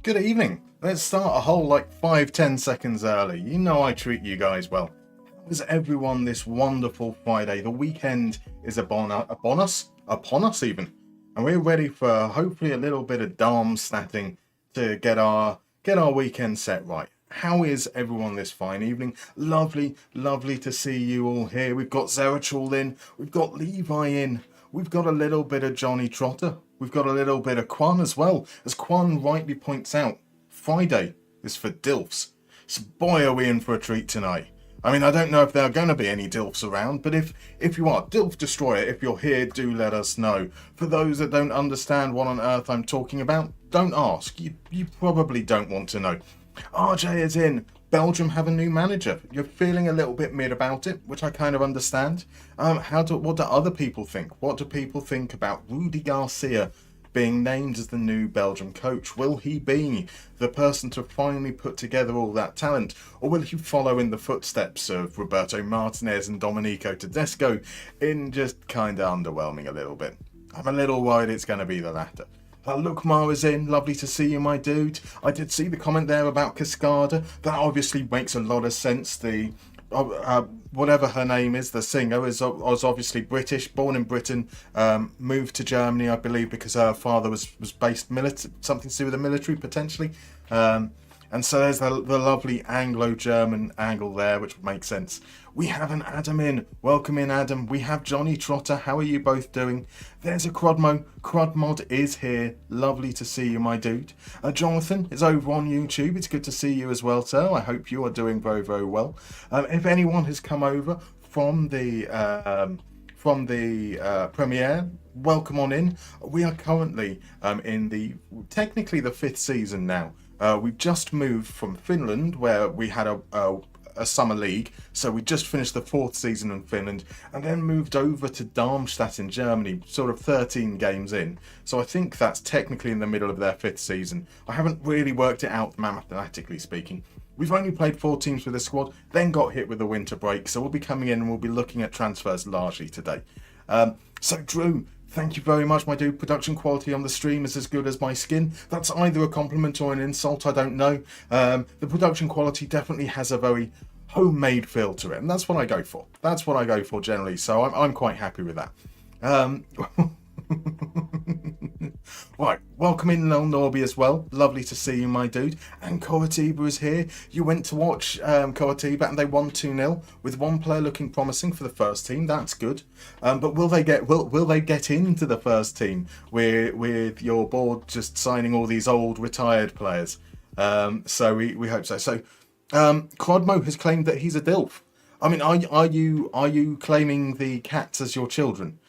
Good evening. Let's start a whole 5-10 seconds early. You know I treat you guys well. How is everyone this wonderful Friday? The weekend is upon us even. And we're ready for hopefully a little bit of Darmstatting to get our weekend set right. How is everyone this fine evening? Lovely to see you all here. We've got Zerachal in, we've got Levi in, we've got a little bit of Johnny Trotter. We've got a little bit of Quan as well. As Quan rightly points out, Friday is for DILFs. So boy, are we in for a treat tonight. I mean, I don't know if there are going to be any DILFs around, but if you are, DILF Destroyer, if you're here, do let us know. For those that don't understand what on earth I'm talking about, don't ask. You probably don't want to know. RJ is in. Belgium have a new manager. You're feeling a little bit mid about it, which I kind of understand. What do other people think? What do people think about Rudy Garcia being named as the new Belgium coach? Will he be the person to finally put together all that talent? Or will he follow in the footsteps of Roberto Martinez and Domenico Tedesco in just kind of underwhelming a little bit? I'm a little worried it's going to be the latter. Lukmar is in. Lovely to see you, my dude. I did see the comment there about Cascada. That obviously makes a lot of sense. The whatever her name is, the singer, was obviously British, born in Britain, moved to Germany, I believe, because her father was based something to do with the military, potentially. And so there's the lovely Anglo-German angle there, which makes sense. We have an Adam in. Welcome in, Adam. We have Johnny Trotter. How are you both doing? There's a Crudmo. Crudmod is here. Lovely to see you, my dude. Jonathan is over on YouTube. It's good to see you as well, sir. I hope you are doing very, very well. If anyone has come over from the premiere, welcome on in. We are currently in technically the 5th season now. We've just moved from Finland, where we had a summer league, so we just finished the 4th season in Finland, and then moved over to Darmstadt in Germany, sort of 13 games in. So I think that's technically in the middle of their 5th season. I haven't really worked it out mathematically speaking. We've only played 4 teams with this squad, then got hit with the winter break, so we'll be coming in and we'll be looking at transfers largely today. So Drew, thank you very much, my dude. Production quality on the stream is as good as my skin. That's either a compliment or an insult, I don't know. The production quality definitely has a very homemade feel to it, and that's what I go for. That's what I go for generally, so I'm quite happy with that. Right, welcome in Lil Norby as well. Lovely to see you, my dude. And Coritiba is here. You went to watch Coritiba and they won 2-0 with one player looking promising for the first team. That's good. But will they get into the first team with your board just signing all these old retired players? So we hope so. So Crodmo has claimed that he's a DILF. I mean, are you claiming the cats as your children?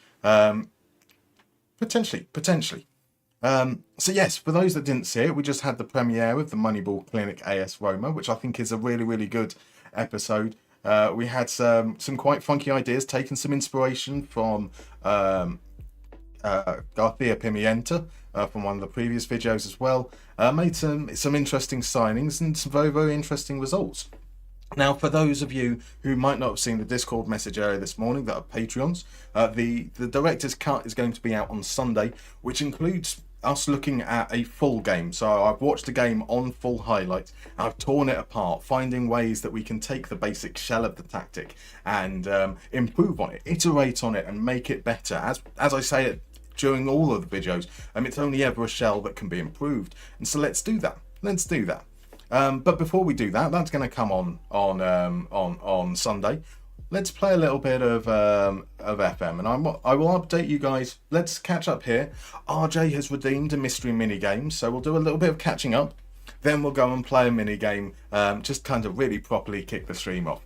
Potentially. So yes, for those that didn't see it, we just had the premiere of the Moneyball Clinic AS Roma, which I think is a really, really good episode. We had some quite funky ideas, taken some inspiration from Garcia Pimienta from one of the previous videos as well. Made some interesting signings and some very, very interesting results. Now, for those of you who might not have seen the Discord message area this morning that are Patreons, the director's cut is going to be out on Sunday, which includes us looking at a full game. So I've watched the game on full highlights, and I've torn it apart, finding ways that we can take the basic shell of the tactic and improve on it, iterate on it, and make it better. As I say it during all of the videos, it's only ever a shell that can be improved, and so let's do that. But before we do that, that's going to come on Sunday. Let's play a little bit of FM, and I will update you guys. Let's catch up here. RJ has redeemed a mystery mini game, so we'll do a little bit of catching up. Then we'll go and play a mini game, just kind of really properly kick the stream off.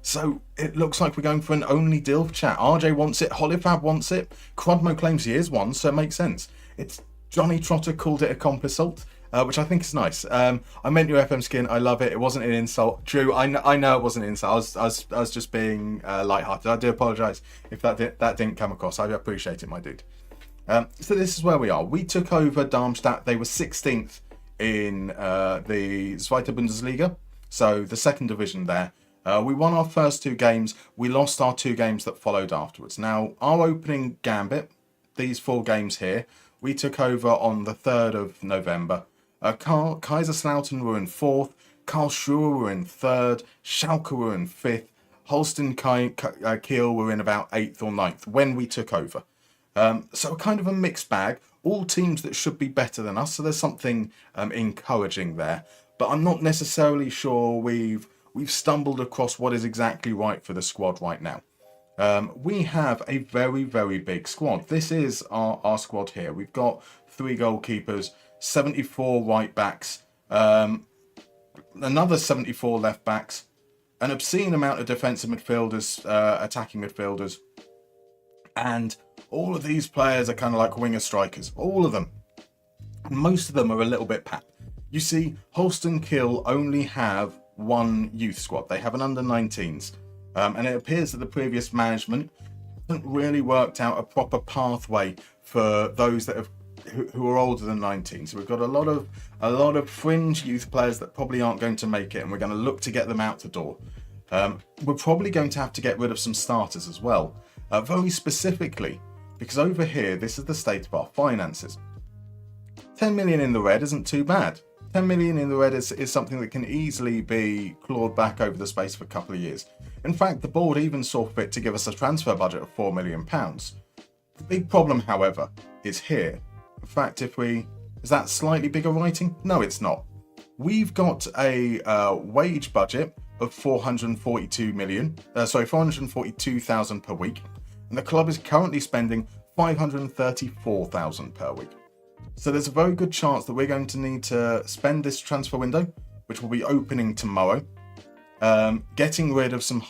So it looks like we're going for an only DILF chat. RJ wants it, Holifab wants it, Crodmo claims he is one, so it makes sense. It's Johnny Trotter called it a complisult. Which I think is nice. I meant your FM skin. I love it. It wasn't an insult. Drew, I know it wasn't an insult. I was just being lighthearted. I do apologise if that didn't come across. I appreciate it, my dude. So this is where we are. We took over Darmstadt. They were 16th in the Zweite Bundesliga, so the 2nd division there. We won our first 2 games. We lost our 2 games that followed afterwards. Now, our opening gambit, these 4 games here, we took over on the 3rd of November. Kaiserslautern were in 4th, Karlsruhe were in 3rd, Schalke were in 5th, Holstein Kiel were in about 8th or 9th when we took over. So kind of a mixed bag, all teams that should be better than us, so there's something encouraging there. But I'm not necessarily sure we've stumbled across what is exactly right for the squad right now. We have a very, very big squad. This is our squad here. We've got 3 goalkeepers, 74 right backs, another 74 left backs, an obscene amount of defensive midfielders, attacking midfielders, and all of these players are kind of like winger strikers. All of them. Most of them are a little bit pat. You see, Holstein Kiel only have one youth squad. They have an under-19s. And it appears that the previous management hasn't really worked out a proper pathway for those that have who are older than 19. So we've got a lot of fringe youth players that probably aren't going to make it, and we're going to look to get them out the door. We're probably going to have to get rid of some starters as well. Very specifically, because over here, this is the state of our finances. 10 million in the red isn't too bad. 10 million in the red is something that can easily be clawed back over the space of a couple of years. In fact, the board even saw fit to give us a transfer budget of £4 million. The big problem, however, is here. In fact, is that slightly bigger writing? No, it's not. We've got a wage budget of 442,000 per week, and the club is currently spending 534,000 per week. So there's a very good chance that we're going to need to spend this transfer window, which will be opening tomorrow, getting rid of some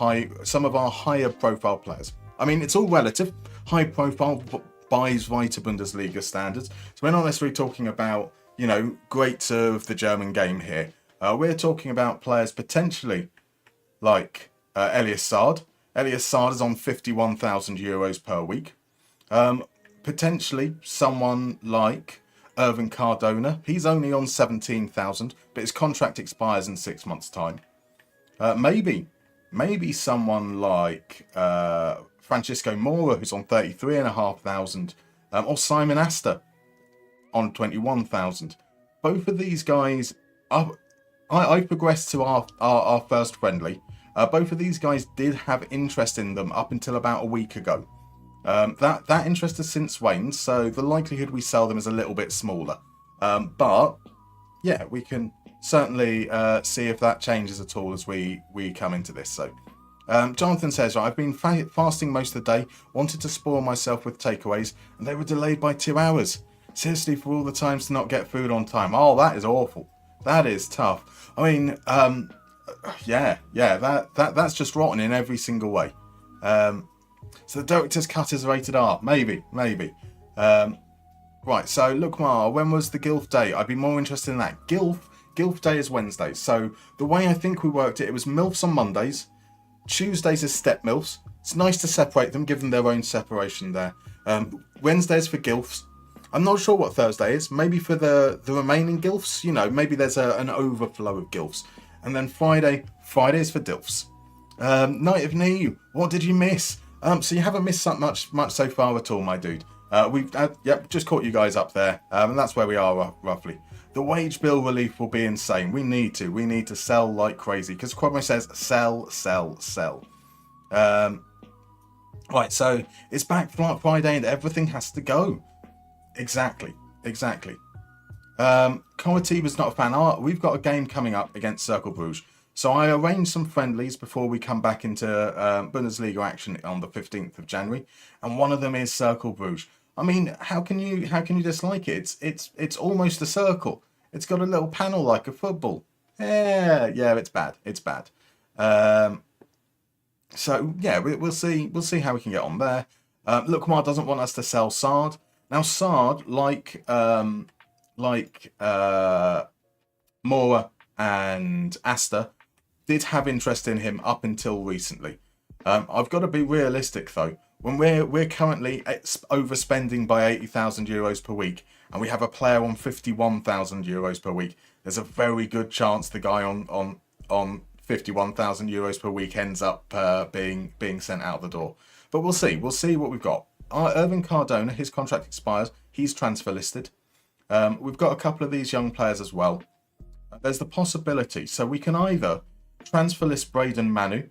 of our higher profile players. I mean, it's all relative. High profile buys right to Bundesliga standards. So we're not necessarily talking about, greats of the German game here. We're talking about players potentially like Elias Saad. Elias Saad is on 51,000 euros per week. Potentially someone like Irvin Cardona. He's only on 17,000, but his contract expires in 6 months' time. Maybe someone like Francisco Mora, who's on 33,500, or Simon Asta on 21,000. Both of these guys, I've progressed to our first friendly. Both of these guys did have interest in them up until about a week ago. That interest has since waned, so the likelihood we sell them is a little bit smaller. But yeah, we can certainly see if that changes at all as we come into this. So Jonathan says, I've been fasting most of the day, wanted to spoil myself with takeaways, and they were delayed by 2 hours. Seriously, for all the times to not get food on time. Oh, that is awful. That is tough. I mean, that's just rotten in every single way. So the director's cut is rated R. Maybe. Right, so Lukmar, when was the Gilf Day? I'd be more interested in that. Gilf Day is Wednesday. So the way I think we worked it was MILFs on Mondays. Tuesdays is Step MILFs. It's nice to separate them, give them their own separation there. Wednesdays for Gilfs. I'm not sure what Thursday is. Maybe for the remaining Gilfs. Maybe there's an overflow of Gilfs. And then Friday is for Dilfs. Night of Knee, what did you miss? So you haven't missed much so far at all, my dude. We've just caught you guys up there, and that's where we are roughly. The wage bill relief will be insane. We need to sell like crazy, because Quadmo says sell. Right, so it's Black Friday and everything has to go. Exactly. Coritiba's not a fan. We've got a game coming up against Cercle Bruges. So I arranged some friendlies before we come back into Bundesliga action on the 15th of January, and one of them is Cercle Bruges. I mean, how can you dislike it? It's almost a circle. It's got a little panel like a football. Yeah, it's bad. So yeah, we'll see how we can get on there. Lukmar doesn't want us to sell Saad. Now Saad, like Mora and Asta, did have interest in him up until recently. I've got to be realistic though. When we're currently overspending by 80,000 euros per week, and we have a player on 51,000 euros per week, there's a very good chance the guy on 51,000 euros per week ends up being sent out the door. But we'll see what we've got. Irvin Cardona, his contract expires. He's transfer listed. We've got a couple of these young players as well. There's the possibility, so we can either transfer list Braden Manu.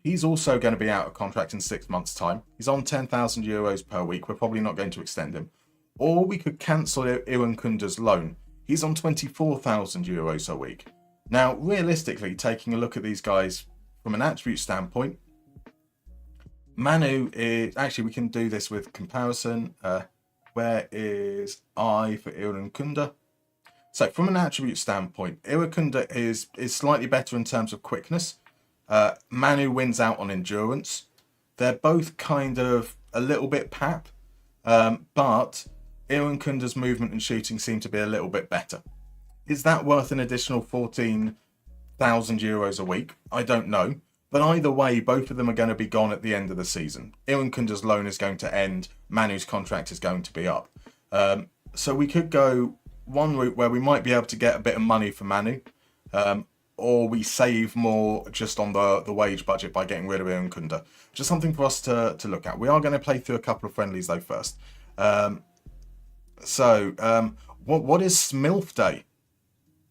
He's also going to be out of contract in 6 months' time. He's on €10,000 per week. We're probably not going to extend him. Or we could cancel Iwan Kunda's loan. He's on €24,000 a week. Now, realistically, taking a look at these guys from an attribute standpoint, Manu is... Actually, we can do this with comparison. Where is I for Iwan Kunda? So, from an attribute standpoint, Iwan Kunda is slightly better in terms of quickness. Manu wins out on endurance. They're both kind of a little bit pap, but Iwan Kunda's movement and shooting seem to be a little bit better. Is that worth an additional €14,000 a week? I don't know. But either way, both of them are going to be gone at the end of the season. Iwan Kunda's loan is going to end. Manu's contract is going to be up. So we could go one route where we might be able to get a bit of money for Manu, or we save more just on the wage budget by getting rid of Iwan Kunda. Just something for us to look at. We are going to play through a couple of friendlies though first. What is Smilf Day?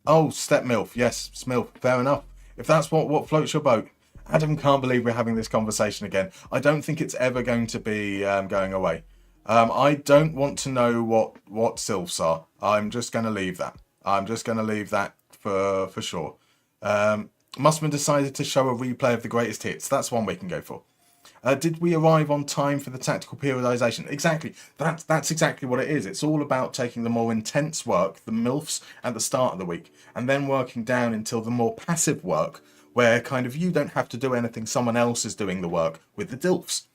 Oh, Step Milf. Yes, Smilf. Fair enough. If that's what floats your boat. Adam can't believe we're having this conversation again. I don't think it's ever going to be going away. I don't want to know what Sylphs are. I'm just going to leave that. For sure. Musterman decided to show a replay of the greatest hits. That's one we can go for. Did we arrive on time for the tactical periodization? Exactly. That's exactly what it is. It's all about taking the more intense work, the MILFs, at the start of the week, and then working down until the more passive work, where kind of you don't have to do anything, someone else is doing the work with the DILFs.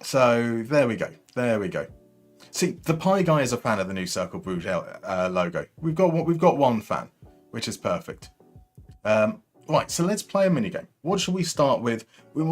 So there we go. See, the Pie Guy is a fan of the new Circle Bruges logo. We've got one fan, which is perfect. Right, so let's play a minigame. What shall we start with? We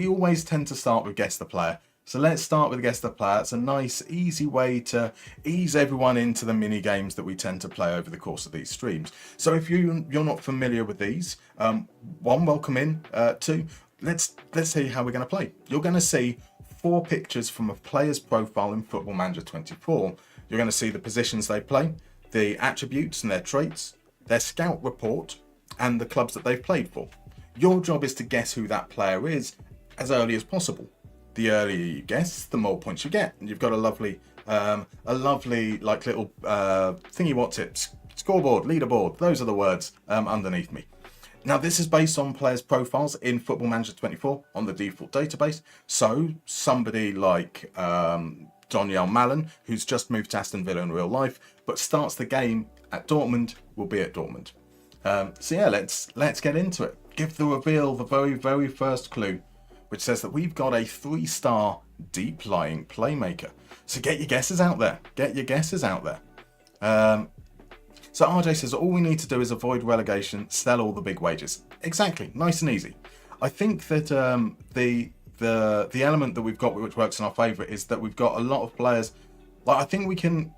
always tend to start with Guess the Player. So let's start with Guess the Player. It's a nice, easy way to ease everyone into the mini-games that we tend to play over the course of these streams. So if you're not familiar with these, one, welcome in. Two, let's see how we're going to play. You're going to see 4 pictures from a player's profile in Football Manager 24. You're going to see the positions they play, the attributes and their traits, their scout report, and the clubs that they've played for. Your job is to guess who that player is as early as possible. The earlier you guess, the more points you get. And you've got a lovely like little thingy what's it, scoreboard, leaderboard. Those are the words underneath me. Now this is based on players' profiles in Football Manager 24 on the default database. So somebody like Daniel Malen, who's just moved to Aston Villa in real life, but starts the game at Dortmund, will be at Dortmund. So yeah, let's get into it. Give the reveal the very, very first clue, which says that we've got a 3-star deep-lying playmaker. So get your guesses out there. So RJ says, all we need to do is avoid relegation, sell all the big wages. Exactly, nice and easy. I think that the element that we've got which works in our favour is that we've got a lot of players. Like I think we can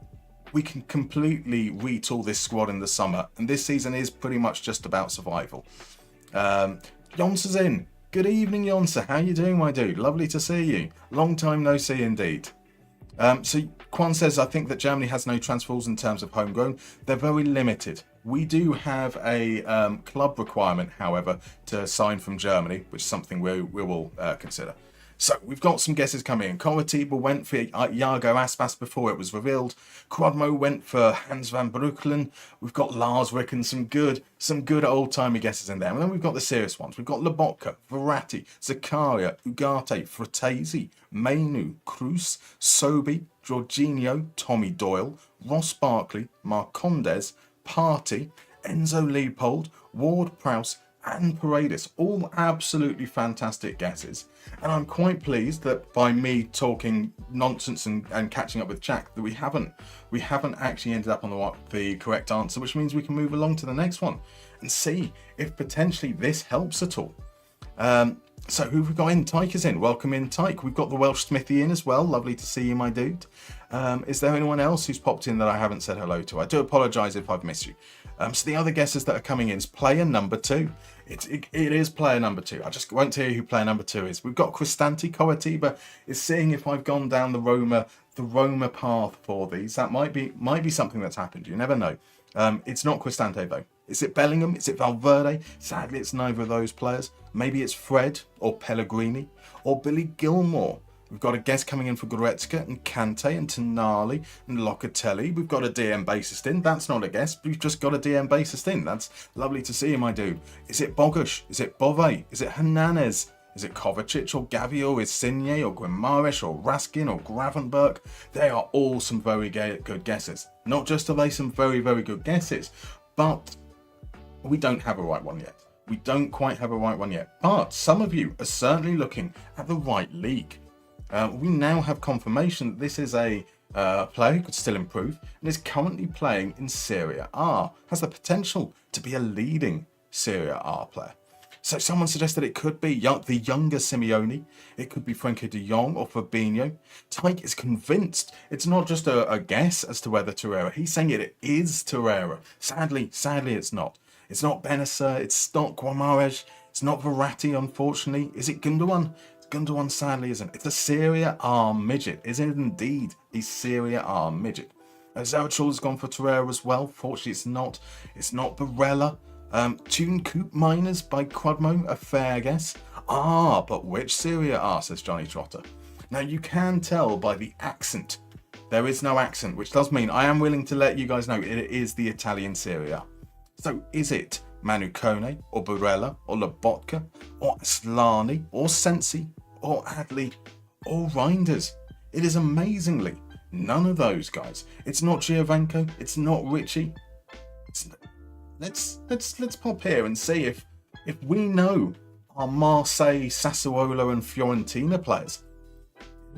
completely retool this squad in the summer, and this season is pretty much just about survival. Jonsa's in. Good evening, Jonsa. How you doing, my dude? Lovely to see you. Long time no see indeed. So Quan says, I think that Germany has no transfer rules in terms of homegrown. They're very limited. We do have a club requirement, however, to sign from Germany, which is something we will consider. So we've got some guesses coming in. Corretiba went for Jago Aspas before it was revealed. Krodmo went for Hans van Breukelen. We've got Lars Rick and some good old-timey guesses in there. And then we've got the serious ones. We've got Lobotka, Verratti, Zakaria, Ugarte, Fratesi, Mainu, Cruz, Sobi, Jorginho, Tommy Doyle, Ross Barkley, Marcondes, Partey, Enzo Leopold, Ward Prowse, and Paredes. All absolutely fantastic guesses. And I'm quite pleased that by me talking nonsense and catching up with Jack, that we haven't actually ended up on the correct answer, which means we can move along to the next one and see if potentially this helps at all. So who have we got in? Tyke is in. Welcome in, Tyke. We've got the Welsh Smithy in as well. Lovely to see you, my dude. Is there anyone else who's popped in that I haven't said hello to? I do apologise if I've missed you. So the other guesses that are coming in is player number 2. It is player number 2. I just won't tell you who player number 2 is. We've got Cristante Coatiba is seeing if I've gone down the Roma path for these. That might be something that's happened. You never know. It's not Cristante though. Is it Bellingham? Is it Valverde? Sadly, it's neither of those players. Maybe it's Fred or Pellegrini or Billy Gilmore. We've got a guest coming in for Goretzka and Kante and Tonali and Locatelli. We've got a DM bassist in. That's not a guest. We've just got a DM bassist in. That's lovely to see you, my dude. Is it Bogusz? Is it Bove? Is it Hernandez? Is it Kovacic or Gavi or Insigne or Guimaraes or Raskin or Gravenberg? They are all some very good guesses. Not just are they some very, very good guesses, but we don't have a right one yet. We don't quite have a right one yet. But some of you are certainly looking at the right league. We now have confirmation that this is a player who could still improve and is currently playing in Serie A. Has the potential to be a leading Serie A player. So someone suggested it could be the younger Simeone. It could be Frenkie de Jong or Fabinho. Tyke is convinced it's not just a guess as to whether Torreira. He's saying it is Torreira. Sadly, it's not. It's not Benacer. It's not Guimaraes. It's not Verratti, unfortunately. Is it Gundogan? Gundogan sadly isn't. It's a Serie A midget. Is it indeed a Serie A midget? Zerachol has gone for Torreira as well. Fortunately, it's not. It's not Barella. Tune Coop Miners by Quadmo, a fair guess. But which Serie A, says Johnny Trotter. Now you can tell by the accent. There is no accent, which does mean I am willing to let you guys know it is the Italian Serie A. So is it Manu Kone or Barella or Lobotka or Aslani or Sensi or Adli or Reinders? It is amazingly none of those guys. It's not Giovenco. It's not Richie. Let's pop here and see if we know our Marseille, Sassuolo and Fiorentina players.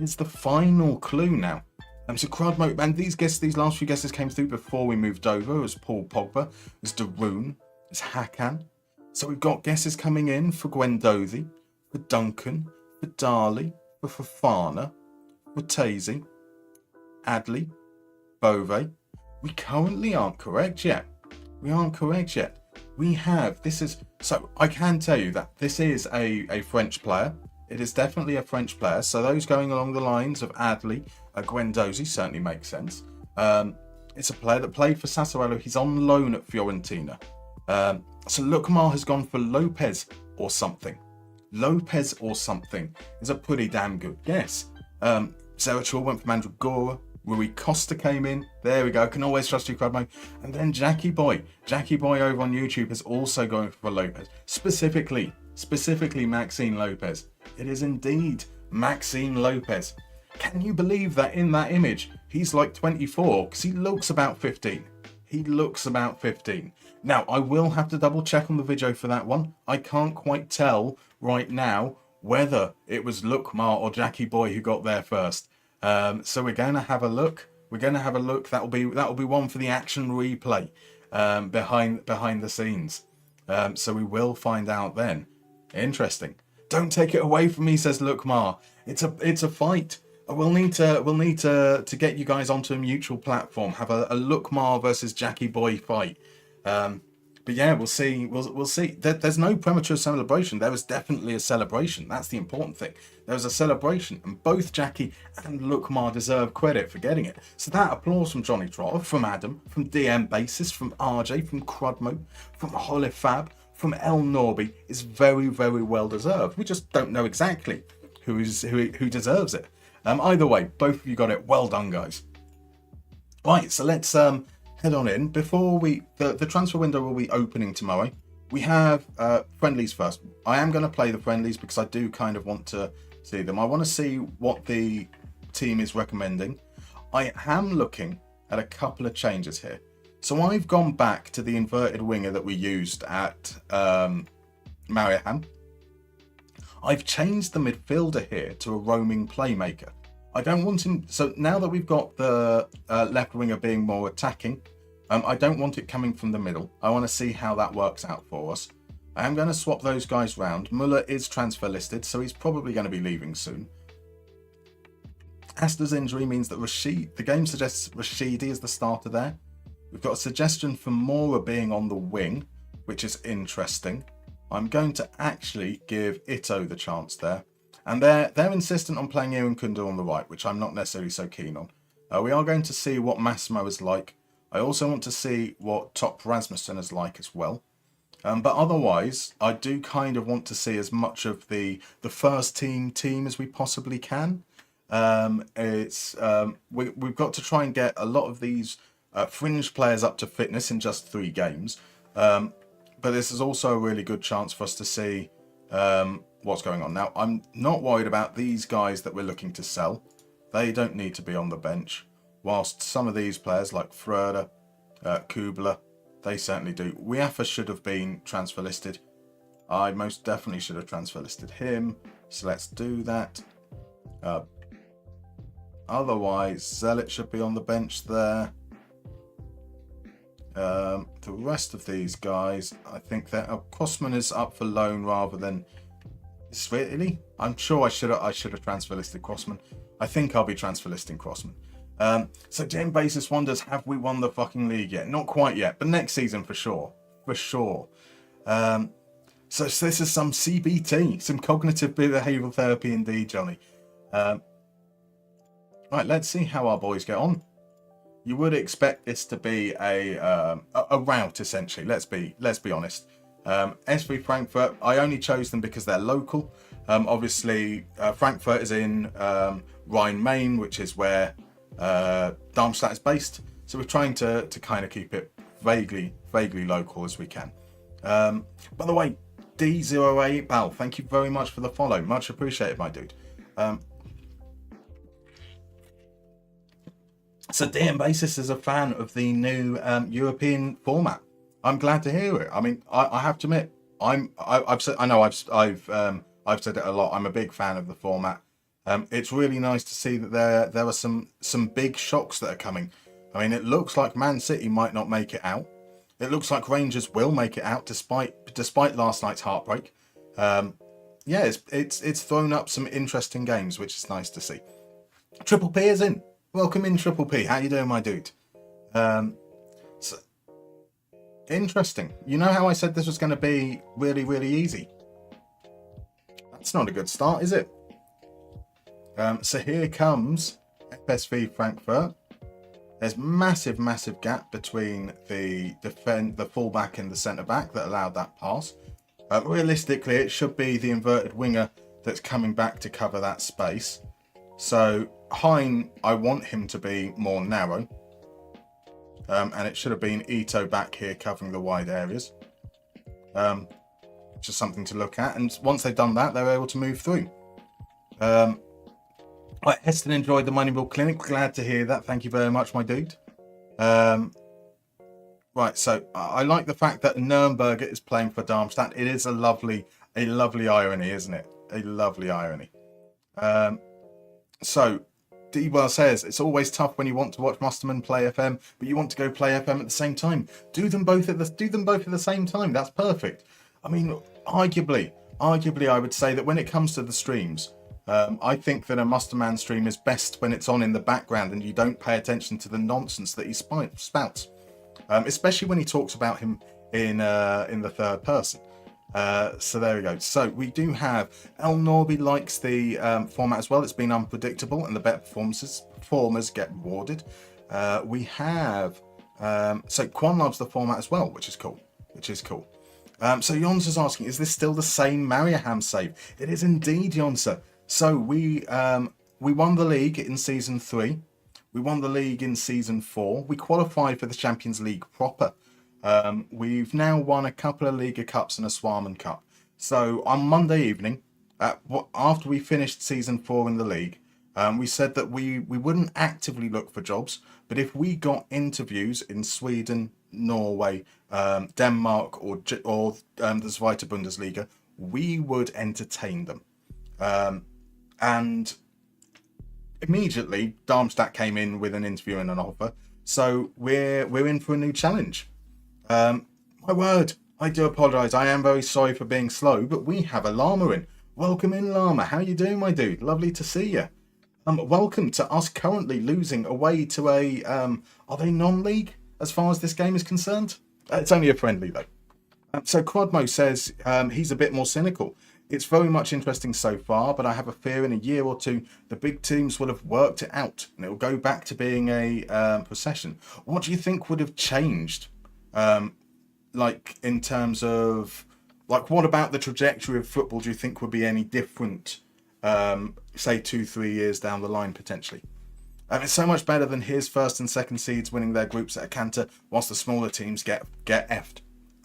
It's the final clue now. So Crudmo, and these last few guesses came through before we moved over. It was Paul Pogba, it was Darun, it's Hakan. So we've got guesses coming in for Guendouzi, for Duncan, for Dali, for Fofana, for Tazy, Adli, Bove. We currently aren't correct yet. We have, so I can tell you that this is a French player. It is definitely a French player. So those going along the lines of Adli, Guendouzi certainly makes sense. It's a player that played for Sassuolo. He's on loan at Fiorentina. So Lukmar has gone for Lopez or something. Lopez or something is a pretty damn good guess. Zerachol went for Mandragora. Rui Costa came in. There we go. Can always trust you, Crudmo. And then Jackie Boy over on YouTube is also going for Lopez. Specifically Maxine Lopez. It is indeed Maxine Lopez. Can you believe that in that image he's like 24 because he looks about 15. Now I will have to double check on the video for that one. I can't quite tell right now whether it was Lukmar or Jackie Boy who got there first. So we're going to have a look. That'll be one for the action replay behind the scenes. So we will find out then. Interesting. Don't take it away from me, says Lukmar. It's a fight. We'll need to get you guys onto a mutual platform. Have a Lukmar versus Jackie Boy fight. But yeah, we'll see. We'll see. There's no premature celebration. There was definitely a celebration. That's the important thing. There was a celebration, and both Jackie and Lukmar deserve credit for getting it. So that applause from Johnny Trotter, from Adam, from DM Basis, from RJ, from Crudmo, from Holifab, from El Norby is very, very well deserved. We just don't know exactly who deserves it. Either way, both of you got it. Well done, guys. Right, so let's head on in. Before the transfer window will be opening tomorrow. We have friendlies first. I am going to play the friendlies because I do kind of want to see them. I want to see what the team is recommending. I am looking at a couple of changes here. So I've gone back to the inverted winger that we used at Mariehamn. I've changed the midfielder here to a roaming playmaker. I don't want him. So now that we've got the left winger being more attacking, I don't want it coming from the middle. I want to see how that works out for us. I am going to swap those guys round. Muller is transfer listed, so he's probably going to be leaving soon. Asta's injury means that the game suggests Rashidi is the starter there. We've got a suggestion for Mora being on the wing, which is interesting. I'm going to actually give Ito the chance there. And they're insistent on playing Ian Kundu on the right, which I'm not necessarily so keen on. We are going to see what Massimo is like. I also want to see what Top Rasmussen is like as well. But otherwise, I do kind of want to see as much of the first team as we possibly can. We've got to try and get a lot of these fringe players up to fitness in just 3 games. But this is also a really good chance for us to see what's going on. Now, I'm not worried about these guys that we're looking to sell. They don't need to be on the bench. Whilst some of these players like Fröder, Kubler, they certainly do. Wiafa should have been transfer listed. I most definitely should have transfer listed him. So let's do that. Otherwise, Zelit should be on the bench there. The rest of these guys, I think that Crossman is up for loan rather than... Really? I'm sure I should have transfer listed Crossman. I think I'll be transfer listing Crossman. So Jane Basis wonders, have we won the fucking league yet? Not quite yet, but next season for sure. For sure. So this is some CBT, some cognitive behavioural therapy indeed, Johnny. Right, let's see how our boys get on. You would expect this to be a rout, essentially. Let's be honest. SV Frankfurt, I only chose them because they're local. Obviously, Frankfurt is in Rhine-Main, which is where Darmstadt is based. So we're trying to kind of keep it vaguely local as we can. By the way, D08 Bal, thank you very much for the follow. Much appreciated, my dude. So DM Basis is a fan of the new European format. I'm glad to hear it. I mean, I have to admit, I've said it a lot. I'm a big fan of the format. It's really nice to see that there are some big shocks that are coming. I mean, it looks like Man City might not make it out. It looks like Rangers will make it out despite last night's heartbreak. Yeah, it's thrown up some interesting games, which is nice to see. Triple P is in. Welcome in, Triple P. How you doing, my dude? So, interesting. You know how I said this was going to be really, really easy? That's not a good start, is it? So here comes FSV Frankfurt. There's massive gap between the fullback and the centre-back that allowed that pass. Realistically, it should be the inverted winger that's coming back to cover that space. So Hein, I want him to be more narrow. And it should have been Ito back here covering the wide areas. Just something to look at. And once they've done that, they're able to move through. Right, Heston enjoyed the Moneyball Clinic. Glad to hear that. Thank you very much, my dude. Right, so I like the fact that Nürnberg is playing for Darmstadt. It is a lovely irony, isn't it? A lovely irony. So D-Well says, it's always tough when you want to watch Musterman play FM, but you want to go play FM at the same time. Do them both at the same time. That's perfect. I mean, arguably, I would say that when it comes to the streams, I think that a Musterman stream is best when it's on in the background and you don't pay attention to the nonsense that he spouts. Especially when he talks about him in the third person. So there we go. So we do have El Norby likes the format as well. It's been unpredictable and the better performers get rewarded. We have so Quan loves the format as well, which is cool. So Yons is asking, is this still the same Mariaham save? It is indeed, Yonsa. So we won the league in season 3. We won the league in season 4. We qualified for the Champions League proper. We've now won a couple of Liga Cups and a Swarman Cup. So on Monday evening, after we finished season 4 in the league, we said that we wouldn't actively look for jobs, but if we got interviews in Sweden, Norway, Denmark, or the Zweite Bundesliga, we would entertain them. And immediately, Darmstadt came in with an interview and an offer. So we're in for a new challenge. My word, I do apologise. I am very sorry for being slow, but we have a llama in. Welcome in, llama. How you doing, my dude? Lovely to see you. Welcome to us currently losing away to a... are they non-league as far as this game is concerned? It's only a friendly, though. So Quadmo says he's a bit more cynical. It's very much interesting so far, but I have a fear in a year or two the big teams will have worked it out and it will go back to being a procession. What do you think would have changed? Like in terms of, like, what about the trajectory of football do you think would be any different, say 2-3 years down the line potentially? It's so much better than his first and second seeds winning their groups at a canter whilst the smaller teams get effed.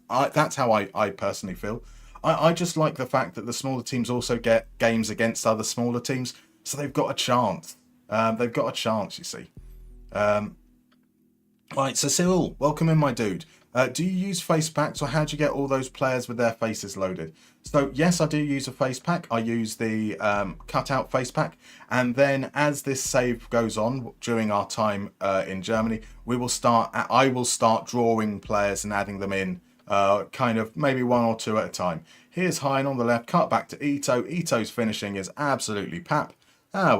That's how I personally feel. I just like the fact that the smaller teams also get games against other smaller teams, so they've got a chance. They've got a chance, you see. Right, so Cyril, welcome in, my dude. Do you use face packs, or how do you get all those players with their faces loaded? So yes, I do use a face pack. I use the cutout face pack, and then as this save goes on during our time in Germany, I will start drawing players and adding them in. Kind of maybe 1 or 2 at a time. Here's Hein on the left, cut back to Ito. Ito's finishing is absolutely pap. Ah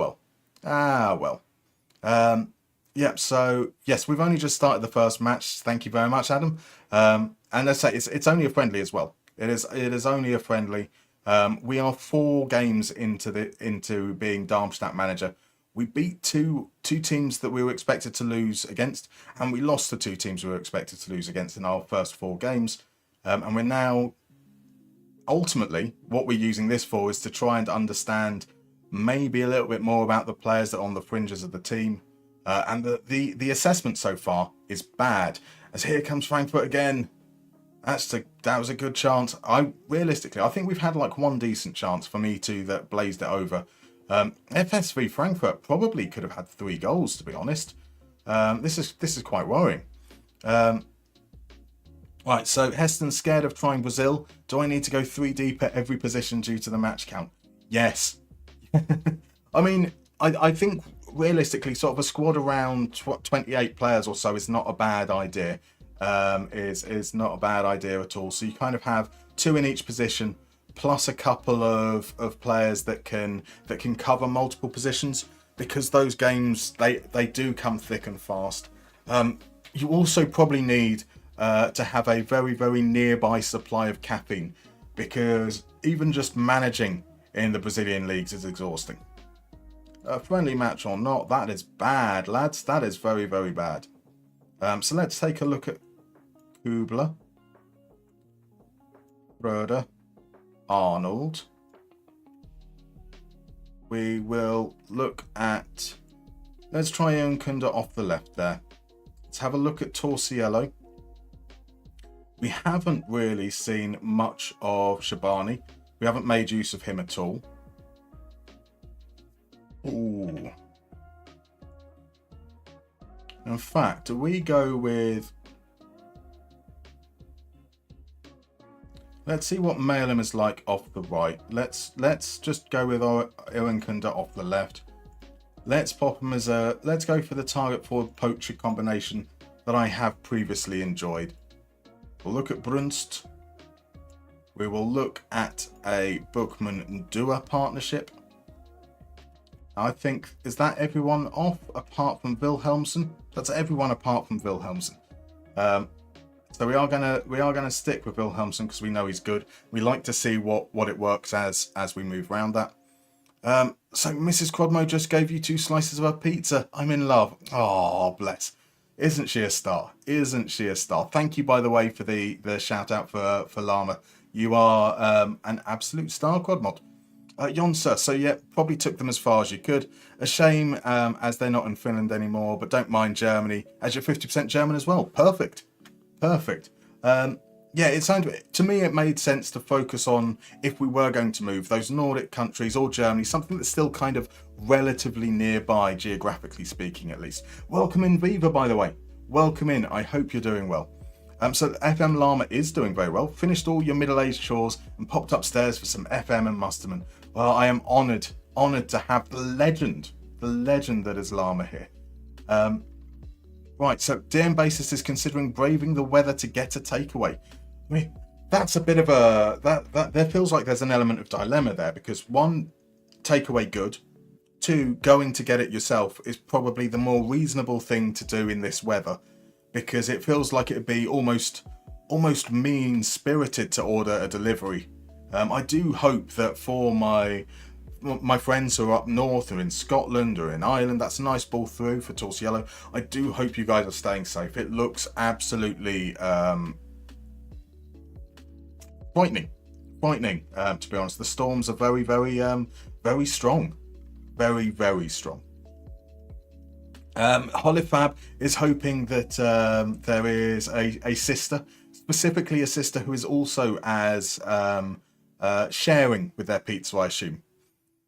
well. Yeah, so yes, we've only just started the first match. Thank you very much, Adam. And let's say it's only a friendly as well. It is only a friendly. We are 4 games into being Darmstadt manager. We beat two teams that we were expected to lose against, and we lost the 2 teams we were expected to lose against in our first 4 games. And we're now, ultimately, what we're using this for is to try and understand maybe a little bit more about the players that are on the fringes of the team. And the assessment so far is bad. As here comes Frankfurt again. That was a good chance. Realistically, I think we've had like 1 decent chance from E2 that blazed it over. FSV Frankfurt probably could have had 3 goals, to be honest. This is quite worrying. Right, so Heston's scared of trying Brazil. Do I need to go 3 deep at every position due to the match count? Yes. I mean, I think realistically, sort of a squad around 28 players or so is not a bad idea. Is not a bad idea at all. So you kind of have 2 in each position, plus a couple of players that can cover multiple positions, because those games they do come thick and fast. You also probably need to have a very, very nearby supply of caffeine, because even just managing in the Brazilian leagues is exhausting. A friendly match or not, that is bad, lads. That is very, very bad. So let's take a look at Kubler, Röder, Arnold. We will look at... Let's try Nkunda off the left there. Let's have a look at Torsiello. We haven't really seen much of Shabani. We haven't made use of him at all. Ooh. In fact, do we go with... Let's see what Malem is like off the right. Let's just go with Nkunda off the left. Let's pop him as a... Let's go for the target forward poacher combination that I have previously enjoyed. We'll look at Brunst. We will look at a Bookman-Dua partnership. I think, is that everyone off apart from Wilhelmsen? That's everyone apart from Wilhelmsen. So we are gonna stick with Wilhelmsen because we know he's good. We like to see what it works as we move around that. So Mrs. Quadmo just gave you 2 slices of her pizza. I'm in love. Oh, bless. Isn't she a star? Isn't she a star? Thank you, by the way, for the shout out for Llama. You are an absolute star, Quadmod. Jonsa, so yeah, probably took them as far as you could. A shame as they're not in Finland anymore, but don't mind Germany, as you're 50% German as well. Perfect. Perfect. Yeah, it sounded, to me, it made sense to focus on, if we were going to move, those Nordic countries or Germany, something that's still kind of relatively nearby, geographically speaking, at least. Welcome in, Viva, by the way. Welcome in. I hope you're doing well. So FM Llama is doing very well. Finished all your middle-aged chores and popped upstairs for some FM and Musterman. Well, I am honoured to have the legend that is Llama here. Right, so DM Bassist is considering braving the weather to get a takeaway. that's a bit of a that there feels like there's an element of dilemma there, because one, takeaway good, two, going to get it yourself is probably the more reasonable thing to do in this weather, because it feels like it'd be almost mean spirited to order a delivery. I do hope that for my friends who are up north or in Scotland or in Ireland, that's a nice ball through for Torsiello. I do hope you guys are staying safe. It looks absolutely frightening, to be honest. The storms are very strong, very strong. Holifab is hoping that there is a sister, specifically a sister who is also as sharing with their pizza, I assume.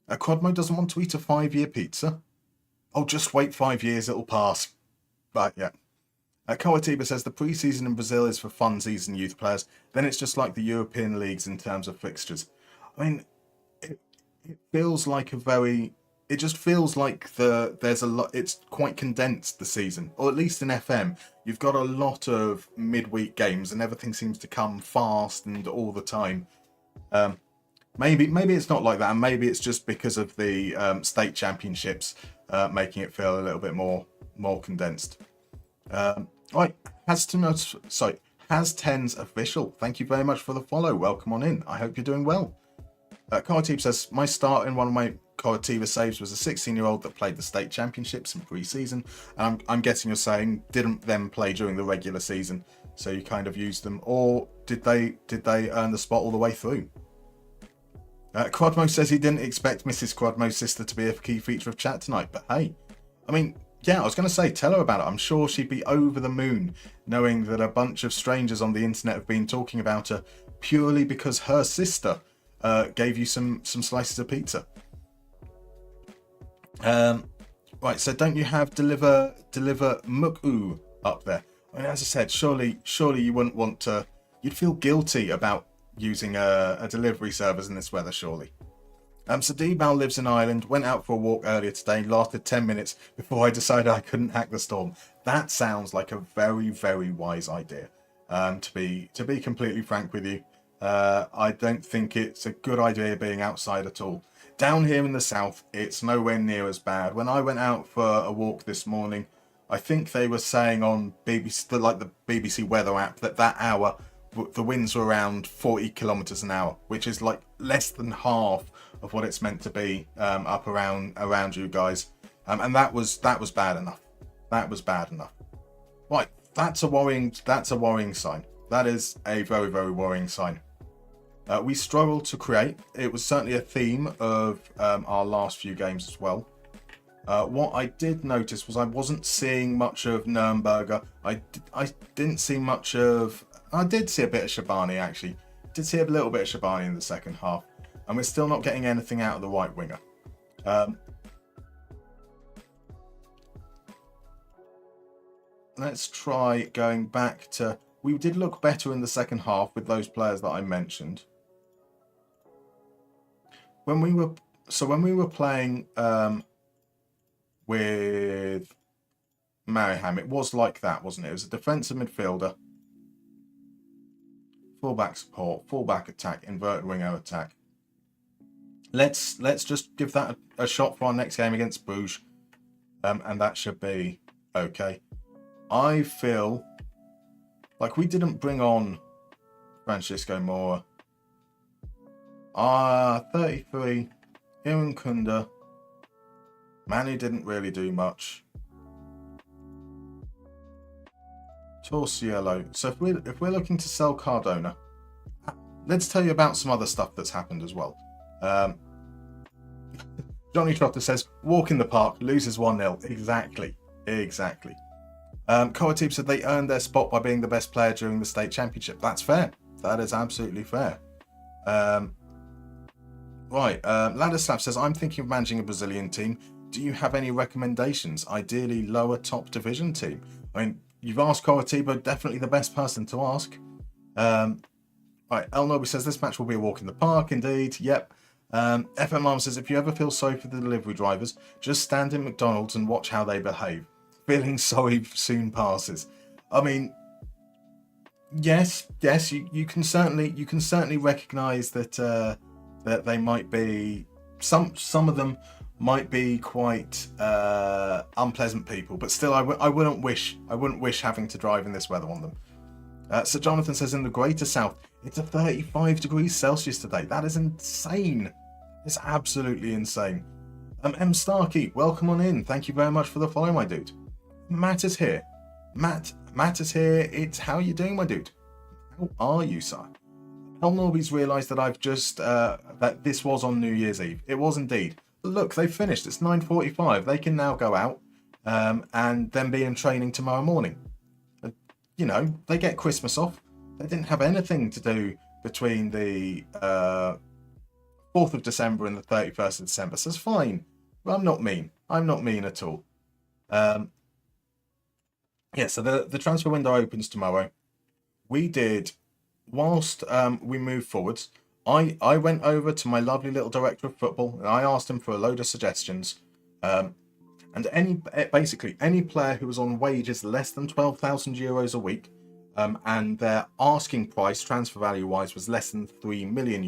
Quadmo doesn't want to eat a 5-year pizza. Oh, just wait 5 years, it'll pass. But yeah. Kawatiba says the pre-season in Brazil is for funsies and youth players. Then it's just like the European leagues in terms of fixtures. I mean, it feels like it just feels like there's a lot. It's quite condensed, the season, or at least in FM. You've got a lot of midweek games, and everything seems to come fast and all the time. Maybe it's not like that, and maybe it's just because of the state championships making it feel a little bit more condensed. Right, has Tens official. Thank you very much for the follow. Welcome on in. I hope you're doing well. Karatib says, my start in one of my Karativa saves was a 16-year-old that played the state championships in pre-season. And I'm guessing you're saying didn't them play during the regular season, so you kind of used them, or did they earn the spot all the way through? Quadmo says he didn't expect Mrs. Quadmo's sister to be a key feature of chat tonight, but hey, I mean, yeah, I was going to say, tell her about it. I'm sure she'd be over the moon knowing that a bunch of strangers on the internet have been talking about her purely because her sister gave you some slices of pizza. Right, so don't you have deliver muku up there? I mean, as I said, surely you wouldn't want to. You'd feel guilty about using a delivery service in this weather, surely. So D-Bal lives in Ireland, went out for a walk earlier today, lasted 10 minutes before I decided I couldn't hack the storm. That sounds like a very wise idea. To be completely frank with you, I don't think it's a good idea being outside at all. Down here in the south, it's nowhere near as bad. When I went out for a walk this morning, I think they were saying on BBC, the BBC weather app, that hour the winds were around 40 kilometers an hour, which is like less than half of what it's meant to be up around you guys, and that was bad enough. That was bad enough. Right, that's a worrying sign. That is a very worrying sign. We struggled to create. It was certainly a theme of our last few games as well. What I did notice was I wasn't seeing much of Nürnberger. I didn't see much of. I did see a bit of Shabani, actually. Did see a little bit of Shabani in the second half. And we're still not getting anything out of the right winger. Let's try going back to... We did look better in the second half with those players that I mentioned. When we were playing with Mariham, it was like that, wasn't it? It was a defensive midfielder. Fullback support, fullback attack, inverted winger attack. Let's just give that a shot for our next game against Bruges, and that should be okay. I feel like we didn't bring on Francisco Moura. 33, Iran Kunda. Manu didn't really do much. Torsiello. So if we're looking to sell Cardona, let's tell you about some other stuff that's happened as well. Johnny Trotter says, walk in the park, loses 1-0. Exactly. Koatib said they earned their spot by being the best player during the state championship. That's fair. That is absolutely fair. Right. Ladislav says, I'm thinking of managing a Brazilian team. Do you have any recommendations? Ideally, lower top division team. I mean, you've asked Coritiba, definitely the best person to ask. Right, El Nobi says, this match will be a walk in the park, indeed. Yep. FM Arm says, if you ever feel sorry for the delivery drivers, just stand in McDonald's and watch how they behave. Feeling sorry soon passes. I mean, yes, you can certainly recognise that that they might be some of them might be quite unpleasant people, but still, I wouldn't wish having to drive in this weather on them. So Jonathan says in the Greater South, it's a 35 degrees Celsius today. That is insane. It's absolutely insane. M Starkey, welcome on in. Thank you very much for the follow, my dude. Matt is here. Matt is here. It's how are you doing, my dude? How are you, sir? Hell Norby's realised that I've just that this was on New Year's Eve. It was indeed. Look, they finished. It's 9:45. They can now go out and then be in training tomorrow morning. You know, they get Christmas off. They didn't have anything to do between the 4th of December and the 31st of December, so it's fine. But I'm not mean. I'm not mean at all. Yeah, so the transfer window opens tomorrow. We did, whilst we moved forwards, I went over to my lovely little director of football and I asked him for a load of suggestions. And basically any player who was on wages less than €12,000 a week, and their asking price, transfer value wise, was less than €3 million,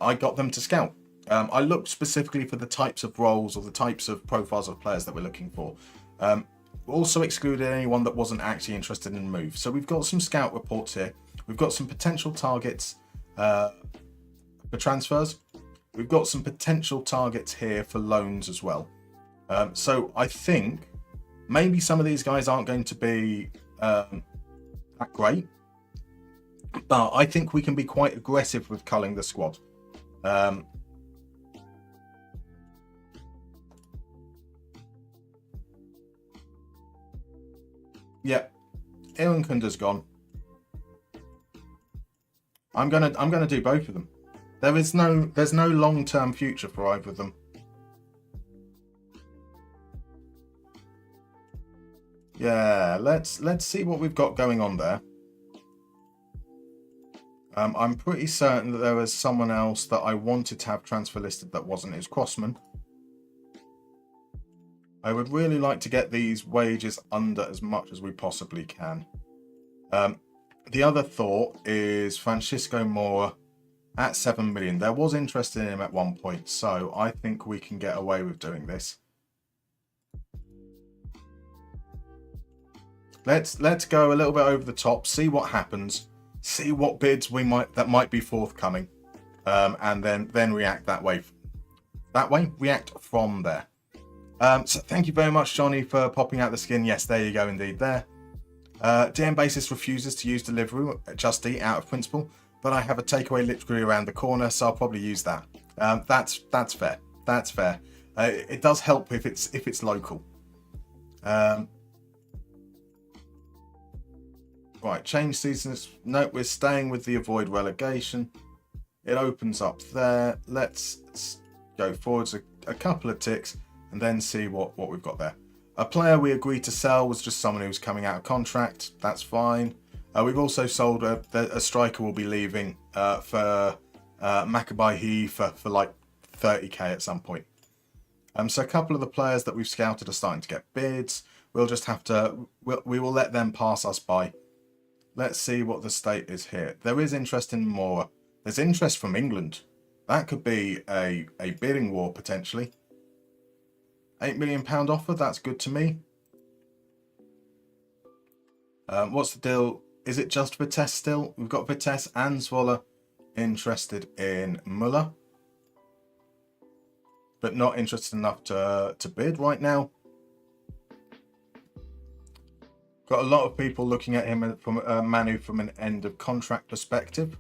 I got them to scout. I looked specifically for the types of roles or the types of profiles of players that we're looking for. Also excluded anyone that wasn't actually interested in move. So we've got some scout reports here. We've got some potential targets for transfers. We've got some potential targets here for loans as well. So I think maybe some of these guys aren't going to be that great, but I think we can be quite aggressive with culling the squad. Yeah, Aaron Kunda's gone. I'm gonna do both of them. There's no long-term future for either of them. Yeah, let's see what we've got going on there. I'm pretty certain that there was someone else that I wanted to have transfer listed that wasn't. It was Crossman. I would really like to get these wages under as much as we possibly can. The other thought is Francisco Moura at 7 million. There was interest in him at one point, so I think we can get away with doing this. Let's go a little bit over the top, see what happens, see what bids that might be forthcoming, and then react that way. React from there. So thank you very much, Johnny, for popping out the skin. Yes, there you go, indeed. There. DM Basis refuses to use Deliveroo, Just Eat out of principle, but I have a takeaway literally around the corner, so I'll probably use that. That's fair. That's fair. It does help if it's local. Right, change seasons. No, we're staying with the avoid relegation. It opens up there. Let's go forwards a couple of ticks and then see what we've got there. A player we agreed to sell was just someone who was coming out of contract. That's fine. We've also sold a striker will be leaving for Maccabi for like 30k at some point. So a couple of the players that we've scouted are starting to get bids. We'll just have to, we will let them pass us by. Let's see what the state is here. There is interest in more. There's interest from England. That could be a bidding war potentially. £8 million offer, that's good to me. What's the deal? Is it just Vitesse still? We've got Vitesse and Zwolle interested in Muller, but not interested enough to bid right now. Got a lot of people looking at him from Manu from an end of contract perspective.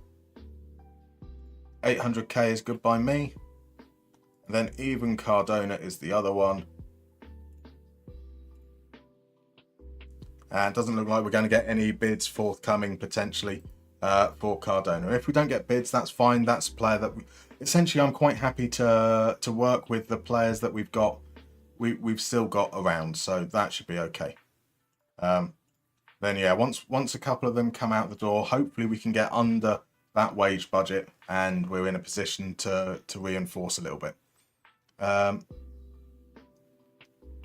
800k is good by me. And then even Cardona is the other one. And it doesn't look like we're going to get any bids forthcoming potentially for Cardona. If we don't get bids, that's fine. That's a player that essentially I'm quite happy to work with the players that we've got. We've still got around, so that should be okay. Then yeah, once a couple of them come out the door, hopefully we can get under that wage budget and we're in a position to reinforce a little bit.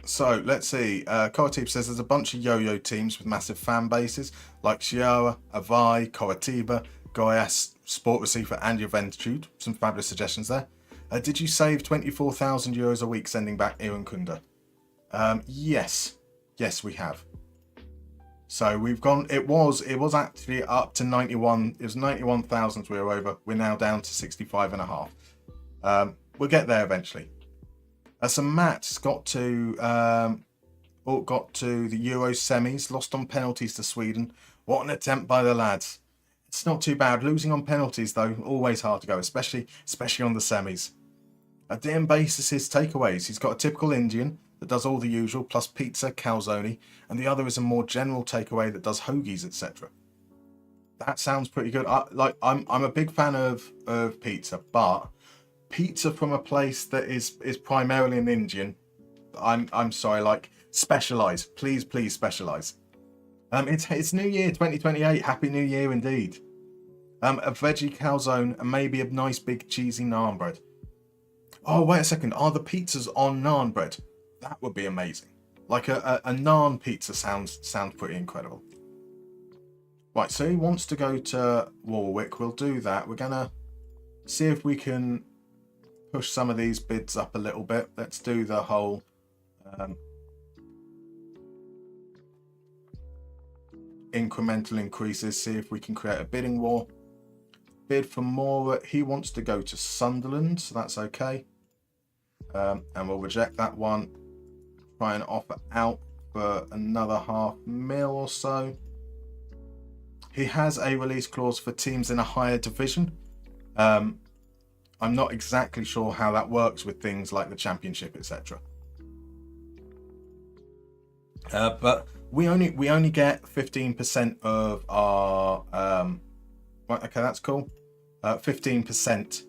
So let's see. Coritiba says there's a bunch of yo-yo teams with massive fan bases like Chiara, Avai, Coritiba, Goiás, Sport Recife, and Juventude. Some fabulous suggestions there. Did you save €24,000 a week sending back Iran Kunda? Yes, we have. So we've gone. It was actually up to 91. It was 91,000 we were over. We're now down to 65.5. We'll get there eventually. So Matt's got to the Euro semis, lost on penalties to Sweden. What an attempt by the lads. It's not too bad. Losing on penalties though, always hard to go, especially on the semis. DM bases his takeaways. He's got a typical Indian that does all the usual, plus pizza, calzone, and the other is a more general takeaway that does hoagies, etc. That sounds pretty good. I'm a big fan of pizza, but pizza from a place that is primarily an Indian, I'm sorry, like, specialize. Please specialize. It's New Year 2028. Happy New Year indeed. A veggie calzone and maybe a nice big cheesy naan bread. Oh, wait a second. Are the pizzas on naan bread? That would be amazing. Like a naan pizza sounds pretty incredible. Right, so he wants to go to Warwick. We'll do that. We're gonna see if we can push some of these bids up a little bit. Let's do the whole incremental increases. See if we can create a bidding war. Bid for more. He wants to go to Sunderland, so that's okay. And we'll reject that one. Try and offer out for another $500,000 or so. He has a release clause for teams in a higher division. I'm not exactly sure how that works with things like the Championship, etc. But we only get 15% of our. Right, okay, that's cool. 15%.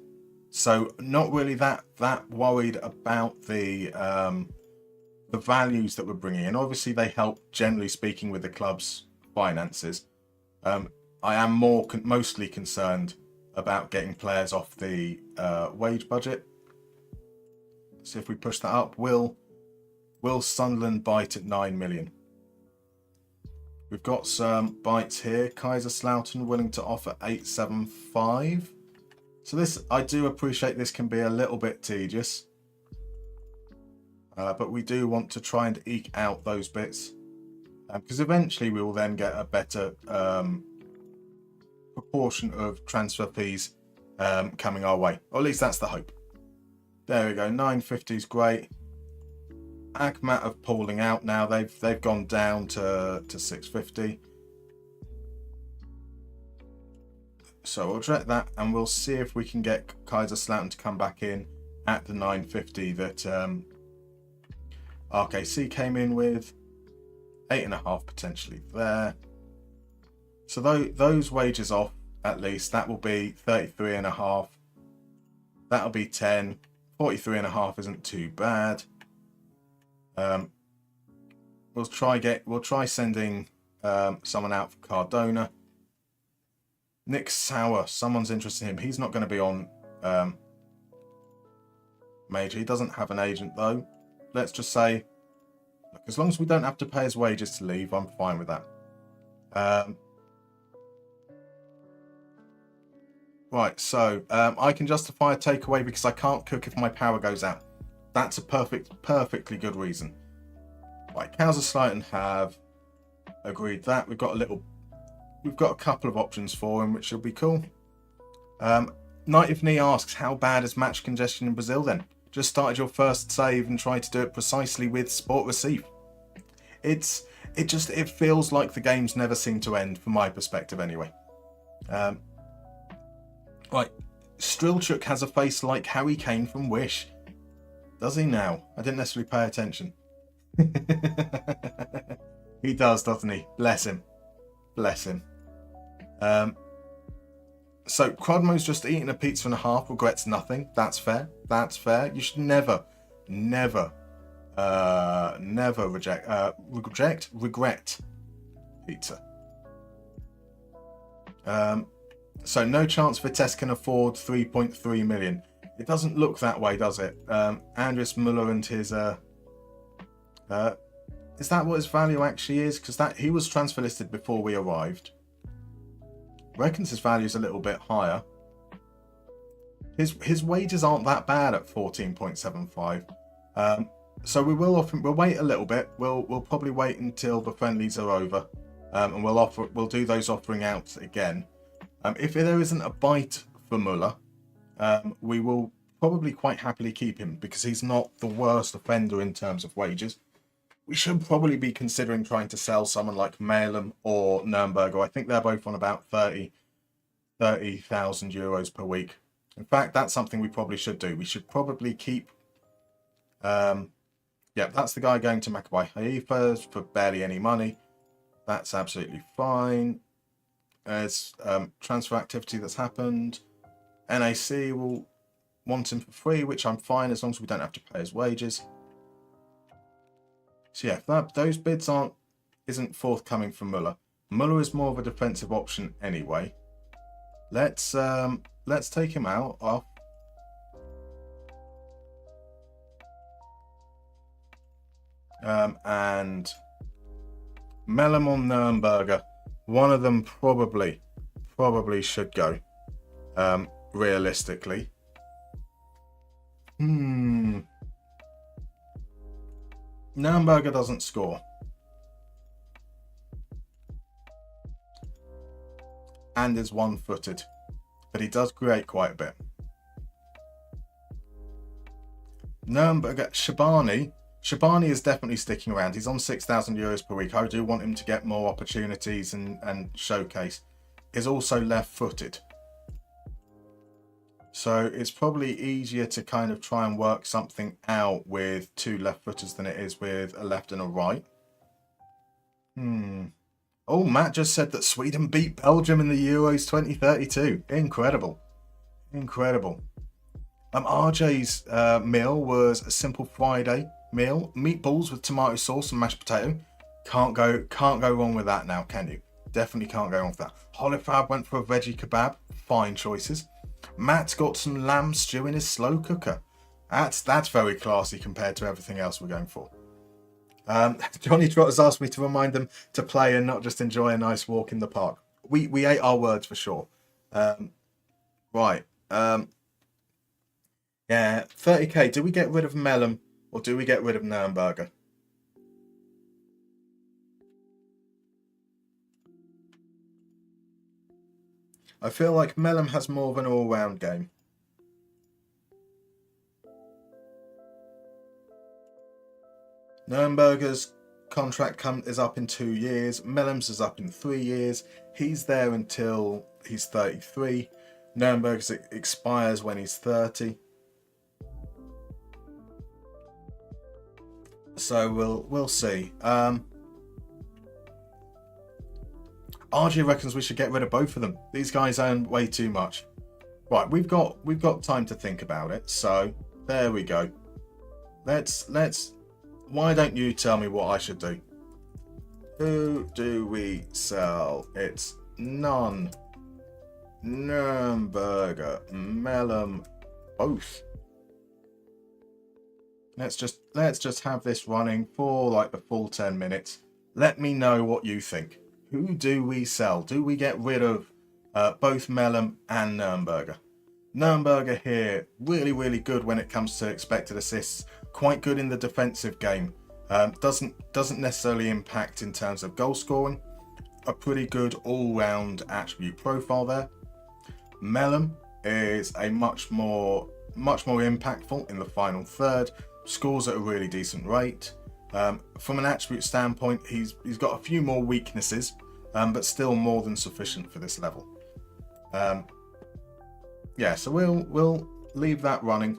So not really that worried about the values that we're bringing in. Obviously, they help, generally speaking, with the club's finances. I am mostly concerned about getting players off the wage budget. So if we push that up, will Sunderland bite at 9 million? We've got some bites here. Kaiserslautern willing to offer 875. So this, I do appreciate this can be a little bit tedious. But we do want to try and eke out those bits. Because eventually we will then get a better proportion of transfer fees coming our way. Or at least that's the hope. There we go. 950 is great. Akmat of pulling out now. They've gone down to 650. So we'll direct that and we'll see if we can get Kaiserslautern to come back in at the 950 that RKC came in with. 8.5 potentially there. So those wages off, at least, that will be 33.5. That'll be 10. 43.5 isn't too bad. We'll try sending someone out for Cardona. Nick Sauer, someone's interested in him. He's not going to be on Major. He doesn't have an agent though. Let's just say, look, as long as we don't have to pay his wages to leave, I'm fine with that. Right, so I can justify a takeaway because I can't cook if my power goes out. That's a perfectly good reason. Right, Kaiserslautern have agreed that. We've got a couple of options for him, which will be cool. Night of Knee asks, how bad is match congestion in Brazil then? Just started your first save and tried to do it precisely with Sport Recife. It feels like the games never seem to end, from my perspective anyway. Right, Strilchuk has a face like Harry Kane from Wish. Does he now? I didn't necessarily pay attention. He does, doesn't he? Bless him. Bless him. So Crodmo's just eating a pizza and a half, regrets nothing. That's fair. That's fair. You should never regret pizza. So no chance Vitesse can afford 3.3 million. It doesn't look that way, does it? Andres Muller and his Is that what his value actually is? Because that he was transfer listed before we arrived. Reckons his value is a little bit higher. His wages aren't that bad at 14.75. So we'll wait a little bit. We'll probably wait until the friendlies are over, and we'll do those offering outs again. If there isn't a bite for Muller, we will probably quite happily keep him because he's not the worst offender in terms of wages. We should probably be considering trying to sell someone like Malem or Nürnberger. I think they're both on about 30,000 euros per week. In fact, that's something we probably should do. We should probably keep... yeah, that's the guy going to Maccabi Haifa for barely any money. That's absolutely fine. There's transfer activity that's happened. NAC will want him for free, which I'm fine as long as we don't have to pay his wages. So yeah, if those bids isn't forthcoming from Muller. Muller is more of a defensive option anyway. Let's take him out off. And Melem or Nürnberger, one of them probably should go. Realistically. Nürnberger doesn't score. And is one-footed. But he does create quite a bit. Nürnberger, Shabani is definitely sticking around. He's on 6,000 euros per week. I do want him to get more opportunities and showcase. Is also left-footed. So it's probably easier to kind of try and work something out with two left-footers than it is with a left and a right. Oh, Matt just said that Sweden beat Belgium in the Euros 2032. Incredible. Incredible. RJ's meal was a simple Friday meal. Meatballs with tomato sauce and mashed potato. Can't go wrong with that now, can you? Definitely can't go wrong with that. Holifab went for a veggie kebab. Fine choices. Matt's got some lamb stew in his slow cooker. That's very classy compared to everything else we're going for. Johnny Trott has asked me to remind them to play and not just enjoy a nice walk in the park. We ate our words for sure. Right. Yeah, 30k. Do we get rid of Melem or do we get rid of Nürnberger? I feel like Melem has more of an all-round game. Nürnberger's contract is up in 2 years. Melem's is up in 3 years. He's there until he's 33. Nürnberger's expires when he's 30. So we'll see. RJ reckons we should get rid of both of them. These guys earn way too much. Right, we've got time to think about it. So there we go. Let's. Why don't you tell me what I should do? Who do we sell? It's none. Nürnberger, Melem, both. Let's just have this running for like the full 10 minutes. Let me know what you think. Who do we sell? Do we get rid of both Melem and Nürnberger? Nürnberger here, really good when it comes to expected assists. Quite good in the defensive game. Doesn't necessarily impact in terms of goal scoring. A pretty good all-round attribute profile there. Melem is a much more impactful in the final third. Scores at a really decent rate. From an attribute standpoint, he's got a few more weaknesses, but still more than sufficient for this level. Yeah, so we'll leave that running.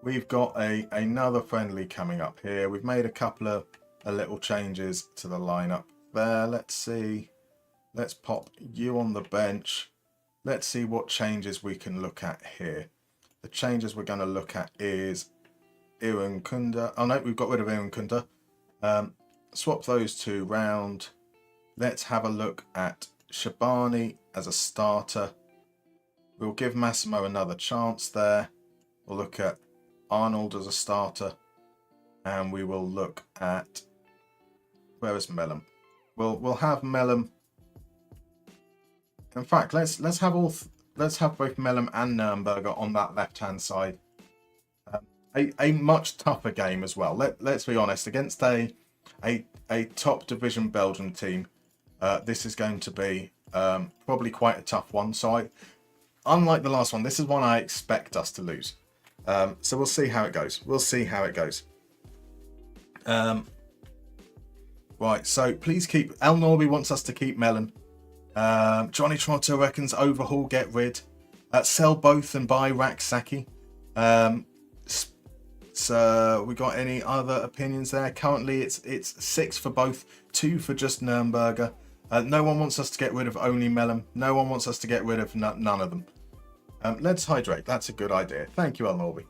We've got another friendly coming up here. We've made a couple of little changes to the lineup there. Let's see. Let's pop you on the bench. Let's see what changes we can look at here. The changes we're going to look at is Iran Kunda. Oh no, we've got rid of Iran Kunda. Swap those two round. Let's have a look at Shabani as a starter. We'll give Massimo another chance there. We'll look at Arnold as a starter. and we will look at, where is Melham? We'll have Melham. In fact, let's have both Melham and Nürnberger on that left-hand side. A much tougher game as well. Let's be honest, against a top division Belgian team, this is going to be probably quite a tough one. So unlike the last one, this is one I expect us to lose. So we'll see how it goes. Right, so please keep... El Norby wants us to keep Melham. Johnny Trotto reckons overhaul, get rid. Sell both and buy Raksaki. So we got any other opinions there? Currently it's 6 for both, 2 for just Nürnberger. No one wants us to get rid of only Melham. No one wants us to get rid of none of them. Let's hydrate. That's a good idea. Thank you, El Norby.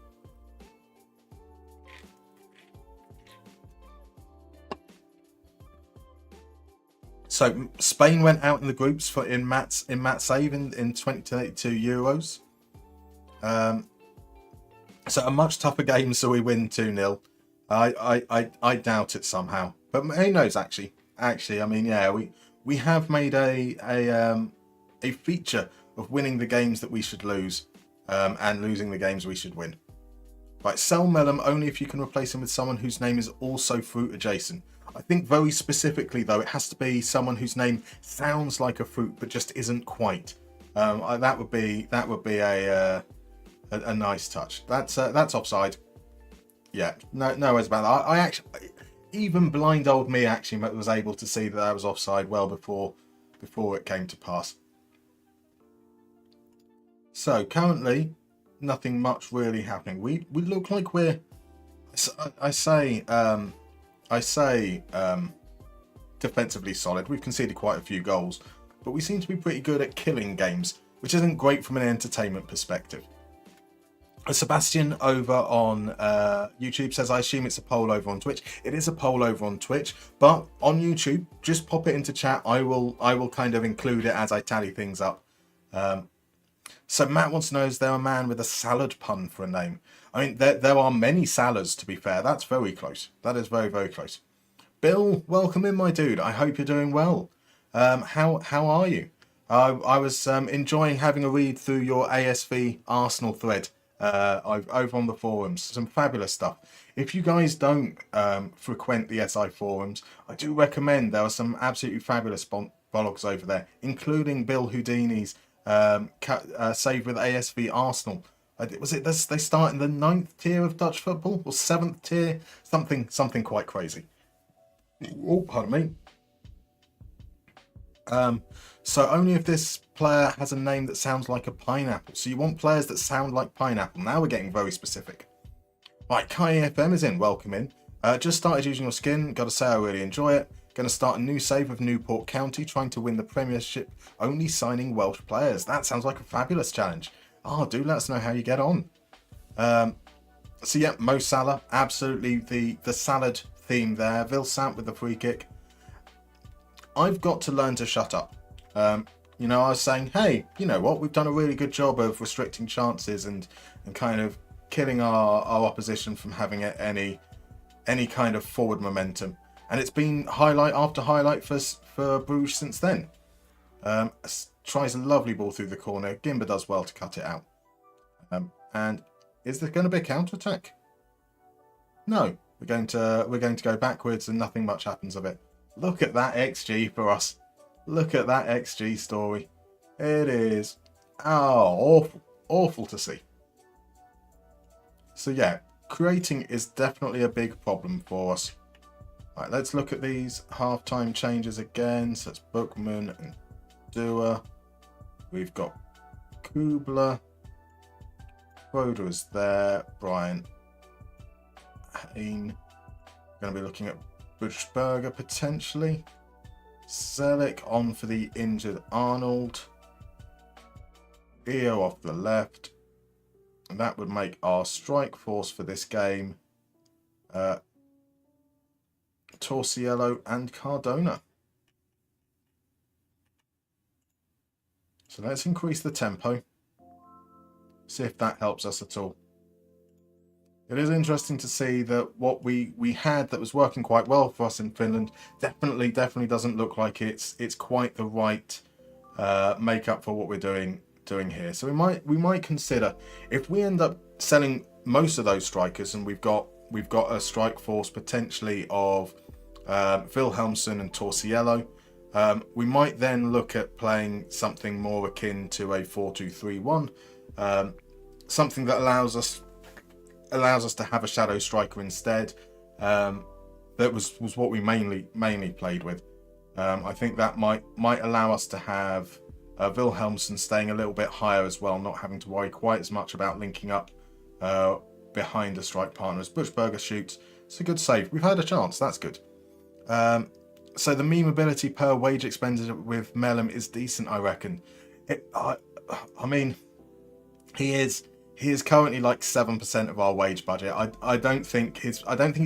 So Spain went out in the groups in Matt's save in 2022 Euros. So a much tougher game, so we win 2-0. I doubt it somehow, but who knows? Actually, I mean, yeah, we have made a feature of winning the games that we should lose, and losing the games we should win. Right, sell Melham only if you can replace him with someone whose name is also fruit adjacent. I think very specifically though, it has to be someone whose name sounds like a fruit but just isn't quite. That would be a nice touch. That's offside. Yeah, no worries about that. I actually, even blind old me actually was able to see that was offside well before it came to pass. So currently, nothing much really happening. We look like we're. I say defensively solid. We've conceded quite a few goals, but we seem to be pretty good at killing games, which isn't great from an entertainment perspective. Sebastian over on YouTube says, I assume it's a poll over on Twitch. It is a poll over on Twitch, but on YouTube, just pop it into chat. I will kind of include it as I tally things up. So Matt wants to know, is there a man with a salad pun for a name? I mean, there are many salads, to be fair. That's very close. That is very, very close. Bill, welcome in, my dude. I hope you're doing well. How are you? I was enjoying having a read through your ASV Arsenal thread over on the forums. Some fabulous stuff. If you guys don't frequent the SI forums, I do recommend. There are some absolutely fabulous blogs over there, including Bill Houdini's Save with ASV Arsenal. Was it this? They start in the 9th tier of Dutch football or 7th tier? Something quite crazy. Oh, pardon me. So only if this player has a name that sounds like a pineapple. So you want players that sound like pineapple. Now we're getting very specific. Right, Kai FM is in. Welcome in. Just started using your skin. Got to say I really enjoy it. Going to start a new save of Newport County, trying to win the Premiership, only signing Welsh players. That sounds like a fabulous challenge. Oh, do let us know how you get on. So yeah, Mo Salah, absolutely the salad theme there. Vilsant with the free kick. I've got to learn to shut up. You know, I was saying, hey, you know what? We've done a really good job of restricting chances and kind of killing our opposition from having any kind of forward momentum. And it's been highlight after highlight for Bruges since then. Tries a lovely ball through the corner. Gimba does well to cut it out. And is there going to be a counter attack? No, we're going to go backwards and nothing much happens of it. Look at that XG for us. Look at that XG story. It is awful to see. So yeah, creating is definitely a big problem for us. Right, let's look at these half-time changes again. So it's Bookman and Dua. We've got Kubler. Schroeder is there. Brian Hain. Going to be looking at Buchberger potentially. Zelik on for the injured Arnold. Eo off the left. And that would make our strike force for this game Torsiello and Cardona. So let's increase the tempo. See if that helps us at all. It is interesting to see that what we had that was working quite well for us in Finland definitely doesn't look like it's quite the right makeup for what we're doing here. So we might consider, if we end up selling most of those strikers, and we've got a strike force potentially of Wilhelmsen and Torsiello. We might then look at playing something more akin to a 4-2-3-1, something that allows us to have a shadow striker instead. That was what we mainly played with. I think that might allow us to have Wilhelmsen staying a little bit higher as well, not having to worry quite as much about linking up behind a strike partner as Buchberger shoots. It's a good save. We've had a chance. That's good. So the meme ability per wage expenditure with Mellem is decent, I reckon. I mean, he is currently like 7% of our wage budget. I don't think he's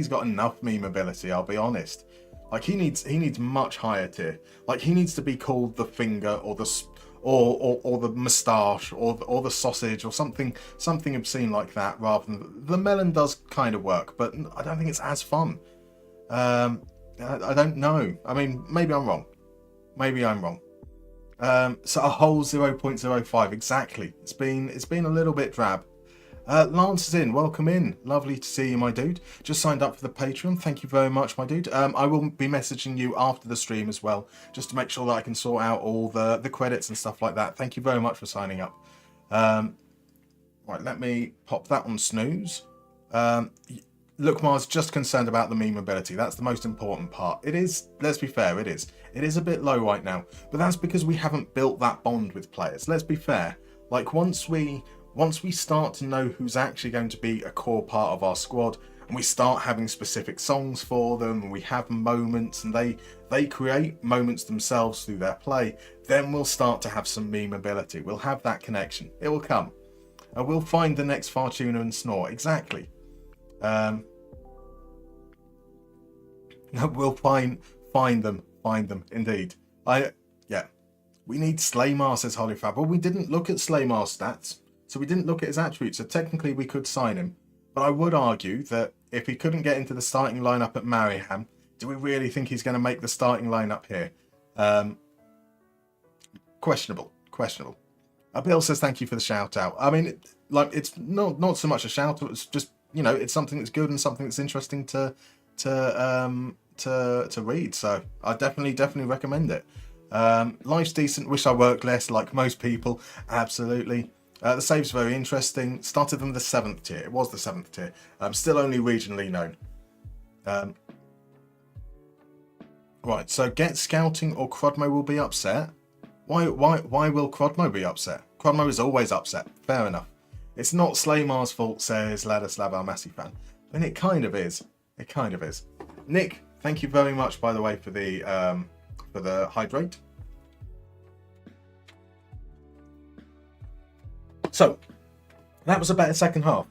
got enough meme ability. I'll be honest. Like he needs much higher tier. Like he needs to be called the finger or the moustache or the sausage or something obscene like that. Rather than the melon does kind of work, but I don't think it's as fun. I don't know. I mean, maybe I'm wrong. So a whole 0.05 exactly. It's been a little bit drab. Lance is in. Welcome in. Lovely to see you, my dude. Just signed up for the Patreon. Thank you very much, my dude. I will be messaging you after the stream as well, just to make sure that I can sort out all the credits and stuff like that. Thank you very much for signing up. Right, let me pop that on snooze. Look, Mars, just concerned about the meme ability. That's the most important part. It is, let's be fair, it is. It is a bit low right now, but that's because we haven't built that bond with players. Let's be fair. Like, once we start to know who's actually going to be a core part of our squad, and we start having specific songs for them, and we have moments, and they create moments themselves through their play, then we'll start to have some meme ability. We'll have that connection. It will come. And we'll find the next Fartuna and Snore. Exactly. We'll find them indeed. We need Slaymar, says Holyfab. Well, we didn't look at Slaymar's stats, so we didn't look at his attributes, so technically we could sign him. But I would argue that if he couldn't get into the starting lineup at Mariehamn, do we really think he's going to make the starting lineup here? Questionable. Bill says thank you for the shout out. I mean, it's not so much a shout out, it's just, it's something that's good and something that's interesting to read. So I definitely recommend it. Life's decent. Wish I worked less, like most people. Absolutely. The save's very interesting. Started in the 7th tier. It was the 7th tier. Still only regionally known. Right. So get scouting or Crodmo will be upset. Why will Crodmo be upset? Crodmo is always upset. Fair enough. It's not Slaymar's fault, says Ladislav Almasi fan. And it kind of is. Nick, thank you very much, by the way, for the hydrate. So, that was a better second half.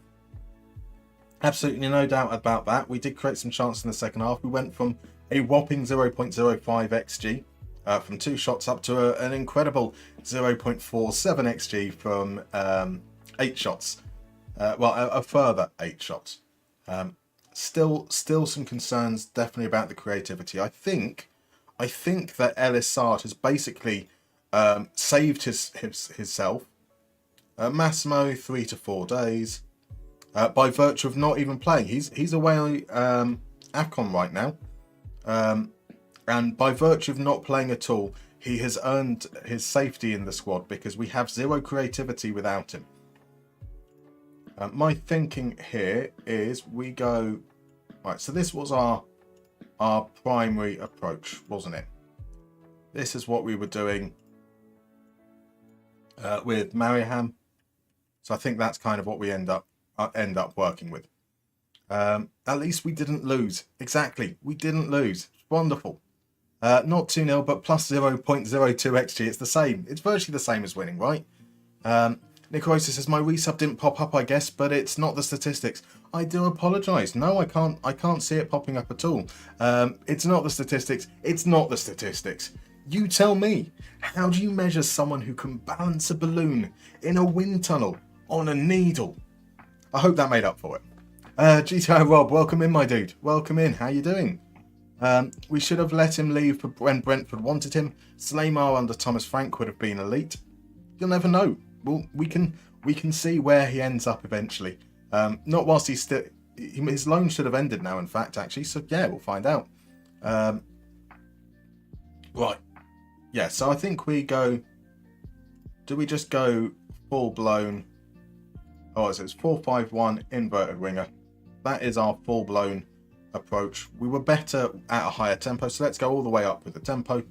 Absolutely no doubt about that. We did create some chances in the second half. We went from a whopping 0.05 XG from 2 shots up to an incredible 0.47 XG from 8 shots. A further 8 shots. Still some concerns definitely about the creativity. I think that Ellis Sard has basically saved himself. Massimo 3 to 4 days by virtue of not even playing. He's away on AFCON right now, and by virtue of not playing at all, he has earned his safety in the squad because we have 0 creativity without him. My thinking here is we go right. So this was our primary approach, wasn't it? This is what we were doing with Mariehamn. So I think that's kind of what we end up working with. At least we didn't lose. Exactly, we didn't lose. Wonderful. Not 2-0, but plus 0.02 XG. It's the same. It's virtually the same as winning, right? Nicorosa says my resub didn't pop up, I guess, but it's not the statistics. I do apologise. No, I can't see it popping up at all. It's not the statistics. It's not the statistics. You tell me. How do you measure someone who can balance a balloon in a wind tunnel on a needle? I hope that made up for it. GTI Rob, welcome in, my dude. Welcome in. How you doing? We should have let him leave for when Brentford wanted him. Slaymar under Thomas Frank would have been elite. You'll never know. Well, we can see where he ends up eventually. Not whilst he's still. His loan should have ended now, in fact, actually. So yeah, we'll find out. Right. Yeah. So I think we go. Do we just go full blown? Oh, so it's 4-5-1 inverted winger. That is our full blown approach. We were better at a higher tempo, so let's go all the way up with the tempo.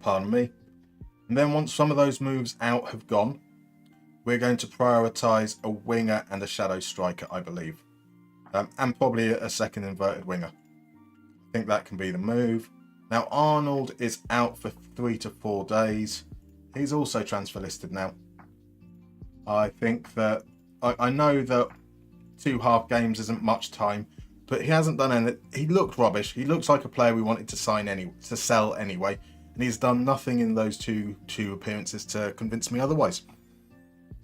Pardon me. And then once some of those moves out have gone, we're going to prioritise a winger and a shadow striker, I believe. And probably a second inverted winger. I think that can be the move. Now, Arnold is out for 3 to 4 days. He's also transfer listed now. I think that... I know that 2 half games isn't much time, but he hasn't done anything. He looked rubbish. He looks like a player we wanted to sell anyway. And he's done nothing in those two appearances to convince me otherwise.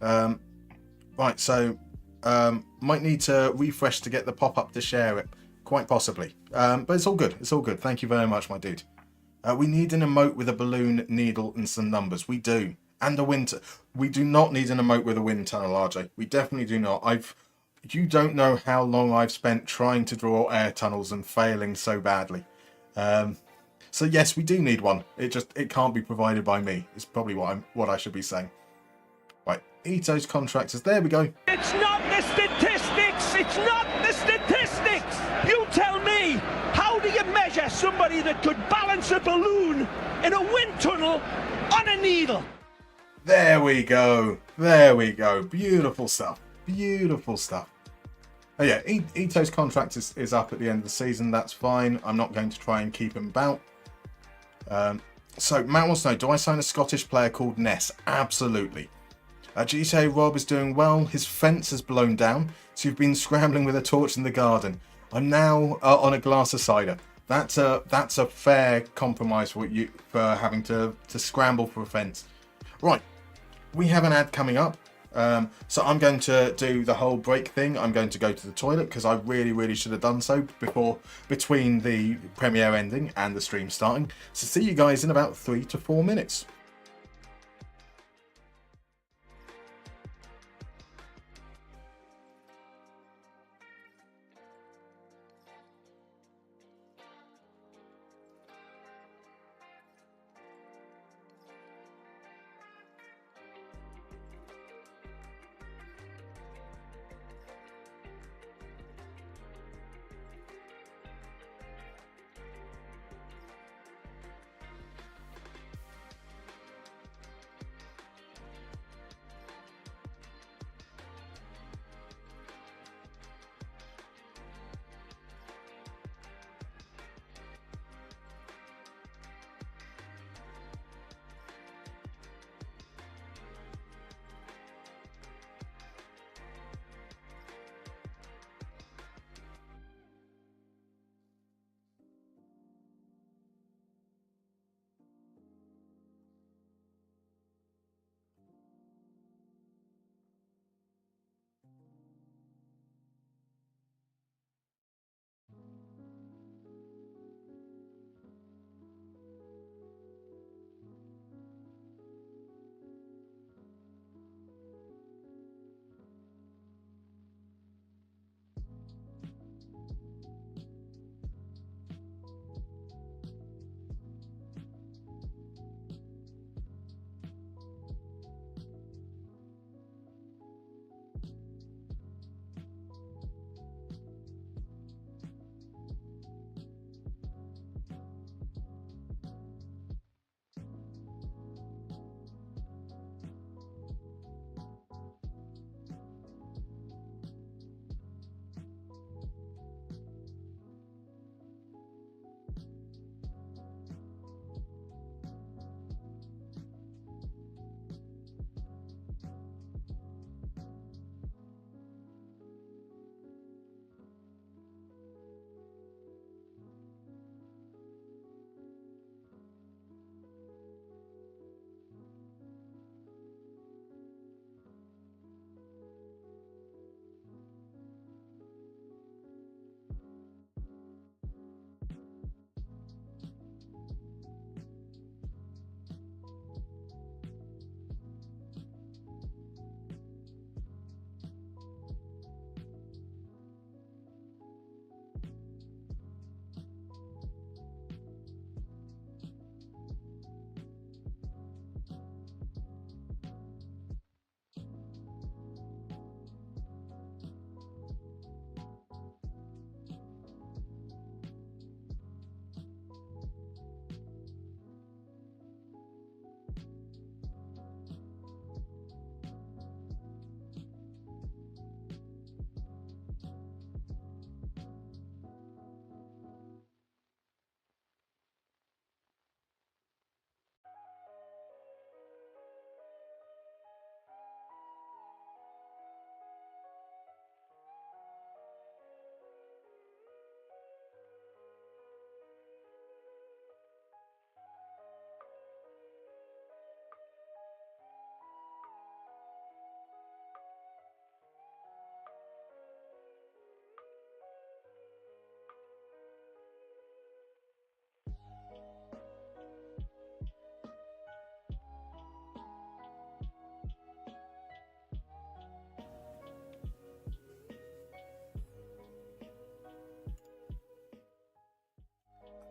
Right, so might need to refresh to get the pop-up to share it. Quite possibly. But it's all good. It's all good. Thank you very much, my dude. We need an emote with a balloon, needle, and some numbers. We do. And a wind... We do not need an emote with a wind tunnel, RJ. We definitely do not. You don't know how long I've spent trying to draw air tunnels and failing so badly. So yes, we do need one. It can't be provided by me. It's probably what I should be saying. Right, Ito's contractors. There we go. It's not the statistics. It's not the statistics. You tell me. How do you measure somebody that could balance a balloon in a wind tunnel on a needle? There we go. There we go. Beautiful stuff. Beautiful stuff. Oh yeah, Ito's contract is up at the end of the season. That's fine. I'm not going to try and keep him about. So Matt wants to know, do I sign a Scottish player called Ness? Absolutely. GTA Rob is doing well. His fence has blown down, so you've been scrambling with a torch in the garden. I'm now on a glass of cider. That's a fair compromise for having to scramble for a fence. Right, we have an ad coming up. So I'm going to do the whole break thing. I'm going to go to the toilet because I really should have done so between the premiere ending and the stream starting. So see you guys in about 3 to 4 minutes.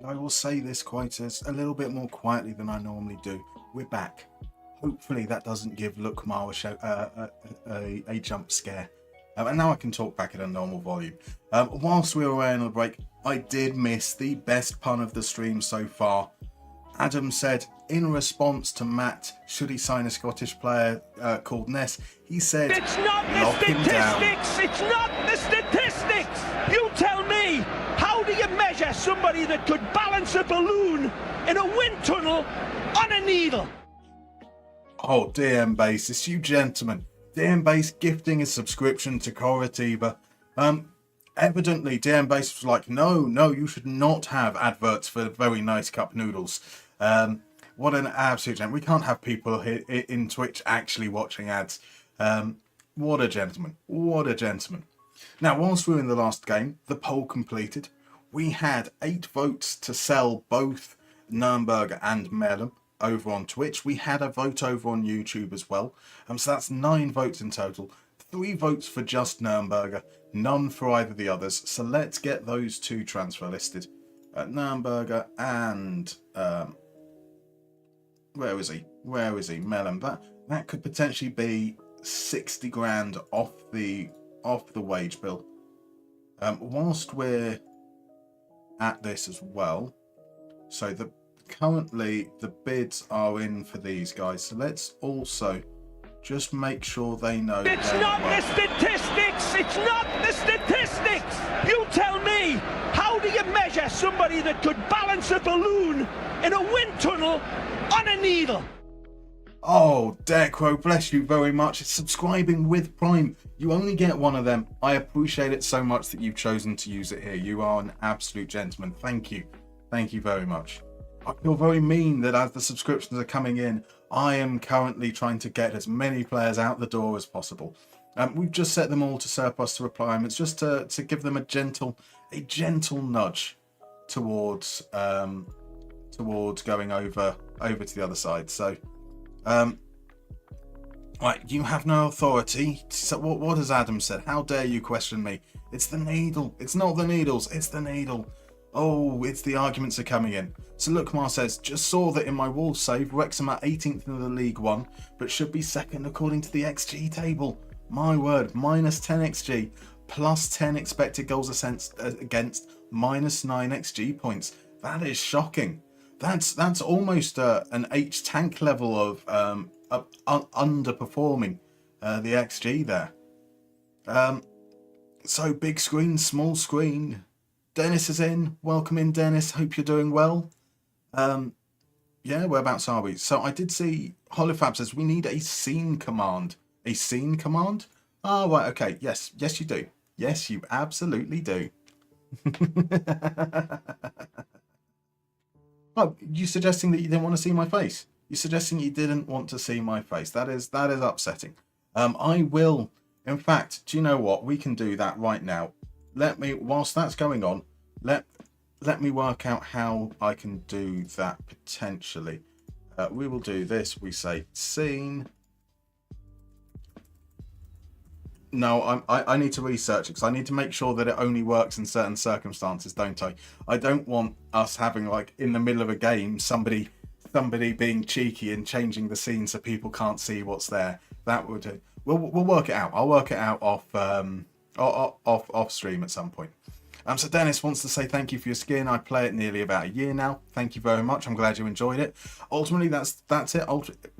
I will say this quite a little bit more quietly than I normally do. We're back. Hopefully that doesn't give Lukmar a jump scare. And now I can talk back at a normal volume. Whilst we were away on the break, I did miss the best pun of the stream so far. Adam said, in response to Matt, should he sign a Scottish player called Ness, he said, it's not the statistics! It's not the statistics! You tell me, how do you measure somebody that could balance a balloon in a wind tunnel on a needle? Oh, DM Base, it's you gentlemen. DM Base gifting a subscription to Coritiba. Evidently, DM Base was like, no, you should not have adverts for very nice cup noodles. What an absolute gentleman. We can't have people here in Twitch actually watching ads. What a gentleman. What a gentleman. Now, whilst we were in the last game, the poll completed. We had 8 votes to sell both Nürnberger and Melem over on Twitch. We had a vote over on YouTube as well. So that's 9 votes in total. 3 votes for just Nürnberger, none for either of the others. So let's get those 2 transfer listed. Nürnberger and where is he? Melem. That could potentially be 60 grand off the wage bill. Whilst we're at this as well, so currently the bids are in for these guys. So let's also just make sure they know. It's not the statistics! It's not the statistics! You tell me, how do you measure somebody that could balance a balloon in a wind tunnel on a needle? Oh, Decro, bless you very much. It's subscribing with Prime. You only get one of them. I appreciate it so much that you've chosen to use it here. You are an absolute gentleman. Thank you. Thank you very much. I feel very mean that as the subscriptions are coming in, I am currently trying to get as many players out the door as possible. We've just set them all to surplus requirements, just to give them a gentle nudge towards going over to the other side. So, right, you have no authority. So what has Adam said? How dare you question me? It's the needle. It's not the needles. It's the needle. Oh, it's the arguments are coming in. So Lukmar says, just saw that in my Wolves save, Wrexham are 18th in the League One, but should be second according to the XG table. My word, minus 10 XG, plus 10 expected goals against, minus 9 XG points. That is shocking. That's almost an H tank level of underperforming the XG there. So big screen, small screen. Dennis is in. Welcome in, Dennis. Hope you're doing well. Yeah, whereabouts are we? So I did see Holofab says we need a scene command. A scene command? Oh, right, okay. Yes, you do. Yes, you absolutely do. Oh, you suggesting that you didn't want to see my face? You're suggesting you didn't want to see my face. That is upsetting. I will. In fact, do you know what? We can do that right now. Whilst that's going on, let me work out how I can do that potentially. We will do this. We say scene. No, I need to research it because I need to make sure that it only works in certain circumstances, don't I? I don't want us having, like, in the middle of a game, somebody being cheeky and changing the scene so people can't see what's there. That would we'll work it out. I'll work it out off stream at some point. So Dennis wants to say thank you for your skin. I play it nearly about a year now. Thank you very much. I'm glad you enjoyed it. Ultimately, that's it.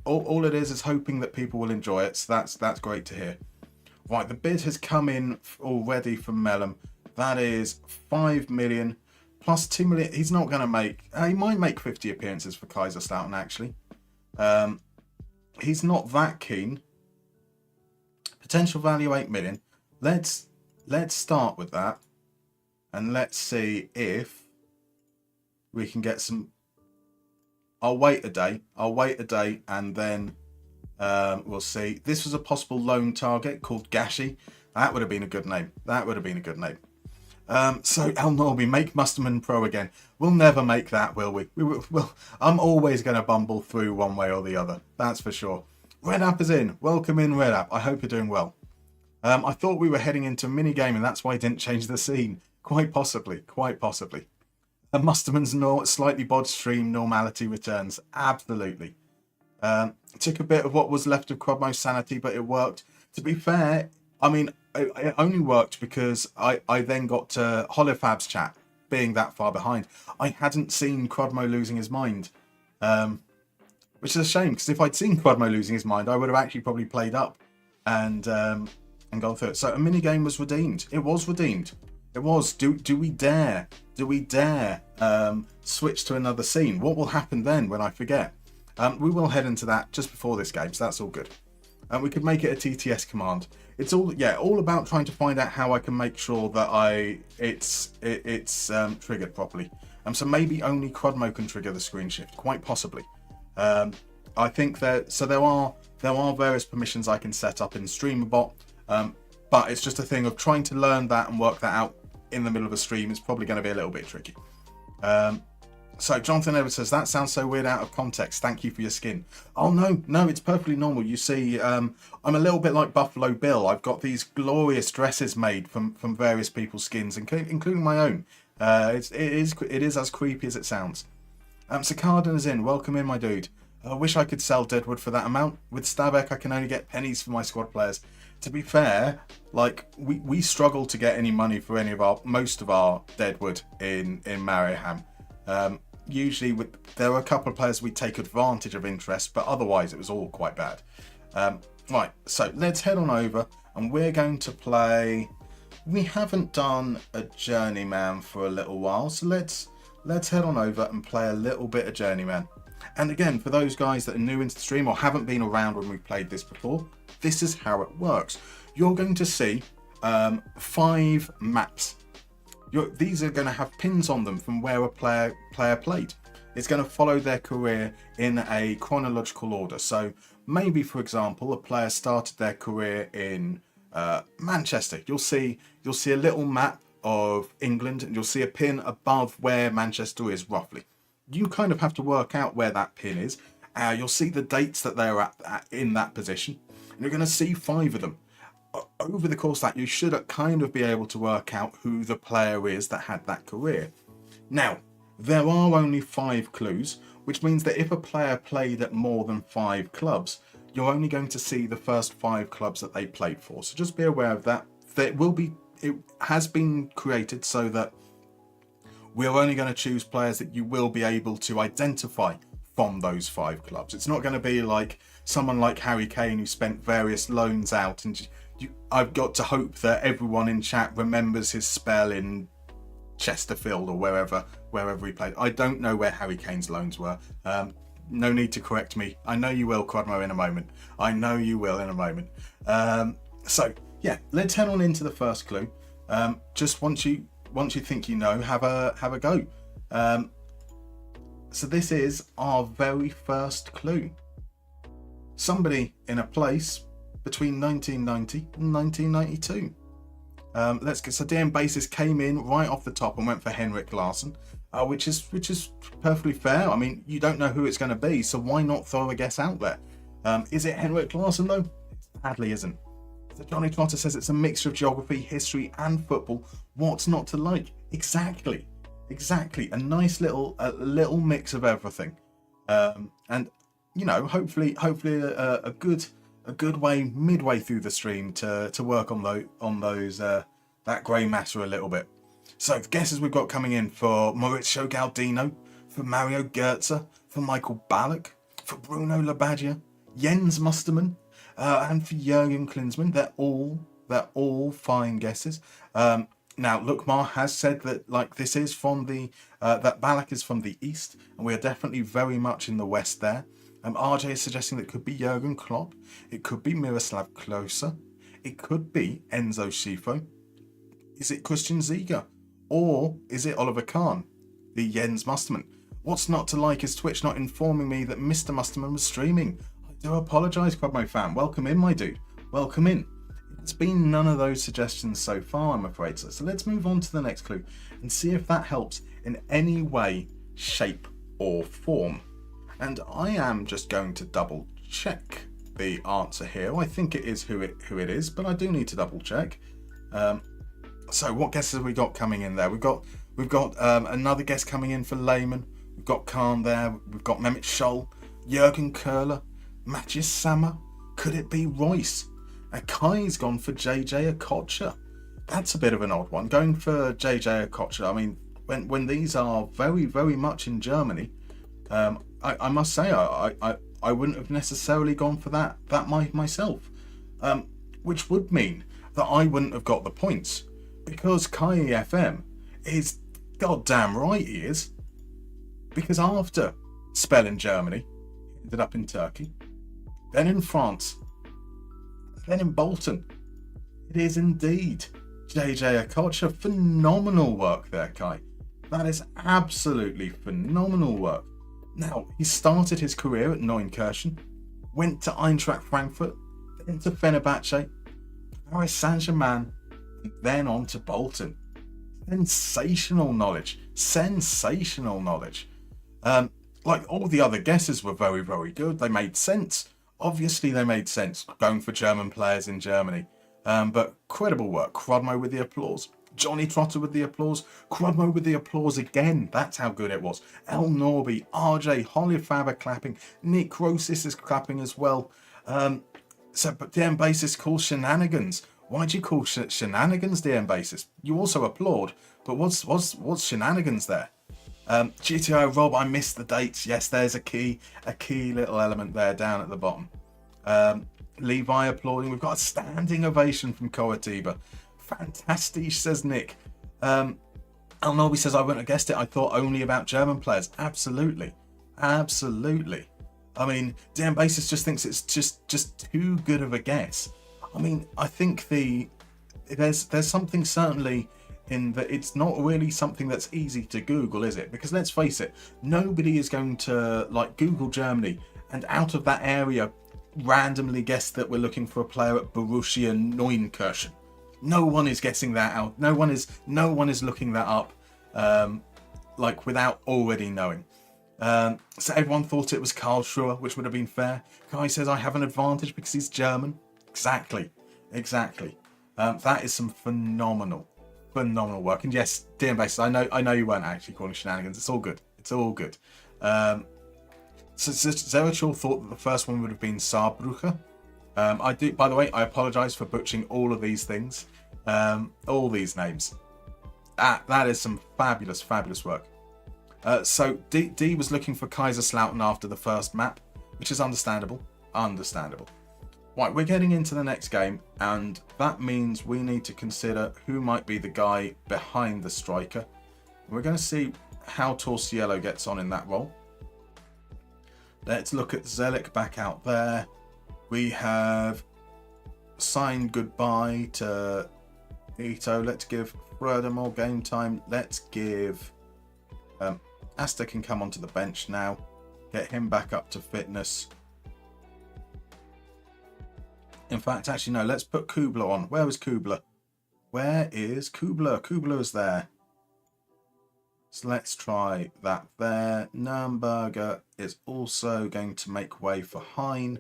All it is hoping that people will enjoy it. So that's great to hear. Right, the bid has come in already from Melem. That is 5 million plus 2 million. He's not going to make. He might make 50 appearances for Kaiserslautern actually. He's not that keen. Potential value 8 million. Let's start with that, and let's see if we can get some. I'll wait a day, and then we'll see. This was a possible loan target called Gashi. That would have been a good name. So Al Norby, make Musterman Pro again. We'll never make that, will we? Well, I'm always going to bumble through one way or the other. That's for sure. Red App is in. Welcome in, Red App. I hope you're doing well. I thought we were heading into a mini game, and that's why I didn't change the scene. Quite possibly. A Musterman's slightly bodged stream, normality returns. Absolutely. Took a bit of what was left of Quadmo's sanity, but it worked. To be fair, I mean, it only worked because I then got to Holofab's chat, being that far behind. I hadn't seen Quadmo losing his mind, which is a shame, because if I'd seen Quadmo losing his mind, I would have actually probably played up and gone through it. So a minigame was redeemed. It was redeemed. It was. Do we dare? Do we dare switch to another scene? What will happen then when I forget? We will head into that just before this game, so that's all good. We could make it a TTS command. It's all about trying to find out how I can make sure that it's triggered properly. So maybe only Quadmo can trigger the screen shift, quite possibly. I think there are various permissions I can set up in StreamerBot, but it's just a thing of trying to learn that and work that out in the middle of a stream is probably going to be a little bit tricky. So Jonathan Edwards says, that sounds so weird out of context. Thank you for your skin. Oh, no, it's perfectly normal. You see, I'm a little bit like Buffalo Bill. I've got these glorious dresses made from various people's skins, including my own. It is as creepy as it sounds. Cicadan is in. Welcome in, my dude. I wish I could sell Deadwood for that amount. With Stabek, I can only get pennies for my squad players. To be fair, like we struggle to get any money for most of our Deadwood in Marioham. Usually there were a couple of players we take advantage of interest, but otherwise it was all quite bad. Right, so let's head on over and we're going to play. We haven't done a Journeyman for a little while, so let's head on over and play a little bit of Journeyman. And again, for those guys that are new into the stream or haven't been around when we've played this before, this is how it works. You're going to see 5 maps. These are going to have pins on them from where a player played. It's going to follow their career in a chronological order. So maybe, for example, a player started their career in Manchester. You'll see a little map of England, and you'll see a pin above where Manchester is roughly. You kind of have to work out where that pin is. You'll see the dates that they're at in that position, and you're going to see 5 of them. Over the course of that, you should kind of be able to work out who the player is that had that career. Now, there are only 5 clues, which means that if a player played at more than 5 clubs, you're only going to see the first 5 clubs that they played for. So just be aware of that. It has been created so that we're only going to choose players that you will be able to identify from those 5 clubs. It's not going to be like someone like Harry Kane who spent various loans out, and I've got to hope that everyone in chat remembers his spell in Chesterfield or wherever he played. I don't know where Harry Kane's loans were. No need to correct me. I know you will, Quadmo, in a moment. So yeah, let's head on into the first clue. Just once you think you know, have a go. So this is our very first clue. Somebody in a place between 1990 and 1992. Let's get, so DM Basis came in right off the top and went for Henrik Larsson, which is perfectly fair. I mean, you don't know who it's going to be, so why not throw a guess out there? Is it Henrik Larsson though? It sadly isn't. So Johnny Trotter says it's a mixture of geography, history, and football. What's not to like? Exactly. A nice little mix of everything, and you know, hopefully a good way midway through the stream to work on those that grey matter a little bit. So the guesses we've got coming in for Maurizio Galdino, for Mario Goetze, for Michael Ballack, for Bruno Labbadia, Jens Mustermann, and for Jurgen Klinsmann. They're all fine guesses. Now, Lukmar has said that this is from that Ballack is from the east, and we are definitely very much in the west there. RJ is suggesting that it could be Jurgen Klopp, it could be Miroslav Klose, it could be Enzo Schifo. Is it Christian Ziege? Or is it Oliver Kahn, the Jens Mustermann? What's not to like is Twitch not informing me that Mr. Mustermann was streaming. I do apologise, Quadmo fan. Welcome in, my dude. Welcome in. It's been none of those suggestions so far, I'm afraid. So let's move on to the next clue and see if that helps in any way, shape, or form. And I am just going to double check the answer here. I think it is who it is, but I do need to double check. So what guesses have we got coming in there? We've got We've got another guest coming in for Lehmann. We've got Khan there. We've got Mehmet Scholl, Jürgen Köhler, Matthias Sammer. Could it be Royce? And Kai's gone for JJ Okocha. That's a bit of an odd one. Going for JJ Okocha. I mean, when these are very, very much in Germany, I must say I wouldn't have necessarily gone for that myself. Which would mean that I wouldn't have got the points, because Kai FM is goddamn right he is. Because after spell in Germany, he ended up in Turkey, then in France, then in Bolton. It is indeed JJ Okocha. Phenomenal work there, Kai. That is absolutely phenomenal work. Now, he started his career at Neunkirchen, went to Eintracht Frankfurt, then to Fenerbahce, Paris Saint-Germain, and then on to Bolton. Sensational knowledge. Sensational knowledge. Like all the other guesses were very, very good. They made sense. Obviously, they made sense going for German players in Germany. But credible work. Crodmo with the applause. Johnny Trotter with the applause. Crodmo with the applause again. That's how good it was. El Norby, RJ, Holly Faber clapping. Nick Rosis is clapping as well. So, but DM Basis calls shenanigans. Why do you call shenanigans, DM Basis? You also applaud, but what's shenanigans there? GTI Rob, I missed the dates. Yes, there's a key little element there down at the bottom. Levi applauding. We've got a standing ovation from Coatiba. Fantastic, says Nick. El Norby says, I wouldn't have guessed it. I thought only about German players. Absolutely. Absolutely. I mean, DM Basis just thinks it's just too good of a guess. I mean, I think there's something certainly in that it's not really something that's easy to Google, is it? Because let's face it, nobody is going to like Google Germany and out of that area randomly guess that we're looking for a player at Borussia Neunkirchen. No one is guessing that out. No one is looking that up like without already knowing. So everyone thought it was Karlsruhe, which would have been fair. Kai says I have an advantage because he's German. Exactly. That is some phenomenal work. And yes, DM Basis, I know you weren't actually calling shenanigans. It's all good. So Zerichel thought that the first one would have been Saarbrücker. I do. By the way, I apologise for butchering all of these things, all these names. That is some fabulous work. So D was looking for Kaiserslautern after the first map, which is understandable. Right, we're getting into the next game, and that means we need to consider who might be the guy behind the striker. We're going to see how Torsiello gets on in that role. Let's look at Zelik back out there. We have signed goodbye to Ito. Let's give Froda more game time. Let's give Asta can come onto the bench now. Get him back up to fitness. In fact, actually, no, let's put Kubler on. Where is Kubler? Kubler is there. So let's try that there. Nürnberger is also going to make way for Hein.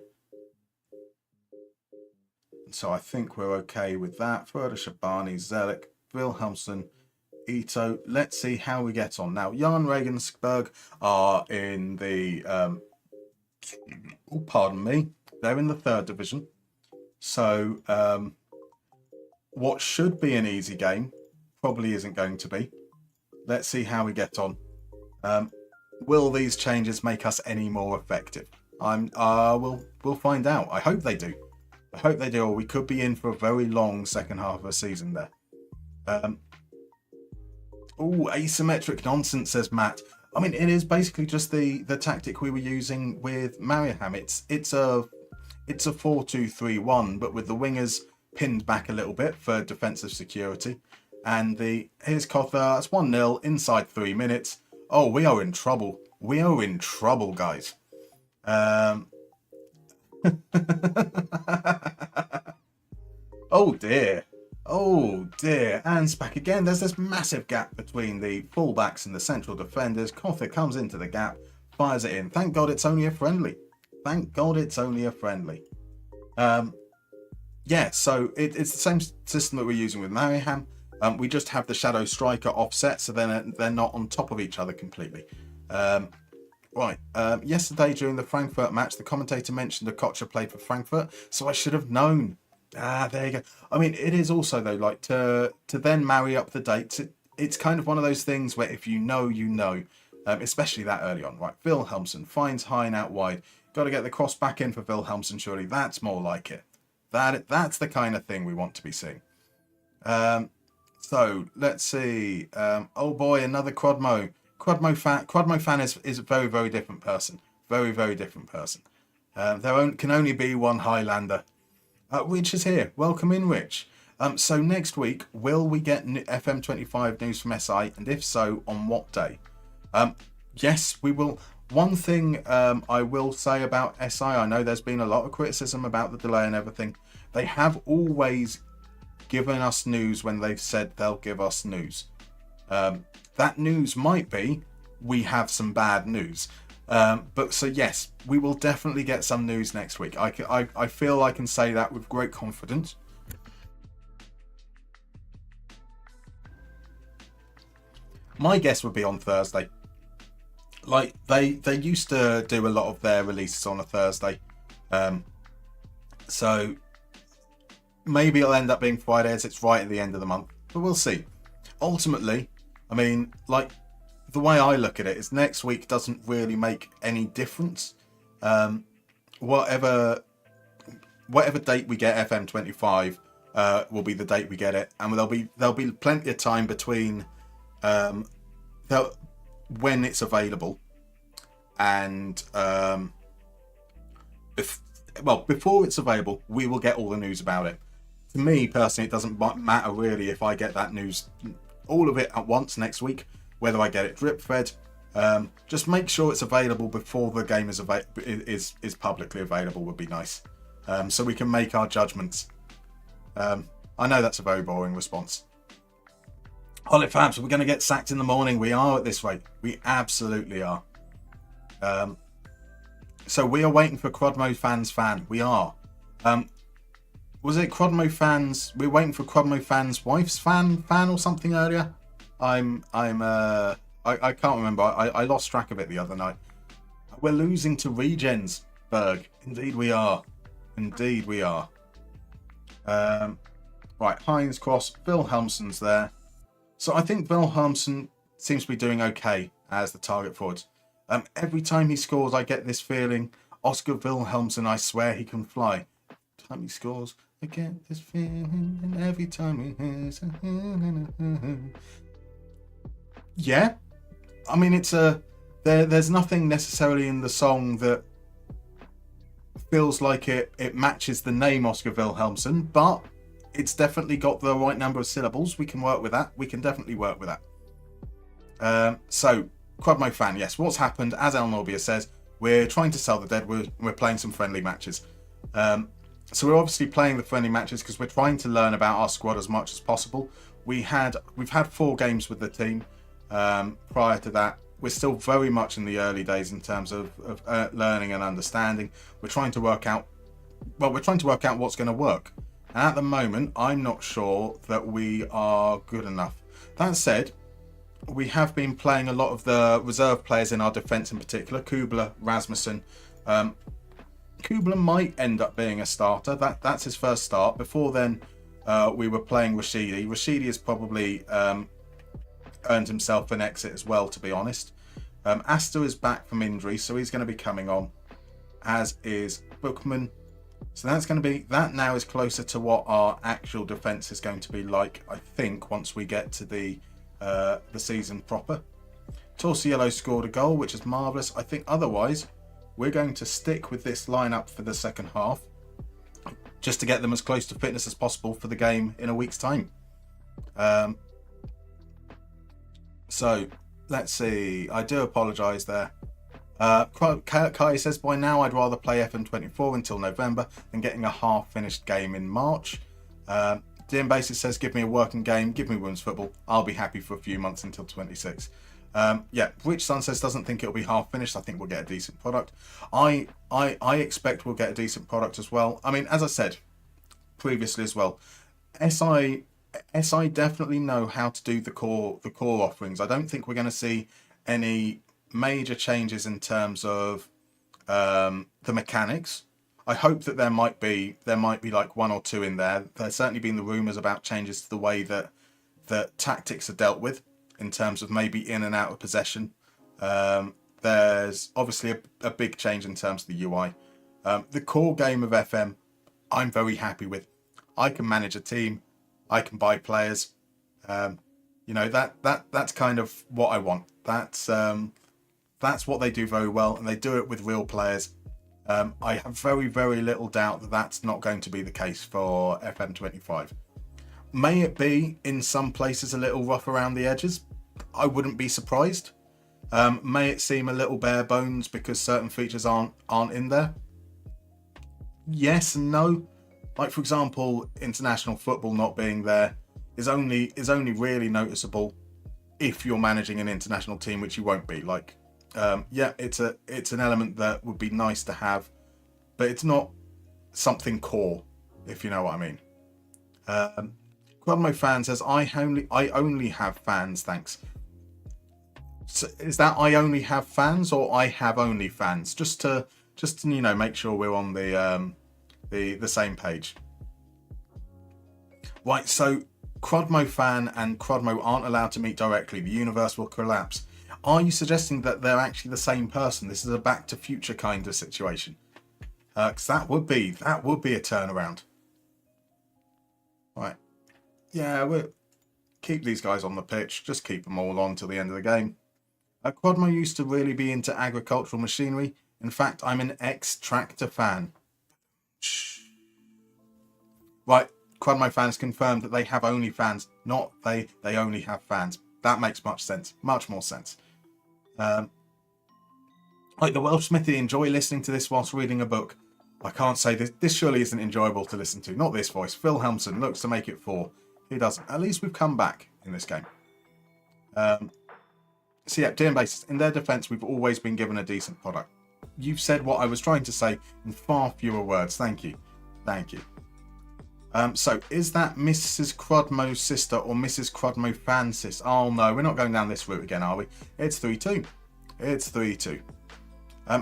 So I think we're okay with that. Further Shabani, Zelik, Wilhelmsen, Ito. Let's see how we get on. Now, Jan Regensburg are in the... pardon me. They're in the 3rd division. So what should be an easy game probably isn't going to be. Let's see how we get on. Will these changes make us any more effective? We'll find out. I hope they do. Or we could be in for a very long second half of a season there. Asymmetric nonsense, says Matt. I mean, it is basically just the tactic we were using with Mariaham. It's a 4-2-3-1, but with the wingers pinned back a little bit for defensive security. And here's Kotha. It's 1-0 inside 3 minutes. Oh, we are in trouble. Guys. Oh dear. Anne's back again. There's this massive gap between the fullbacks and the central defenders. Kotha comes into the gap, fires it in. Thank God it's only a friendly. Yeah, so it's the same system that we're using with Mariaham. We just have the Shadow Striker offset, so then they're not on top of each other completely. Yesterday during the Frankfurt match, the commentator mentioned a Kocher played for Frankfurt, so I should have known. There you go. I mean, it is also though, like to then marry up the dates. It's kind of one of those things where if you know, you know, especially that early on, right? Wilhelmsen finds Hein out wide. Got to get the cross back in for Wilhelmsen. Surely that's more like it. That's the kind of thing we want to be seeing. So let's see. Oh boy, another Quadmo. Quadmo fan is a very, very different person. Very, very different person. There can only be one Highlander. Rich is here. Welcome in, Rich. So next week, will we get FM25 news from SI? And if so, on what day? Yes, we will. One thing I will say about SI, I know there's been a lot of criticism about the delay and everything. They have always given us news when they've said they'll give us news. That news might be we have some bad news. But so yes, we will definitely get some news next week. I feel I can say that with great confidence. My guess would be on Thursday. Like they used to do a lot of their releases on a Thursday. So maybe it'll end up being Friday as it's right at the end of the month. But we'll see. Ultimately, I mean, like the way I look at it is next week doesn't really make any difference. Whatever date we get FM25 will be the date we get it, and there'll be plenty of time between when it's available and before it's available, we will get all the news about it. To me personally, it doesn't matter really if I get that news, all of it at once next week, whether I get it drip fed. Just make sure it's available before the game is publicly available would be nice, so we can make our judgments. I know that's a very boring response. Holly Fabs, we're going to get sacked in the morning. We are at this rate. We absolutely are. So we are waiting for Quadmo fans fan. We are. Was it Quadmo fans? We're waiting for Quadmo fans wife's fan or something earlier. I can't remember. I lost track of it the other night. We're losing to Regensburg. Indeed we are. Indeed we are. Right, Heinz Cross. Wilhelmsen's there. So I think Wilhelmsen seems to be doing okay as the target forward. Every time he scores, I get this feeling. Oscar Wilhelmsen, I swear he can fly. Every time he scores, I get this feeling. And every time he hits, yeah. I mean, it's there's nothing necessarily in the song that feels like it matches the name Oscar Wilhelmsen, but it's definitely got the right number of syllables. We can work with that. We can definitely work with that. So, Quadmo fan, yes. What's happened, as El Norbia says, we're trying to sell the dead. We're playing some friendly matches. So we're obviously playing the friendly matches because we're trying to learn about our squad as much as possible. We've had 4 games with the team. Prior to that, we're still very much in the early days in terms of learning and understanding. We're trying to work out what's going to work. And at the moment, I'm not sure that we are good enough. That said, we have been playing a lot of the reserve players in our defence in particular. Kubler, Rasmussen. Kubler might end up being a starter. That's his first start. Before then, we were playing Rashidi. Rashidi has probably earned himself an exit as well, to be honest. Astor is back from injury, so he's going to be coming on, as is Bookman. So that now is closer to what our actual defence is going to be like, I think, once we get to the season proper. Torsiello scored a goal, which is marvellous. I think otherwise, we're going to stick with this lineup for the second half, just to get them as close to fitness as possible for the game in a week's time. So, let's see. I do apologise there. Kai says, by now I'd rather play FM24 until November than getting a half-finished game in March. Dean Basis says, give me a working game, give me women's football. I'll be happy for a few months until 26. Rich Sun says, doesn't think it'll be half-finished. I think we'll get a decent product. I expect we'll get a decent product as well. I mean, as I said previously as well, SI SI definitely know how to do the core offerings. I don't think we're going to see any major changes in terms of the mechanics. I hope that there might be like one or two in there. There's certainly been the rumours about changes to the way that tactics are dealt with in terms of maybe in and out of possession. There's obviously a big change in terms of the UI. The core game of FM, I'm very happy with. I can manage a team. I can buy players. That's kind of what I want. That's what they do very well, and they do it with real players. I have very, very little doubt that that's not going to be the case for FM25. May it be in some places a little rough around the edges? I wouldn't be surprised. May it seem a little bare bones because certain features aren't in there? Yes and no. Like, for example, international football not being there is only really noticeable if you're managing an international team, which you won't be. Like, it's an element that would be nice to have, but it's not something core, if you know what I mean. Quadmo fan says, I only have fans, thanks. So is that I only have fans or I have only fans? Just to make sure we're on the same page. Right, so Quadmo fan and Quadmo aren't allowed to meet directly. The universe will collapse. Are you suggesting that they're actually the same person? This is a Back to Future kind of situation. Because that would be a turnaround. Right. Yeah, we'll keep these guys on the pitch. Just keep them all on till the end of the game. Quadmo used to really be into agricultural machinery. In fact, I'm an ex-tractor fan. Shh. Right, Quadmo fans confirmed that they have only fans, not they only have fans. That makes much sense. Much more sense. Like the Welsh Smithy, enjoy listening to this whilst reading a book. I can't say this. This surely isn't enjoyable to listen to. Not this voice. Phil Helmson looks to make it 4. He doesn't. At least we've come back in this game. So yeah, DM basis. In their defence, we've always been given a decent product. You've said what I was trying to say in far fewer words. Thank you. Thank you. So is that Mrs. Quadmo's sister or Mrs. Quadmo fan sis? Oh no, we're not going down this route again, are we? It's 3-2. It's 3-2.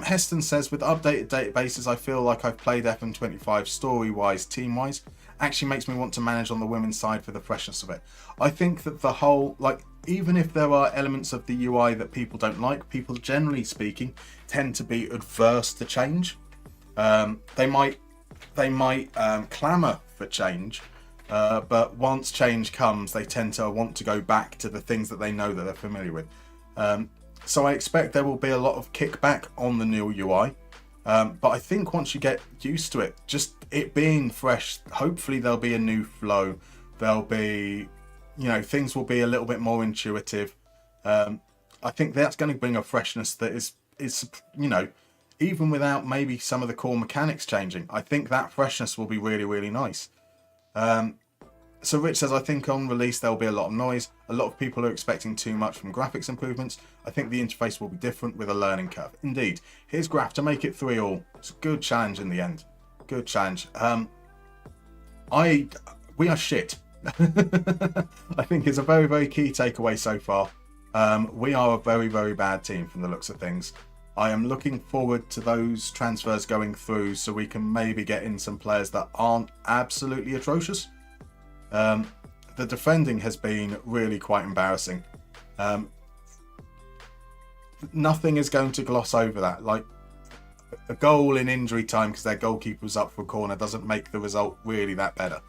Heston says, with updated databases, I feel like I've played FM25 story-wise, team-wise. Actually makes me want to manage on the women's side for the freshness of it. I think that the whole, like, even if there are elements of the UI that people don't like, people generally speaking tend to be adverse to change. They might clamour for change, but once change comes, they tend to want to go back to the things that they know that they're familiar with. So I expect there will be a lot of kickback on the new UI. But I think once you get used to it, just it being fresh, hopefully there'll be a new flow. There'll be, things will be a little bit more intuitive. I think that's going to bring a freshness that is, even without maybe some of the core mechanics changing, I think that freshness will be really, really nice. So Rich says, I think on release there'll be a lot of noise. A lot of people are expecting too much from graphics improvements. I think the interface will be different with a learning curve. Indeed. Here's Graph to make it 3-all. It's a good challenge in the end. Good challenge. We are shit. I think it's a very, very key takeaway so far. We are a very, very bad team from the looks of things. I am looking forward to those transfers going through so we can maybe get in some players that aren't absolutely atrocious. The defending has been really quite embarrassing. Nothing is going to gloss over that. Like, a goal in injury time because their goalkeeper was up for a corner doesn't make the result really that better.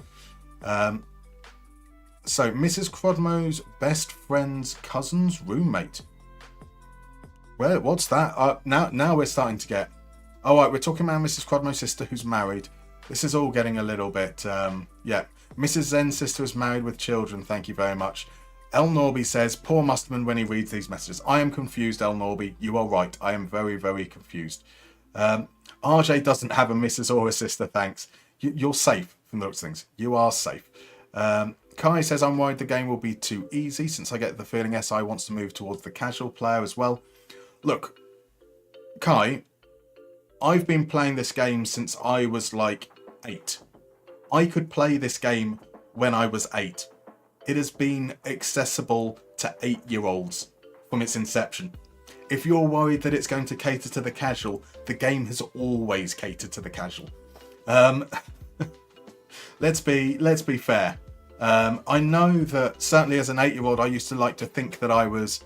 So, Mrs. Quadmo's best friend's cousin's roommate. Well, what's that? Now we're starting to get... Oh, right, we're talking about Mrs. Quadmo's sister who's married. This is all getting a little bit... yeah. Mrs. Zen's sister is married with children, thank you very much. El Norby says, poor Musterman when he reads these messages. I am confused, El Norby. You are right. I am very, very confused. RJ doesn't have a Mrs. or a sister, thanks. You're safe from those things. You are safe. Kai says, I'm worried the game will be too easy since I get the feeling SI wants to move towards the casual player as well. Look, Kai, I've been playing this game since I was like 8. I could play this game when I was 8. it has been accessible to 8-year-olds from its inception. If you're worried that it's going to cater to the casual, the game has always catered to the casual. Let's be fair. I know that certainly as an 8-year-old, I used to like to think that I was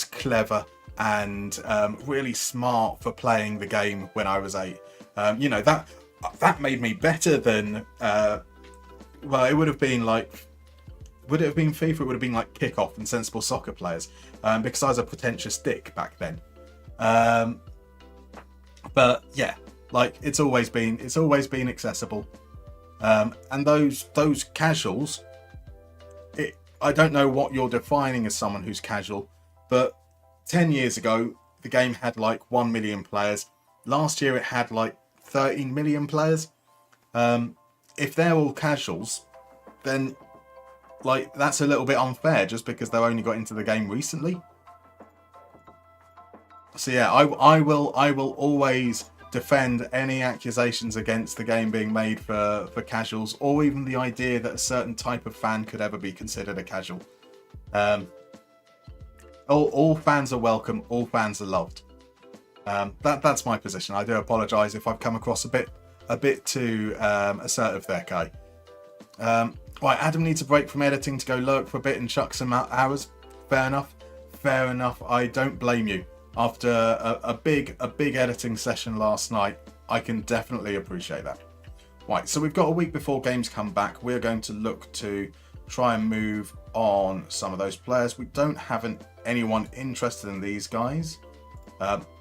clever and really smart for playing the game when I was 8. You know, that made me better than well, it would have been like, would it have been FIFA? It would have been like Kickoff and Sensible Soccer players, because I was a pretentious dick back then. But yeah, like it's always been accessible. And those casuals, I don't know what you're defining as someone who's casual, but 10 years ago, the game had like 1 million players. Last year, it had like 13 million players. If they're all casuals, then like that's a little bit unfair just because they've only got into the game recently. So yeah, I will always defend any accusations against the game being made for casuals, or even the idea that a certain type of fan could ever be considered a casual. All fans are welcome, all fans are loved. That's my position. I do apologise if I've come across a bit too assertive there, Kai. Right, Adam needs a break from editing to go lurk for a bit and chuck some hours. Fair enough. I don't blame you. After a big editing session last night, I can definitely appreciate that. Right, so we've got a week before games come back. We're going to look to try and move on some of those players. We don't have anyone interested in these guys.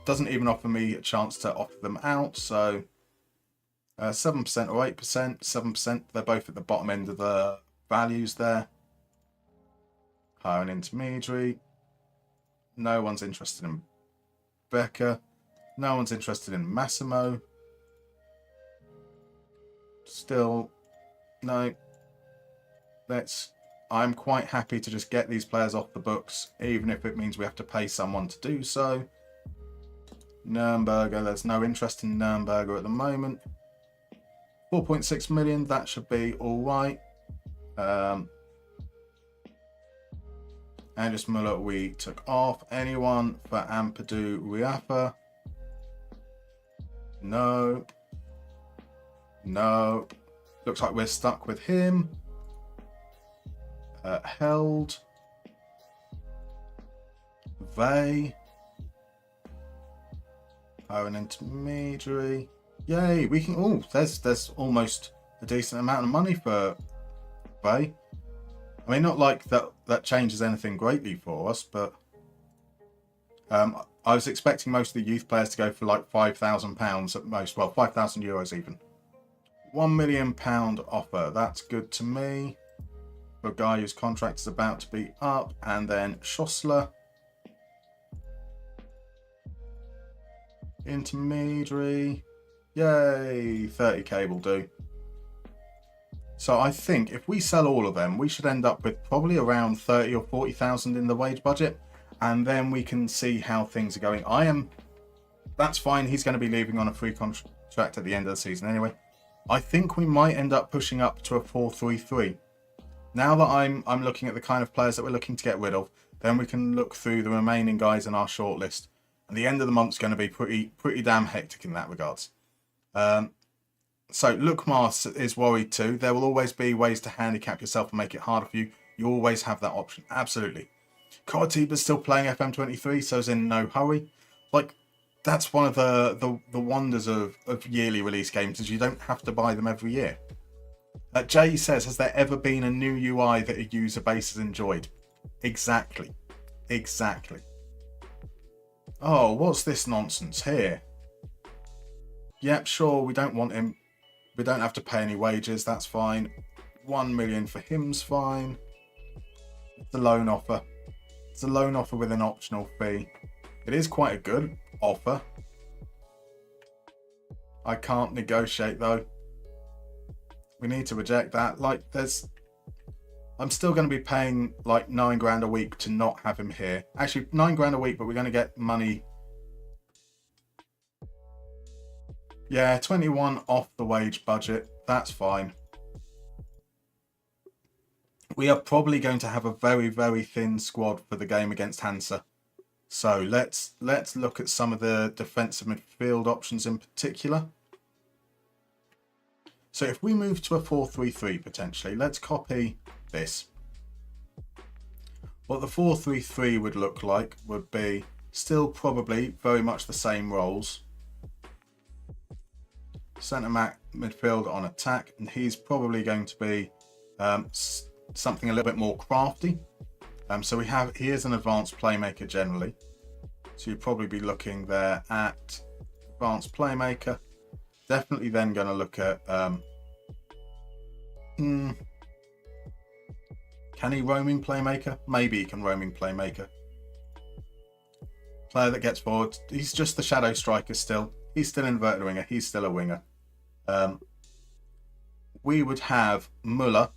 Doesn't even offer me a chance to offer them out. So 7% or 8%, 7%. They're both at the bottom end of the values there. Hire an intermediary. No one's interested in Becca. No one's interested in Massimo. Still, no. I'm quite happy to just get these players off the books, even if it means we have to pay someone to do so. Nürnberger, there's no interest in Nürnberger at the moment. 4.6 million, that should be all right. Andres Muller, we took off. Anyone for Ampadu Riafa? No. Looks like we're stuck with him. Held. Vey. An intermediary. Yay, we can. Oh, there's almost a decent amount of money for Vey. I mean, not like that changes anything greatly for us, but I was expecting most of the youth players to go for like £5,000 at most. Well, €5,000 even. £1 million offer. That's good to me. For a guy whose contract is about to be up. And then Schossler. Intermediary. Yay, 30k will do. So I think if we sell all of them, we should end up with probably around 30 or 40,000 in the wage budget, and then we can see how things are going. That's fine. He's going to be leaving on a free contract at the end of the season anyway. I think we might end up pushing up to a 4-3-3. Now that I'm looking at the kind of players that we're looking to get rid of, then we can look through the remaining guys in our shortlist. And the end of the month's going to be pretty damn hectic in that regards. So Lukmar is worried too. There will always be ways to handicap yourself and make it harder for you. You always have that option. Absolutely. Coritiba's still playing FM23, so is in no hurry. Like, that's one of the wonders of yearly release games, is you don't have to buy them every year. Jay says, has there ever been a new UI that a user base has enjoyed? Exactly. Oh, what's this nonsense here? Yep, sure, we don't want him. We don't have to pay any wages, that's fine. 1 million for him's fine. It's a loan offer. It's a loan offer with an optional fee. It is quite a good offer. I can't negotiate though. We need to reject that. Like, I'm still going to be paying like £9 a week to not have him here. Actually, £9 a week, but we're going to get money. Yeah, 21 off the wage budget. That's fine. we are probably going to have a very, very thin squad for the game against Hansa. So let's look at some of the defensive midfield options in particular. So if we move to a 4-3-3 potentially, let's copy this. What the 4-3-3 would look like would be still probably very much the same roles. Centre midfield on attack, and he's probably going to be something a little bit more crafty. So he is an advanced playmaker generally. So you'd probably be looking there at advanced playmaker. Definitely then going to look at can he roaming playmaker? Maybe he can roaming playmaker. Player that gets forward. He's just the shadow striker still. He's still an inverted winger. He's still a winger. We would have Muller,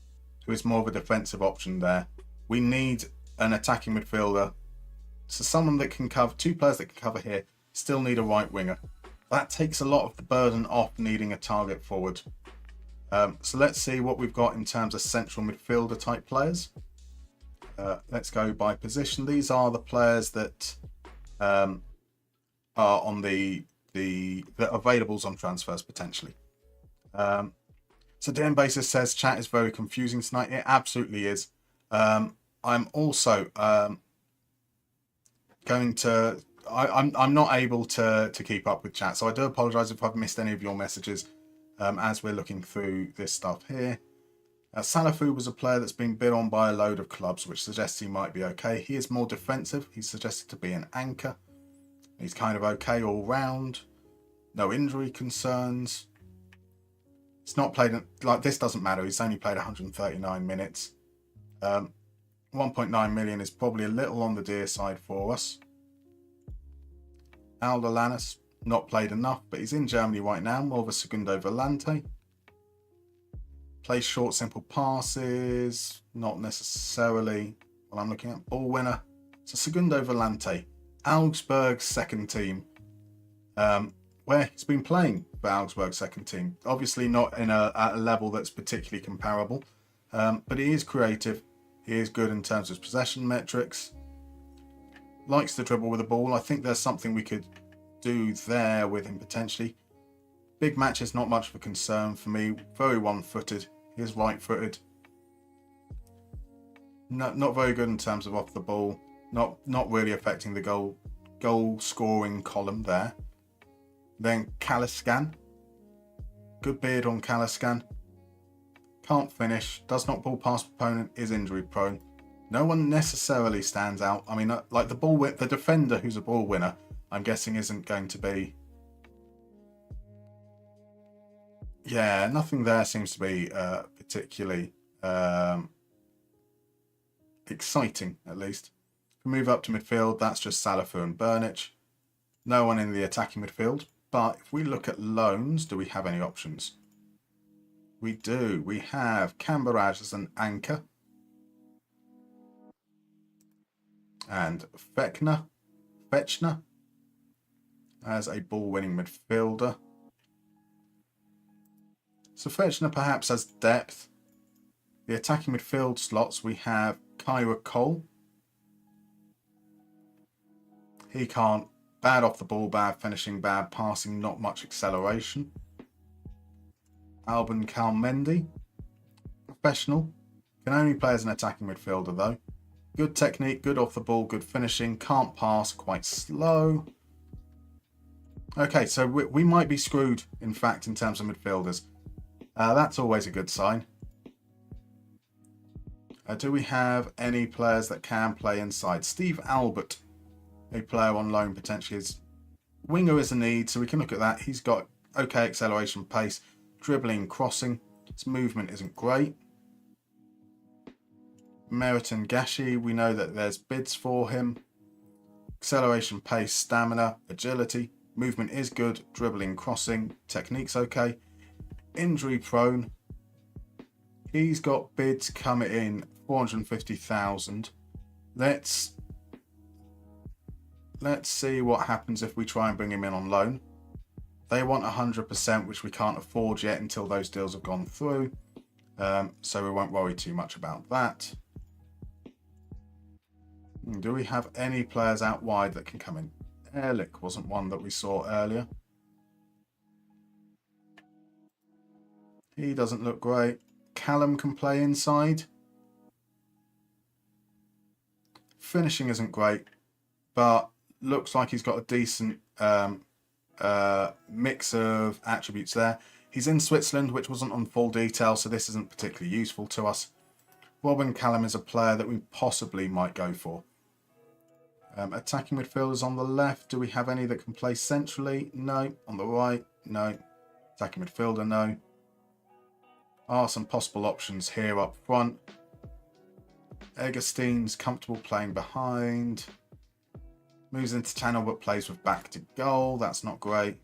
who is more of a defensive option there. We need an attacking midfielder. So someone that can cover, two players that can cover here, still need a right winger. That takes a lot of the burden off needing a target forward. So let's see what we've got in terms of central midfielder type players. Let's go by position. These are the players that are on the availables on transfers potentially. So Dan Basis says chat is very confusing tonight. It absolutely is. I'm also I'm not able to keep up with chat, so I do apologise if I've missed any of your messages as we're looking through this stuff here. Salafu was a player that's been bid on by a load of clubs, which suggests he might be okay. He is more defensive. He's suggested to be an anchor. He's kind of okay all round. No injury concerns. It's not played, like this doesn't matter. He's only played 139 minutes. 1.9 million is probably a little on the dear side for us. Aldolanis, not played enough, but he's in Germany right now, more of a segundo volante. Plays short, simple passes, not necessarily what I'm looking at. Ball winner. It's a segundo volante. Augsburg's second team, where he's been playing for Augsburg's second team. Obviously not at a level that's particularly comparable, but he is creative. He is good in terms of possession metrics. Likes to dribble with the ball. I think there's something we could do there with him potentially. Big matches, not much of a concern for me. Very one-footed. He is right-footed. Not very good in terms of off the ball. Not really affecting the goal scoring column there. Then Kaliskan. Good beard on Kaliskan. Can't finish. Does not ball past opponent. Is injury prone. No one necessarily stands out. I mean, like the defender who's a ball winner, I'm guessing isn't going to be. Yeah, nothing there seems to be particularly exciting, at least. If we move up to midfield, that's just Salafu and Burnich. No one in the attacking midfield. But if we look at loans, do we have any options? We do. We have Camberaj as an anchor. And Fechner as a ball-winning midfielder. So Fechner perhaps has depth. The attacking midfield slots, we have Kyra Cole. He can't. Bad off the ball, bad finishing, bad passing, not much acceleration. Alban Kalmendi. Professional. Can only play as an attacking midfielder though. Good technique, good off the ball, good finishing. Can't pass, quite slow. Okay, so we might be screwed, in fact, in terms of midfielders. That's always a good sign. Do we have any players that can play inside? Steve Albert, a player on loan potentially. Is winger is a need, so we can look at that. He's got okay acceleration, pace, dribbling, crossing. His movement isn't great. Meriton Gashi, we know that there's bids for him. Acceleration, pace, stamina, agility. Movement is good. Dribbling, crossing, technique's okay. Injury prone. He's got bids coming in 450,000. Let's see what happens if we try and bring him in on loan. They want 100%, which we can't afford yet until those deals have gone through. So we won't worry too much about that. Do we have any players out wide that can come in? Ehrlich wasn't one that we saw earlier. He doesn't look great. Callum can play inside. Finishing isn't great, but looks like he's got a decent mix of attributes there. He's in Switzerland, which wasn't on full detail, so this isn't particularly useful to us. Robin Callum is a player that we possibly might go for. Attacking midfielders on the left. Do we have any that can play centrally? No. On the right? No. Attacking midfielder? No. Are some possible options here up front. Egerstein's comfortable playing behind. Moves into channel but plays with back to goal. That's not great.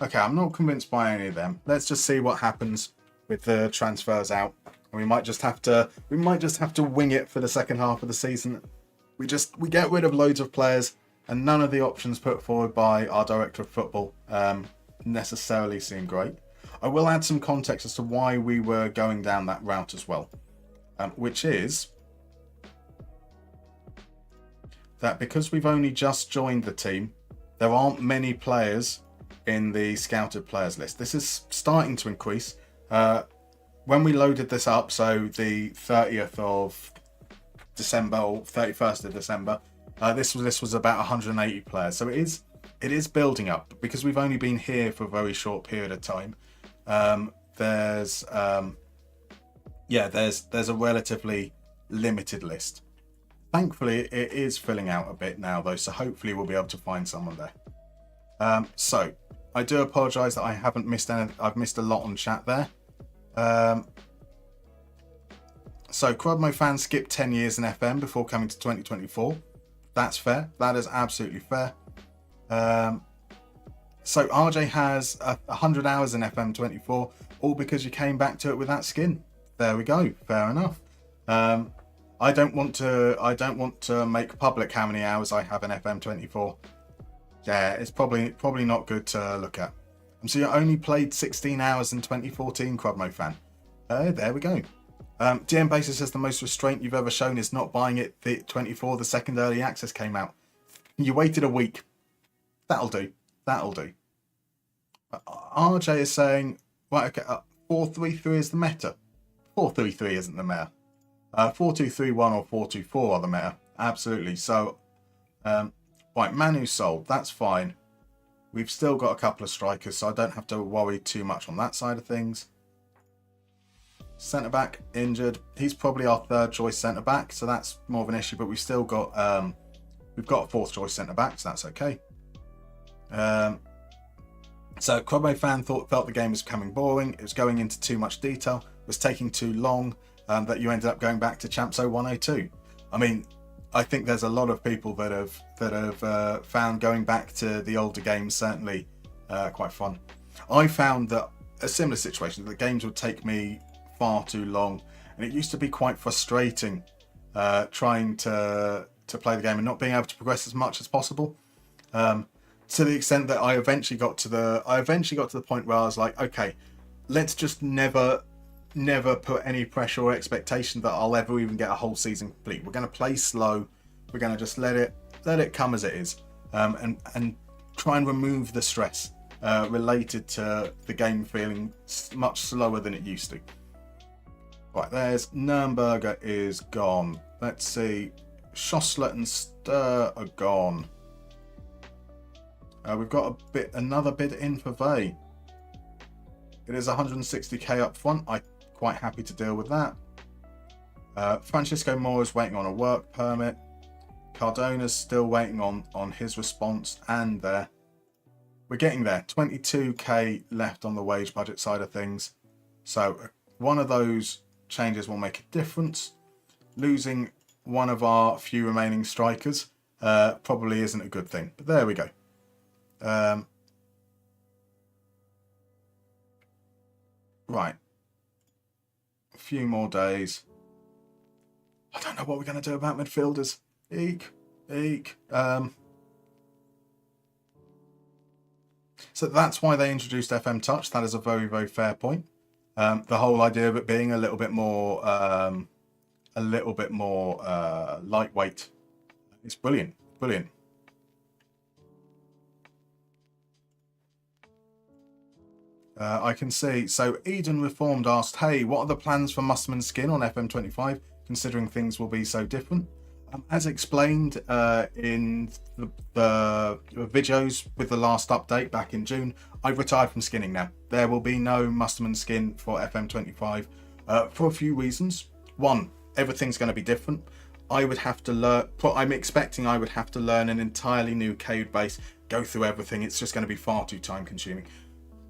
Okay, I'm not convinced by any of them. Let's just see what happens with the transfers out. And we might just have to wing it for the second half of the season. We get rid of loads of players, and none of the options put forward by our director of football necessarily seem great. I will add some context as to why we were going down that route as well, which is that because we've only just joined the team, there aren't many players in the scouted players list. This is starting to increase. When we loaded this up, so the 30th of December or 31st of December, this was about 180 players. So it is building up, but because we've only been here for a very short period of time. There's a relatively limited list. Thankfully, it is filling out a bit now, though, so hopefully we'll be able to find someone there. So I do apologise that I haven't missed any. I've missed a lot on chat there. So Crudmo fans skipped 10 years in FM before coming to 2024. That's fair. That is absolutely fair. So RJ has 100 hours in FM24, all because you came back to it with that skin. There we go. Fair enough. I don't want to make public how many hours I have in FM24. Yeah, it's probably not good to look at. So you only played 16 hours in 2014, Crudmo fan. There we go. DM Basis says the most restraint you've ever shown is not buying it the 24. The second early access came out. You waited a week. That'll do. RJ is saying, right, okay, 4-3-3 is the meta. 4-3-3 isn't the meta. 4-2-3-1 or 4-2-4 are the meta. Absolutely. So, right, Manu sold. That's fine. We've still got a couple of strikers, so I don't have to worry too much on that side of things. Centre back injured. He's probably our third choice centre back, so that's more of an issue. But we've still got we've got a fourth choice centre back, so that's okay. So Crudmo fan felt the game was becoming boring. It was going into too much detail. It was taking too long. That you ended up going back to Champs 0102. I mean, I think there's a lot of people that have found going back to the older games certainly quite fun. I found that a similar situation. The games would take me far too long, and it used to be quite frustrating trying to play the game and not being able to progress as much as possible. To the extent that I eventually got to the point where I was like, okay, let's just never put any pressure or expectation that I'll ever even get a whole season complete. We're going to play slow. We're going to just let it come as it is, and try and remove the stress related to the game feeling much slower than it used to. Right, there's Nürnberger is gone. Let's see, Schossler and Stur are gone. We've got another bid in for Vey. It is 160k up front. I'm quite happy to deal with that. Francisco Moore is waiting on a work permit. Cardona's still waiting on his response, and we're getting there. 22k left on the wage budget side of things. So one of those changes will make a difference. Losing one of our few remaining strikers probably isn't a good thing, but there we go. Right. A few more days. I don't know what we're going to do about midfielders. Eek. So that's why they introduced FM Touch. That is a very, very fair point. The whole idea of it being a little bit more lightweight. It's brilliant, brilliant. I can see. So Eden Reformed asked, "Hey, what are the plans for Musterman Skin on FM25? Considering things will be so different." As explained in the videos with the last update back in June, I've retired from skinning now. There will be no Musterman Skin for FM25 for a few reasons. One, everything's going to be different. I would have to learn. I'm expecting I would have to learn an entirely new code base, go through everything. It's just going to be far too time consuming.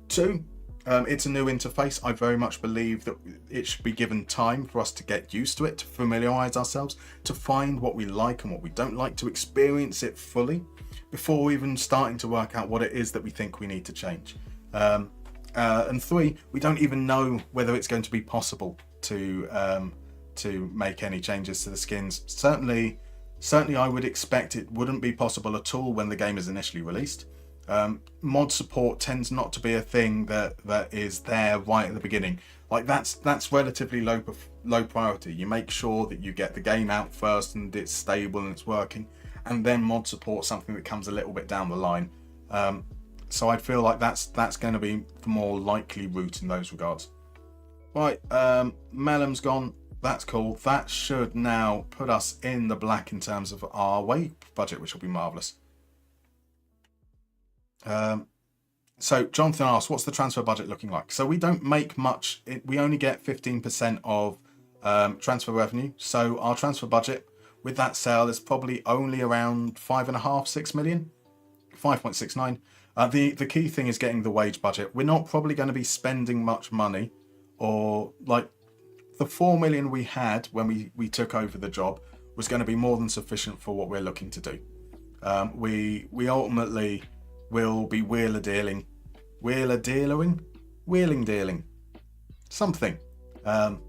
Two, it's a new interface. I very much believe that it should be given time for us to get used to it, to familiarize ourselves, to find what we like and what we don't like, to experience it fully before even starting to work out what it is that we think we need to change. And three, we don't even know whether it's going to be possible to make any changes to the skins. Certainly I would expect it wouldn't be possible at all when the game is initially released. Mod support tends not to be a thing that is there right at the beginning. Like that's relatively low priority. You make sure that you get the game out first and it's stable and it's working, and then mod support something that comes a little bit down the line. So I feel like that's going to be the more likely route in those regards. Right, Melum's gone. That's cool. That should now put us in the black in terms of our wage budget, which will be marvellous. So Jonathan asks, what's the transfer budget looking like? So we don't make much. We only get 15% of transfer revenue. So our transfer budget with that sale is probably only around 5.5-6 million, 5.69. The key thing is getting the wage budget. We're not probably going to be spending much money, or like the 4 million we had when we took over the job was going to be more than sufficient for what we're looking to do. We ultimately will be wheeling dealing, something. But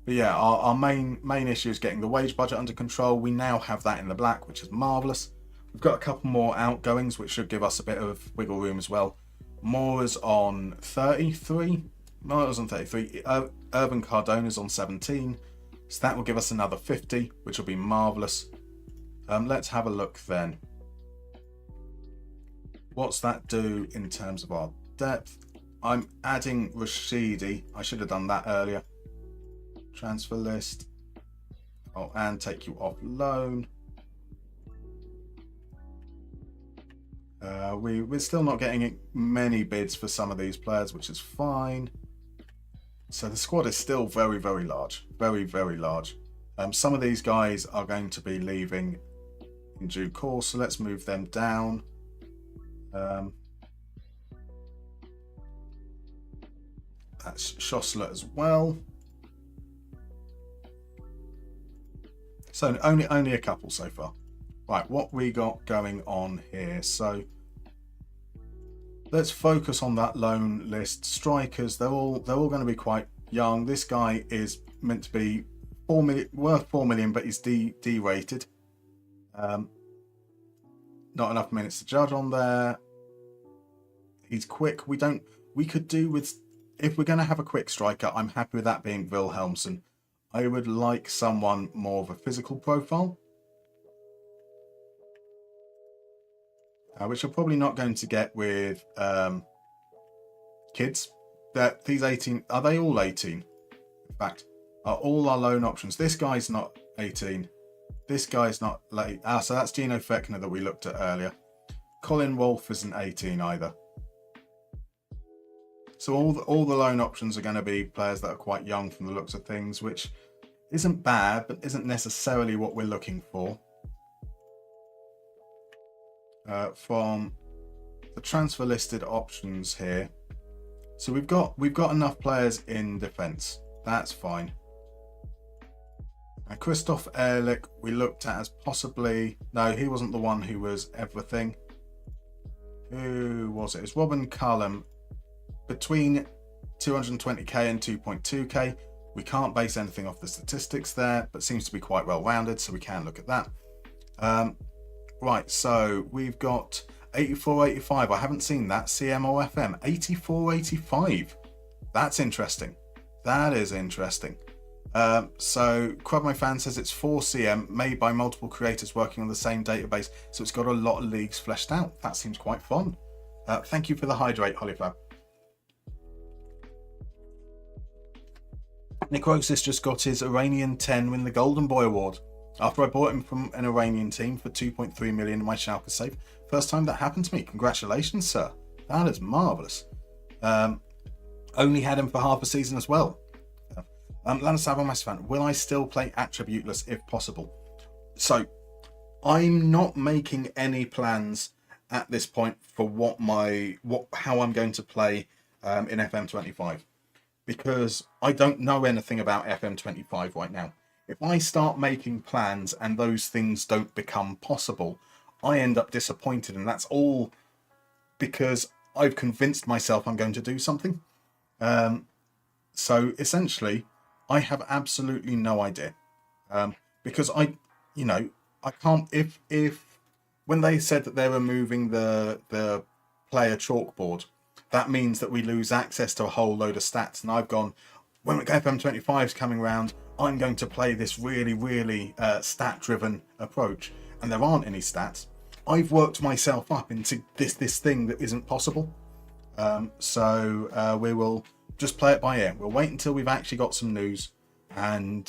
yeah, our main issue is getting the wage budget under control. We now have that in the black, which is marvellous. We've got a couple more outgoings, which should give us a bit of wiggle room as well. Mora's on 33. Mora's on 33. Urban Cardona's on 17. So that will give us another 50, which will be marvellous. Let's have a look then. What's that do in terms of our depth? I'm adding Rashidi. I should have done that earlier. Transfer list. Oh, and take you off loan. We're still not getting many bids for some of these players, which is fine. So the squad is still very, very large. Very, very large. Some of these guys are going to be leaving in due course, so let's move them down. That's Schossler as well. So only a couple so far. Right, what we got going on here? So let's focus on that loan list. Strikers, they're all going to be quite young. This guy is meant to be 4 million, worth 4 million, but he's D-rated. Not enough minutes to judge on there. He's quick. We could do with, if we're going to have a quick striker, I'm happy with that being Wilhelmsen. I would like someone more of a physical profile, which you're probably not going to get with kids. That these 18, are they all 18? In fact, are all our loan options. This guy's not 18. This guy's not late. So that's Gino Fechner that we looked at earlier. Colin Wolfe isn't 18 either. So all the loan options are going to be players that are quite young from the looks of things, which isn't bad, but isn't necessarily what we're looking for. From the transfer listed options here, so we've got enough players in defence. That's fine. And Christoph Ehrlich we looked at as possibly, no, he wasn't the one who was everything. Who was it? It's Robin Cullum. Between 220k and 2.2k. We can't base anything off the statistics there, but seems to be quite well rounded, so we can look at that. Right, so we've got 84-85. I haven't seen that. CM or FM. 84-85. That's interesting. That is interesting. So Crubmo Fan says it's 4CM made by multiple creators working on the same database, so it's got a lot of leagues fleshed out. That seems quite fun. Thank you for the hydrate, Hollyflower. Necrosis just got his Iranian 10 win the Golden Boy Award after I bought him from an Iranian team for 2.3 million in my Schalke save. First time that happened to me. Congratulations, sir. That is marvellous. Only had him for half a season as well. Lannister Massive Fan, will I still play attributeless if possible? So, I'm not making any plans at this point for how I'm going to play in FM25, because I don't know anything about FM25 right now. If I start making plans and those things don't become possible, I end up disappointed, and that's all because I've convinced myself I'm going to do something. So essentially, I have absolutely no idea, because I can't. If when they said that they were moving the player chalkboard, that means that we lose access to a whole load of stats. And I've gone, when FM25 is coming around, I'm going to play this really stat-driven approach, and there aren't any stats. I've worked myself up into this thing that isn't possible. So we will just play it by ear. We'll wait until we've actually got some news, and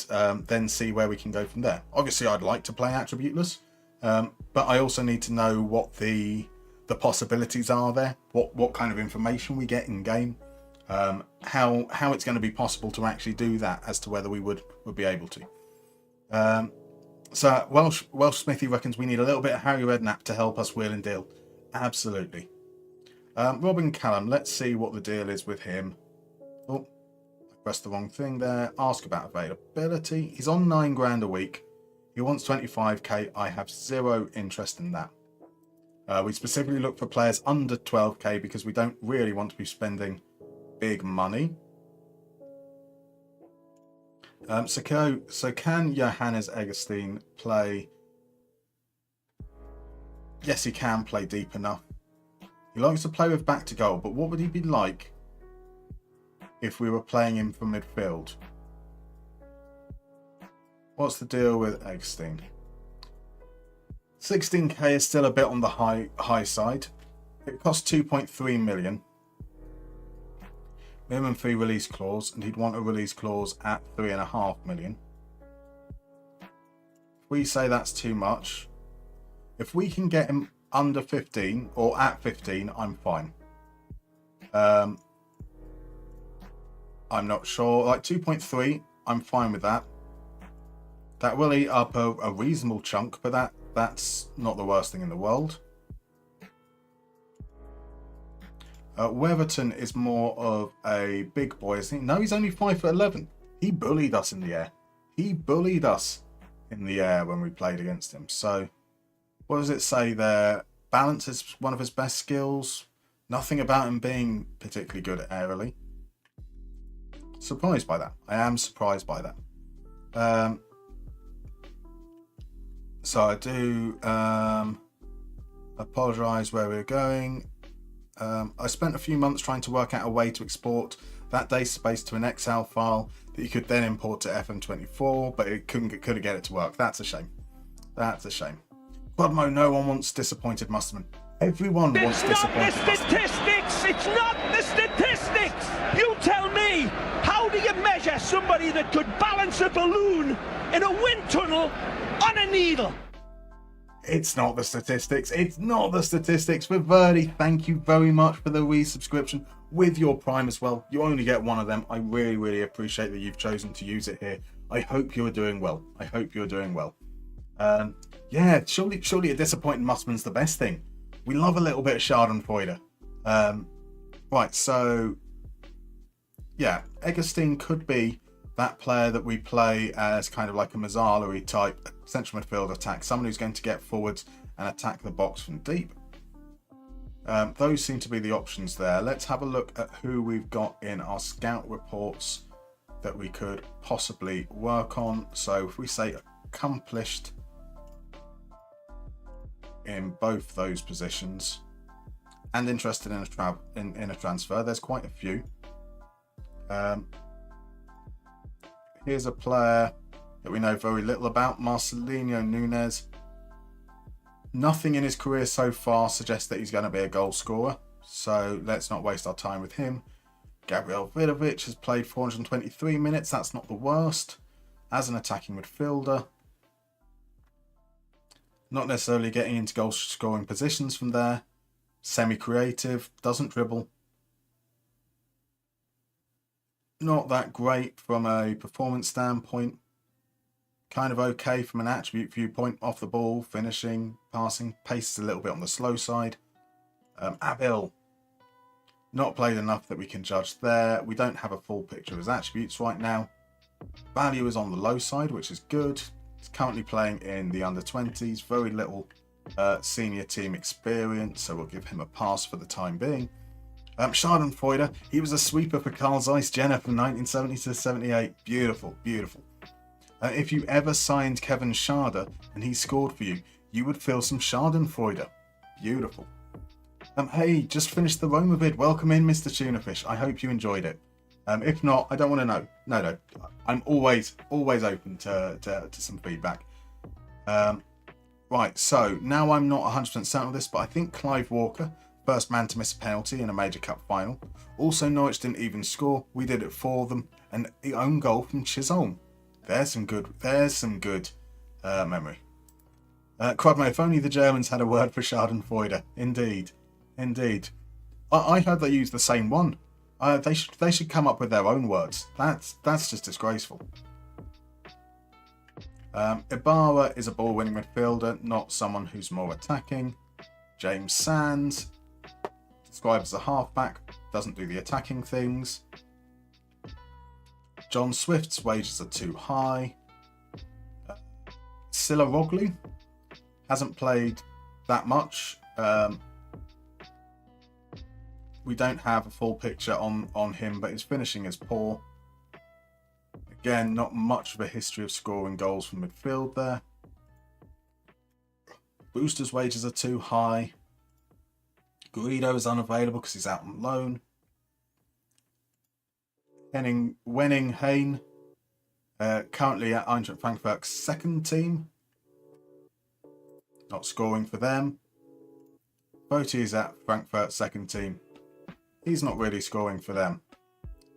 then see where we can go from there. Obviously, I'd like to play attributeless, but I also need to know what the possibilities are there, what kind of information we get in game, how it's going to be possible to actually do that, as to whether we would be able to. So Welsh Smithy reckons we need a little bit of Harry Redknapp to help us wheel and deal. Absolutely. Robin Callum, let's see what the deal is with him. Oh, I pressed the wrong thing there. Ask about availability. He's on 9 grand a week. He wants 25k. I have zero interest in that. We specifically look for players under 12k because we don't really want to be spending big money. So can Johannes Egerstein play? Yes, he can play deep enough. He likes to play with back to goal, but what would he be like if we were playing him from midfield? What's the deal with Egerstein? 16k is still a bit on the high side. It costs 2.3 million. Minimum fee release clause, and he'd want a release clause at 3.5 million. If we say that's too much, if we can get him under 15 or at 15, I'm fine. I'm not sure. Like 2.3, I'm fine with that. That will eat up a reasonable chunk, but that's not the worst thing in the world. Weatherton is more of a big boy, isn't he? No, he's only 5'11". He bullied us in the air. He bullied us in the air when we played against him. So, what does it say there? Balance is one of his best skills. Nothing about him being particularly good aerially. Surprised by that. I am surprised by that. So I do apologise where we're going. I spent a few months trying to work out a way to export that database to an Excel file that you could then import to FM24, but it couldn't get it to work. That's a shame. That's a shame. Budmo, no one wants disappointed Musterman. Everyone wants disappointed Musterman. It's not the statistics! It's not the statistics! You tell me! How do you measure somebody that could balance a balloon in a wind tunnel on a needle? It's not the statistics. It's not the statistics. For Verdi, thank you very much for the resubscription with your Prime as well. You only get one of them. I really appreciate that you've chosen to use it here. I hope you're doing well. I hope you're doing well. Yeah, surely a disappointing Musterman's the best thing. We love a little bit of Schadenfreude. Right, so yeah, Egerstein could be that player that we play as kind of like a Mazzari type central midfield attack, someone who's going to get forwards and attack the box from deep. Those seem to be the options there. Let's have a look at who we've got in our scout reports that we could possibly work on. So if we say accomplished in both those positions and interested in a transfer, there's quite a few. Here's a player that we know very little about, Marcelino Nunes. Nothing in his career so far suggests that he's going to be a goal scorer, so let's not waste our time with him. Gabriel Vidovic has played 423 minutes. That's not the worst as an attacking midfielder. Not necessarily getting into goal scoring positions from there. Semi-creative, doesn't dribble. Not that great from a performance standpoint. Kind of okay from an attribute viewpoint. Off the ball, finishing, passing. Pace is a little bit on the slow side. Abil. Not played enough that we can judge there. We don't have a full picture of his attributes right now. Value is on the low side, which is good. He's currently playing in the under-20s. Very little senior team experience, so we'll give him a pass for the time being. Schadenfreude, he was a sweeper for Carl Zeiss Jena from 1970 to 78. Beautiful, beautiful. If you ever signed Kevin Schade and he scored for you, you would feel some Schadenfreude. Beautiful. Hey, just finished the Roma vid. Welcome in, Mr. Tunafish. I hope you enjoyed it. If not, I don't want to know. No. I'm always open to some feedback. Right, so now I'm not 100% certain of this, but I think Clive Walker, first man to miss a penalty in a major cup final. Also, Norwich didn't even score. We did it for them. And the own goal from Chisholm. There's some good memory. Quadmo, if only the Germans had a word for Schadenfreude. Indeed. I heard they use the same one. They should come up with their own words. That's just disgraceful. Ibarra is a ball-winning midfielder, not someone who's more attacking. James Sands, described as a halfback, doesn't do the attacking things. John Swift's wages are too high. Silla Roglu hasn't played that much. We don't have a full picture on him, but his finishing is poor. Again, not much of a history of scoring goals from midfield there. Brewster's wages are too high. Guido is unavailable because he's out on loan. Wenning Hain, currently at Eintracht Frankfurt's second team. Not scoring for them. Botti is at Frankfurt's second team. He's not really scoring for them.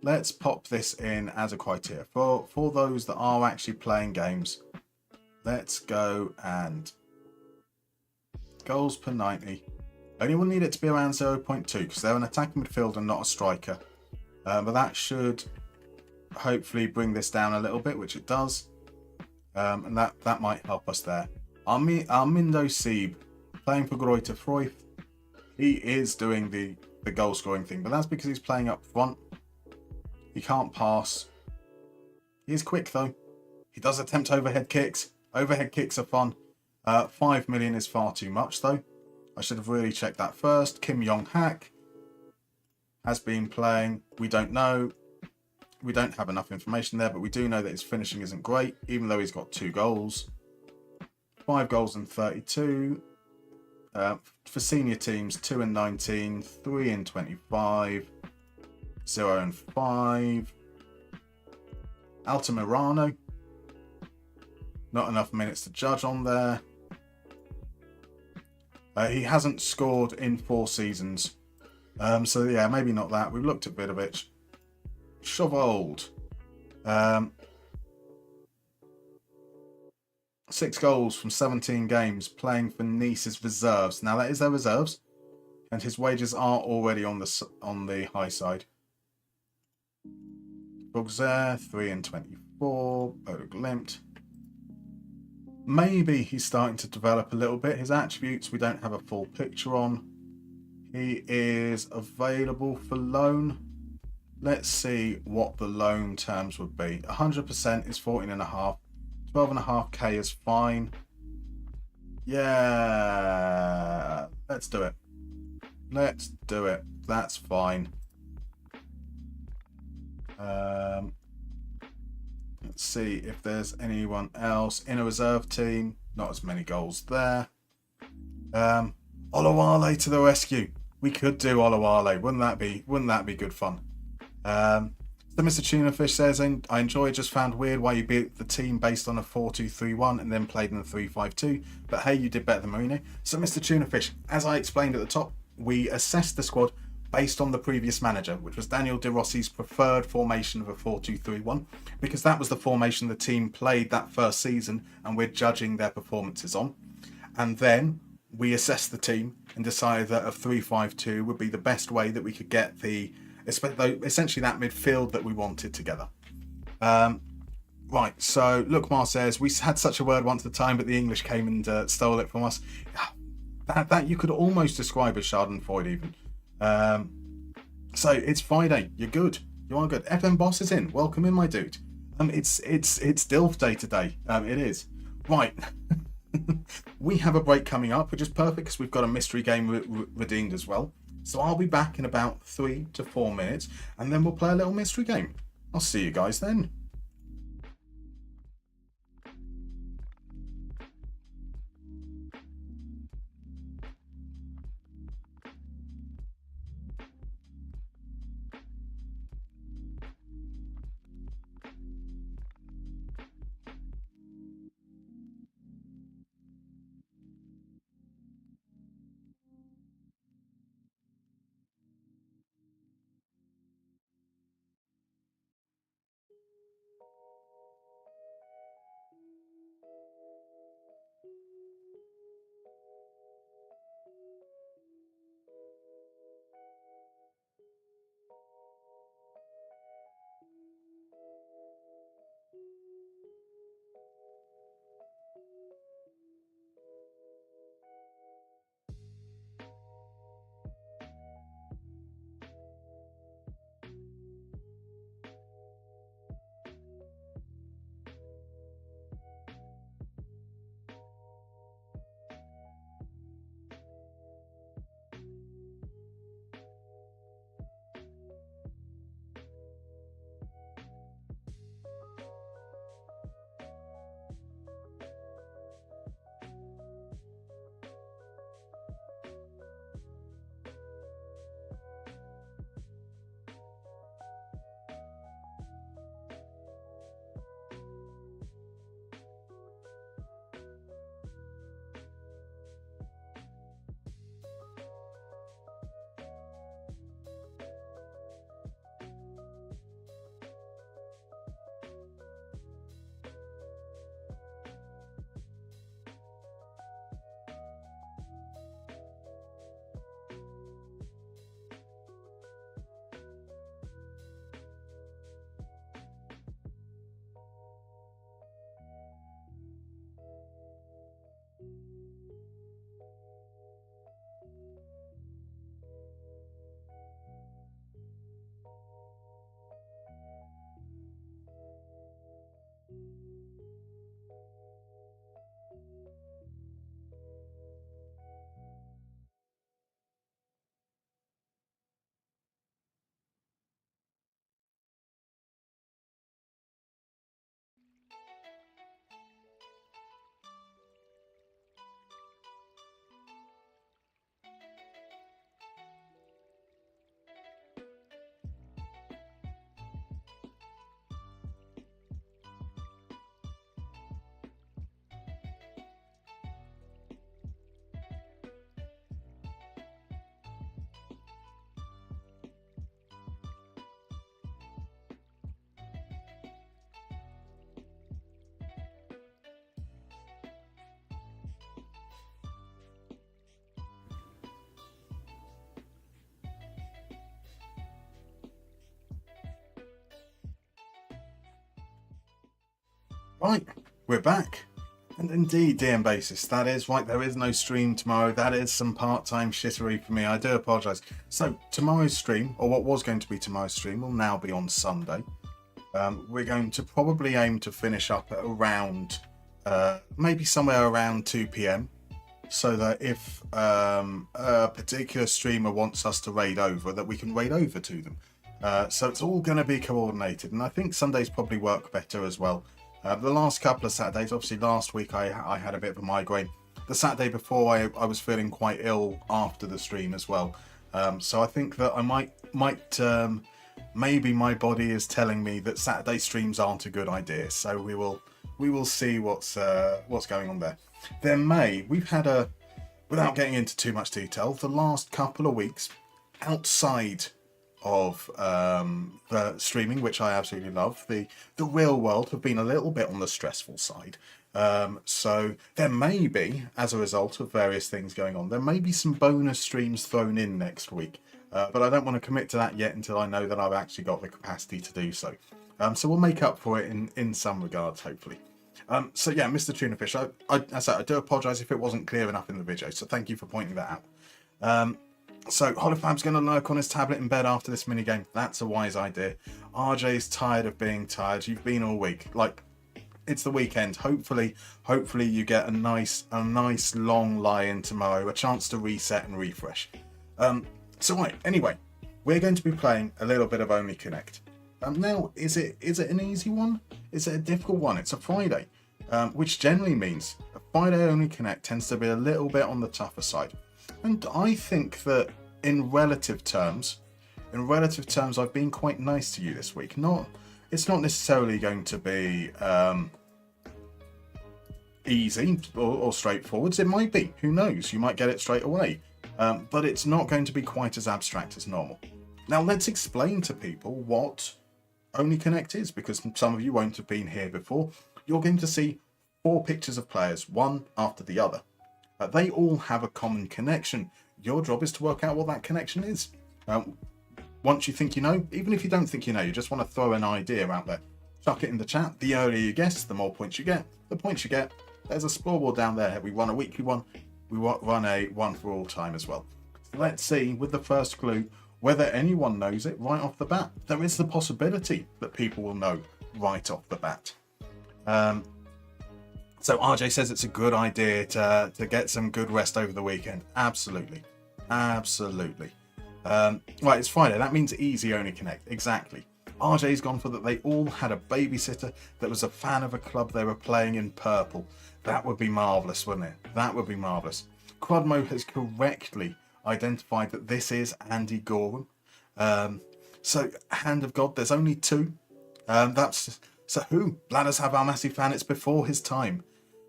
Let's pop this in as a criteria. For those that are actually playing games, let's go and goals per 90. Only will need it to be around 0.2 because they're an attacking midfielder, not a striker. But that should hopefully bring this down a little bit, which it does. And that might help us there. Armindo Sieb, playing for Greuther Fürth. He is doing the goal scoring thing, but that's because he's playing up front. He can't pass. He is quick though. He does attempt overhead kicks. Overhead kicks are fun. 5 million is far too much though. I should have really checked that first. Kim Yong-hak has been playing. We don't know. We don't have enough information there, but we do know that his finishing isn't great, even though he's got 2 goals. 5 goals and 32. For senior teams, 2 and 19, 3 and 25, 0 and 5. Altamirano. Not enough minutes to judge on there. He hasn't scored in 4 seasons. So yeah, maybe not that. We've looked at Vidovic. Chauvold. 6 goals from 17 games, playing for Nice's reserves. Now that is their reserves, and his wages are already on the high side. Bugzer, 3 and 24. Bodo Glimt. Maybe he's starting to develop a little bit. His attributes we don't have a full picture on. He is available for loan. Let's see what the loan terms would be. 100% is 14.5. 12.5k is fine. Yeah, let's do it. That's fine. Let's see if there's anyone else in a reserve team. Not as many goals there. Olawale to the rescue. We could do Olawale. Wouldn't that be good fun? So Mr. Tunafish says, I enjoy, just found weird why you beat the team based on a 4-2-3-1 and then played in a 3-5-2. But hey, you did better than Mourinho. So Mr. Tunafish, as I explained at the top, we assessed the squad based on the previous manager, which was Daniel De Rossi's preferred formation of a 4-2-3-1, because that was the formation the team played that first season and we're judging their performances on. And then we assessed the team and decided that a 3-5-2 would be the best way that we could get essentially that midfield that we wanted together. Right, so Lookmar says, we had such a word once at a time, but the English came and stole it from us. That you could almost describe as Schadenfreude even. So it's Friday, you're good. You are good. FM Boss is in. Welcome in, my dude. It's Dilf Day today. It is. Right. We have a break coming up, which is perfect because we've got a mystery game redeemed as well. So I'll be back in about 3 to 4 minutes, and then we'll play a little mystery game. I'll see you guys then. Right, we're back. And indeed, DM Basis, that is right, there is no stream tomorrow. That is some part-time shittery for me. I do apologise. So, tomorrow's stream, or what was going to be tomorrow's stream, will now be on Sunday. We're going to probably aim to finish up at around, maybe somewhere around 2 p.m. so that if a particular streamer wants us to raid over, that we can raid over to them. So it's all going to be coordinated, and I think Sundays probably work better as well. The last couple of Saturdays, obviously last week I had a bit of a migraine. The Saturday before I was feeling quite ill after the stream as well. So I think that I might maybe my body is telling me that Saturday streams aren't a good idea. So we will see what's going on there. We've had without getting into too much detail, the last couple of weeks outside of the streaming, which I absolutely love, the real world have been a little bit on the stressful side. So there may be, as a result of various things going on, there may be some bonus streams thrown in next week. But I don't want to commit to that yet until I know that I've actually got the capacity to do so. So we'll make up for it in some regards, hopefully. So yeah, Mr. Tunafish, I do apologise if it wasn't clear enough in the video, so thank you for pointing that out. So Holofab's going to lurk on his tablet in bed after this minigame. That's a wise idea. RJ's tired of being tired. You've been all week. Like, it's the weekend. Hopefully you get a nice long lie-in tomorrow, a chance to reset and refresh. So right, anyway, we're going to be playing a little bit of Only Connect. Now, is it an easy one? Is it a difficult one? It's a Friday, which generally means a Friday Only Connect tends to be a little bit on the tougher side. And I think that in relative terms, I've been quite nice to you this week. It's not necessarily going to be easy or straightforward. It might be. Who knows? You might get it straight away. But it's not going to be quite as abstract as normal. Now, let's explain to people what Only Connect is, because some of you won't have been here before. You're going to see 4 pictures of players, one after the other. They all have a common connection. Your job is to work out what that connection is. Once you think you know, even if you don't think you know, you just want to throw an idea out there, chuck it in the chat. The earlier you guess, the more points you get. The points you get, there's a scoreboard down there. We run a weekly one. We run a one for all time as well. So let's see with the first clue whether anyone knows it right off the bat. There is the possibility that people will know right off the bat. So RJ says it's a good idea to get some good rest over the weekend. Absolutely. Right, it's Friday. That means easy Only Connect. Exactly. RJ's gone for that they all had a babysitter that was a fan of a club they were playing in purple. That would be marvellous, wouldn't it? That would be marvellous. Quadmo has correctly identified that this is Andy Gorham. So, Hand of God, there's only 2. So who? Bladders have our massive fan. It's before his time.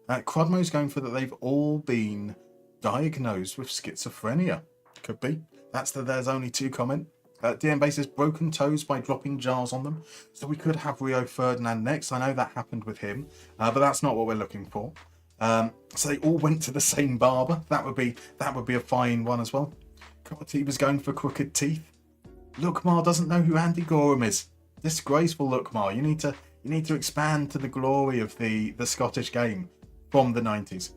Quadmo's going for that they've all been diagnosed with schizophrenia. Could be. That's the there's only 2 comment. DM Base is broken toes by dropping jars on them. So we could have Rio Ferdinand next. I know that happened with him, but that's not what we're looking for. So they all went to the same barber. That would be a fine one as well. Coty was going for crooked teeth. Lookmar doesn't know who Andy Gorham is. Disgraceful, Lookmar. You need to expand to the glory of the Scottish game from the 90s.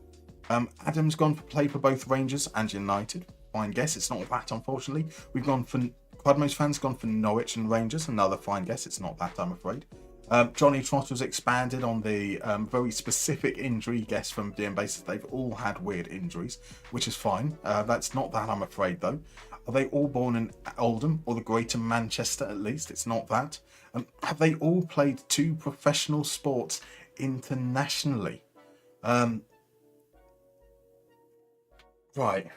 Adam's gone for play for both Rangers and United. Fine guess. It's not that, unfortunately. We've gone for Quadmo's fans gone for Norwich and Rangers. Another fine guess. It's not that, I'm afraid. Johnny Trotter's expanded on the very specific injury guess from DM Bases. They've all had weird injuries, which is fine. That's not that, I'm afraid, though. Are they all born in Oldham or the Greater Manchester, at least? It's not that. Have they all played 2 professional sports internationally? Right.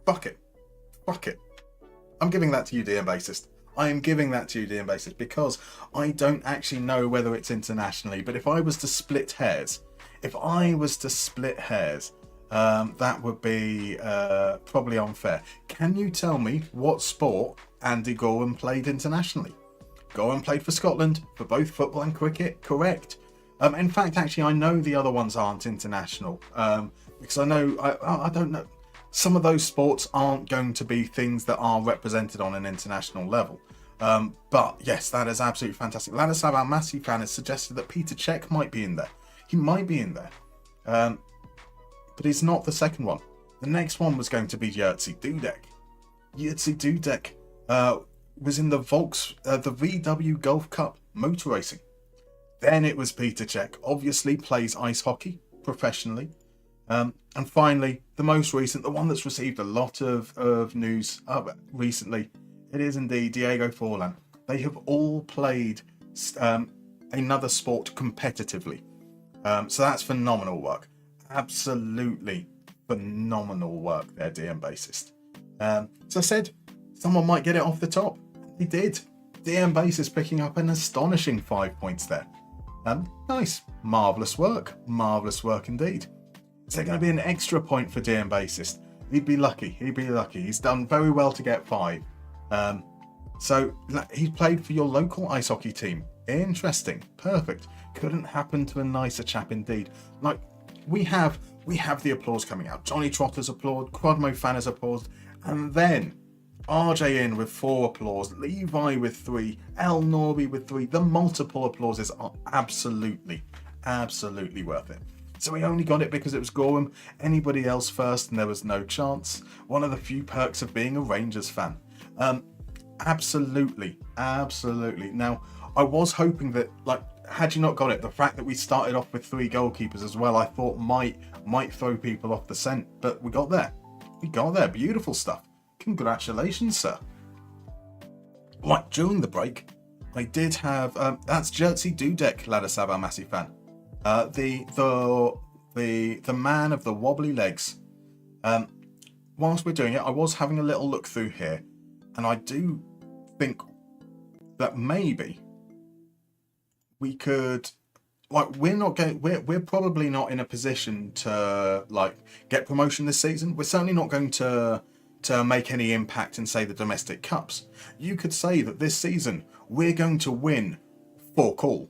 Fuck it. I'm giving that to you, DM Bassist. I am giving that to you, DM Bassist, because I don't actually know whether it's internationally. But if I was to split hairs, that would be probably unfair. Can you tell me what sport Andy Gorham played internationally? Gorham played for Scotland for both football and cricket. Correct. In fact, actually, I know the other ones aren't international because I don't know. Some of those sports aren't going to be things that are represented on an international level. But yes, that is absolutely fantastic. Ladislav, our massive fan, has suggested that Peter Cech might be in there. He might be in there. But he's not the second one. The next one was going to be Jerzy Dudek. Jerzy Dudek was in the VW Golf Cup motor racing. Then it was Peter Cech. Obviously plays ice hockey professionally. And finally, the most recent, the one that's received a lot of news recently, it is indeed Diego Forlan. They have all played another sport competitively. So that's phenomenal work. Absolutely phenomenal work there, DM Bassist. So I said, someone might get it off the top. They did. DM Basis picking up an astonishing 5 points there. Nice. Marvellous work. Marvellous work indeed. Is there going to be an extra point for DM Basis? He'd be lucky. He'd be lucky. He's done very well to get 5. So he played for your local ice hockey team. Interesting. Perfect. Couldn't happen to a nicer chap indeed. Like, we have the applause coming out. Johnny Trotter's applaud, Quadmo Fanner's applaud, and then RJ in with 4 applause, Levi with 3, El Norby with 3. The multiple applauses are absolutely worth it. So we only got it because it was Gorham. Anybody else first and there was no chance. One of the few perks of being a Rangers fan. Absolutely. Now, I was hoping that, like, had you not got it, the fact that we started off with 3 goalkeepers as well, I thought might throw people off the scent, but we got there. Beautiful stuff. Congratulations, sir. Right, during the break, I did have that's Jerzy Dudek, Ladislav, our massive fan. The man of the wobbly legs. Whilst we're doing it, I was having a little look through here, and I do think that maybe we could, like, we're probably not in a position to, like, get promotion this season. We're certainly not going to make any impact in, say, the domestic cups. You could say that this season we're going to win Forkall.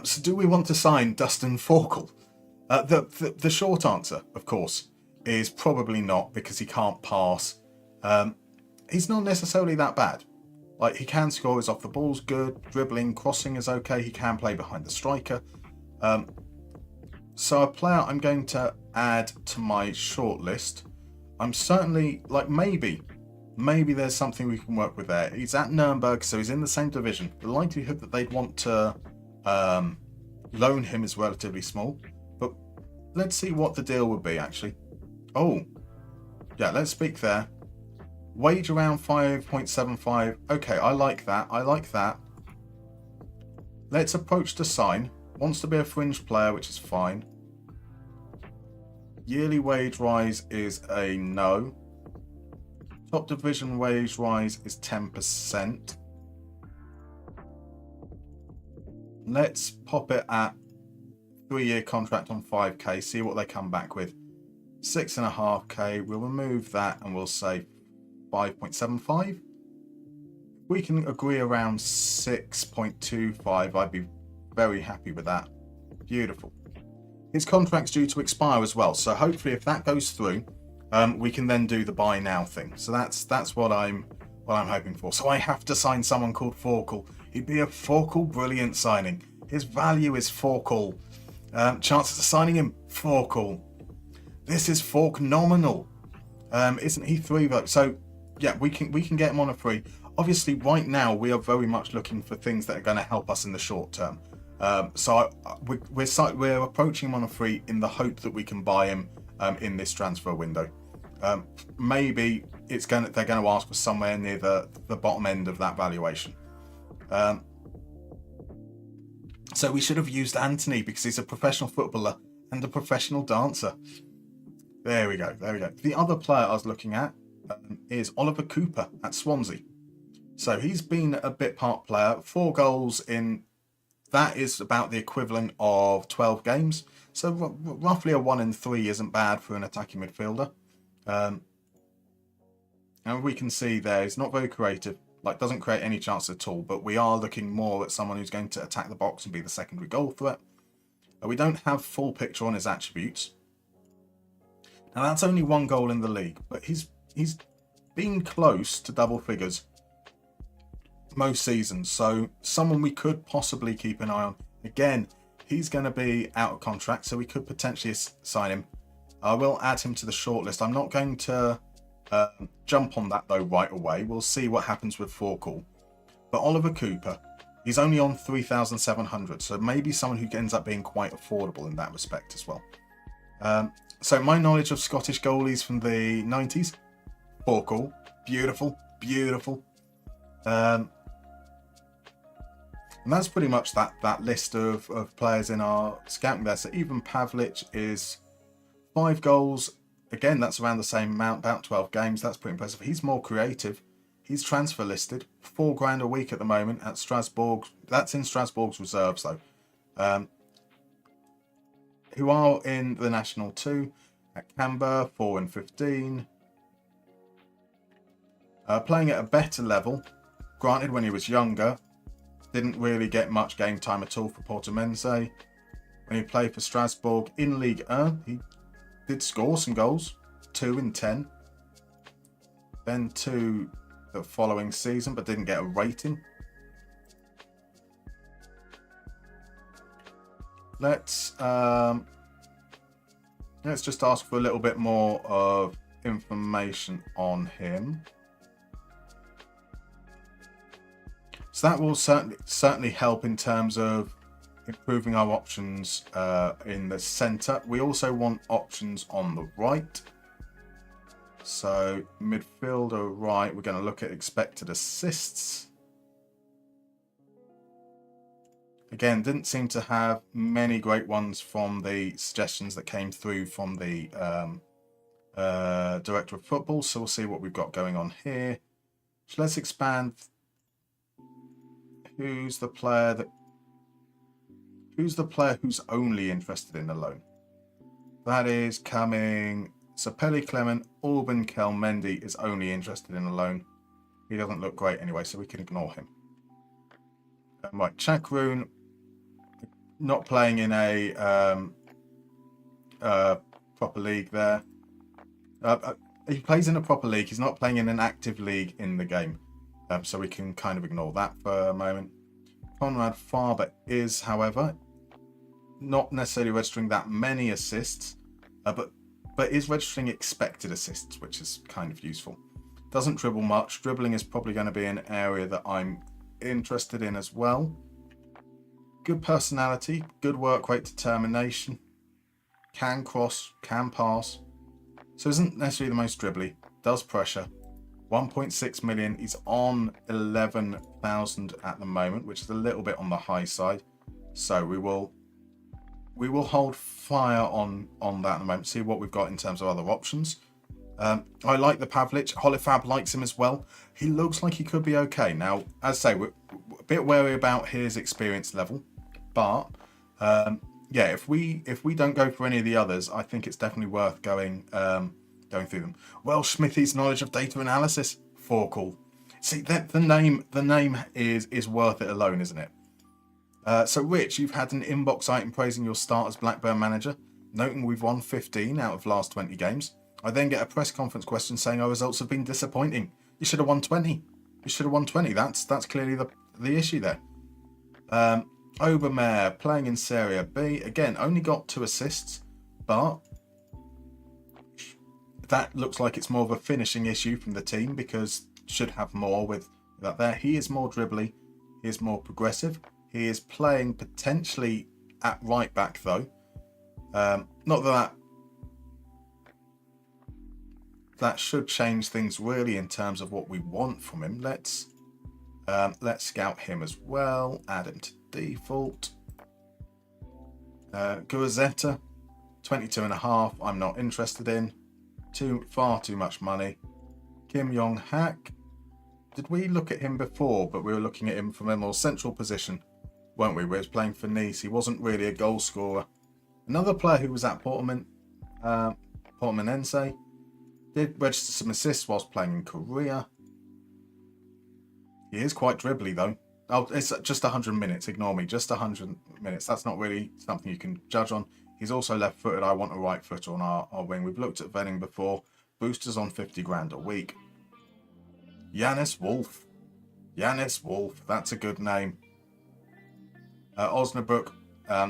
So do we want to sign Dustin Forkall? The short answer, of course, is probably not, because he can't pass. He's not necessarily that bad. Like, he can score, his off the ball's good, dribbling, crossing is okay, he can play behind the striker. So a player I'm going to add to my shortlist. I'm certainly, like, maybe there's something we can work with there. He's at Nuremberg, so he's in the same division. The likelihood that they'd want to loan him is relatively small. But let's see what the deal would be, actually. Oh, yeah, let's speak there. Wage around 5.75. Okay, I like that. Let's approach to sign. Wants to be a fringe player, which is fine. Yearly wage rise is a no. Top division wage rise is 10%. Let's pop it at 3-year contract on 5k, see what they come back with. 6.5k, we'll remove that and we'll say 5.75. We can agree around 6.25. I'd be very happy with that. Beautiful. His contract's due to expire as well, so hopefully if that goes through, we can then do the buy now thing. So that's what I'm hoping for. So I have to sign someone called Forkall. He'd be a Forkall brilliant signing. His value is Forkall. Chances of signing him, Forkall. This is Fork nominal. Isn't he 3 votes? So yeah, we can get him on a free. Obviously, right now we are very much looking for things that are going to help us in the short term. So we're approaching him on a free in the hope that we can buy him in this transfer window. Maybe they're going to ask for somewhere near the bottom end of that valuation. So we should have used Anthony because he's a professional footballer and a professional dancer. There we go. The other player I was looking at is Oliver Cooper at Swansea. So he's been a bit part player, 4 goals in, that is about the equivalent of 12 games. So roughly a 1 in 3 isn't bad for an attacking midfielder. And we can see there, he's not very creative, like doesn't create any chance at all, but we are looking more at someone who's going to attack the box and be the secondary goal threat. We don't have full picture on his attributes. Now that's only 1 goal in the league, but he's been close to double figures most seasons, so someone we could possibly keep an eye on. Again, he's going to be out of contract, so we could potentially sign him. I will add him to the shortlist. I'm not going to jump on that though right away. We'll see what happens with Forkall. But Oliver Cooper, he's only on 3,700, so maybe someone who ends up being quite affordable in that respect as well. So my knowledge of Scottish goalies from the 90s, Forkall, beautiful. And that's pretty much that list of players in our scouting there. So even Pavlich is 5 goals. Again, that's around the same amount, about 12 games. That's pretty impressive. He's more creative. He's transfer listed, £4,000 a week at the moment at Strasbourg. That's in Strasbourg's reserves though. Who are in the National 2 at Canberra, 4 and 15. Playing at a better level. Granted, when he was younger, didn't really get much game time at all for Portimonense. When he played for Strasbourg in Ligue 1, he did score some goals, 2 in 10. Then 2 the following season, but didn't get a rating. Let's just ask for a little bit more of information on him. So that will certainly help in terms of improving our options in the centre. We also want options on the right. So midfielder right, we're going to look at expected assists. Again, didn't seem to have many great ones from the suggestions that came through from the director of football. So we'll see what we've got going on here. So let's expand. Who's the player who's only interested in a loan? That is coming. So Pelly Clement, Orban Kelmendi is only interested in a loan. He doesn't look great anyway, so we can ignore him. Right, Chakroon, not playing in a proper league there. He plays in a proper league. He's not playing in an active league in the game. So we can kind of ignore that for a moment. Conrad Faber is, however, not necessarily registering that many assists, but is registering expected assists, which is kind of useful. Doesn't dribble much. Dribbling is probably going to be an area that I'm interested in as well. Good personality, good work rate, determination. Can cross, can pass. So isn't necessarily the most dribbly. Does pressure. 1.6 million. He's on 11,000 at the moment, which is a little bit on the high side. So we will hold fire on that at the moment. See what we've got in terms of other options. I like the Pavlich. Holifab likes him as well. He looks like he could be okay. Now, as I say, we're a bit wary about his experience level, but yeah, if we don't go for any of the others, I think it's definitely worth going through them. Well, Smithy's knowledge of data analysis, Forkall. See, that the name is worth it alone, isn't it? So, Rich, you've had an inbox item praising your start as Blackburn manager, noting we've won 15 out of the last 20 games. I then get a press conference question saying our results have been disappointing. You should have won 20. You should have won 20. That's clearly the issue there. Obermeier playing in Serie B. Again, only got 2 assists, but that looks like it's more of a finishing issue from the team because should have more with that there. He is more dribbly. He is more progressive. He is playing potentially at right back though. Not that should change things really in terms of what we want from him. Let's scout him as well. Add him to default. Guazetta, 22.5. I'm not interested in. Far too much money. Kim Yong Hak. Did we look at him before? But we were looking at him from a more central position, weren't we? We was playing for Nice. He wasn't really a goal scorer. Another player who was at Portimonense did register some assists whilst playing in Korea. He is quite dribbly though. Oh, it's just 100 minutes. Ignore me. Just 100 minutes. That's not really something you can judge on. He's also left-footed. I want a right footer on our wing. We've looked at Venning before. Boosters on 50 grand a week. Yanis Wolf. Yanis Wolf. That's a good name. Osnabrück,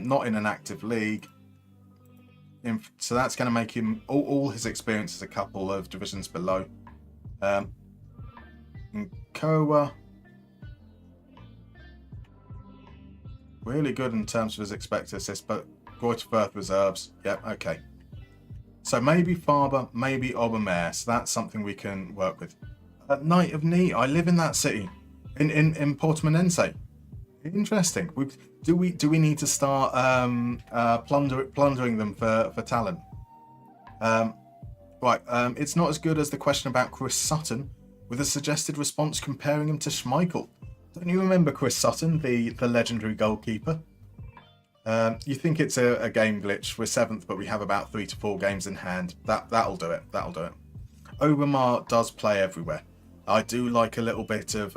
not in an active league. So that's going to make him... All his experience is a couple of divisions below. Nkoa. Really good in terms of his expected assists, but Greuther Fürth reserves. Yep, okay. So maybe Faber, maybe Obermeier. So that's something we can work with. Knight of Knee. I live in that city. In Portimonense. Interesting. Do we need to start plundering them for talent? Right. It's not as good as the question about Chris Sutton, with a suggested response comparing him to Schmeichel. Don't you remember Chris Sutton, the legendary goalkeeper? You think it's a game glitch. We're 7th, but we have about 3 to 4 games in hand. That'll do it. That'll do it. Overmars does play everywhere. I do like a little bit of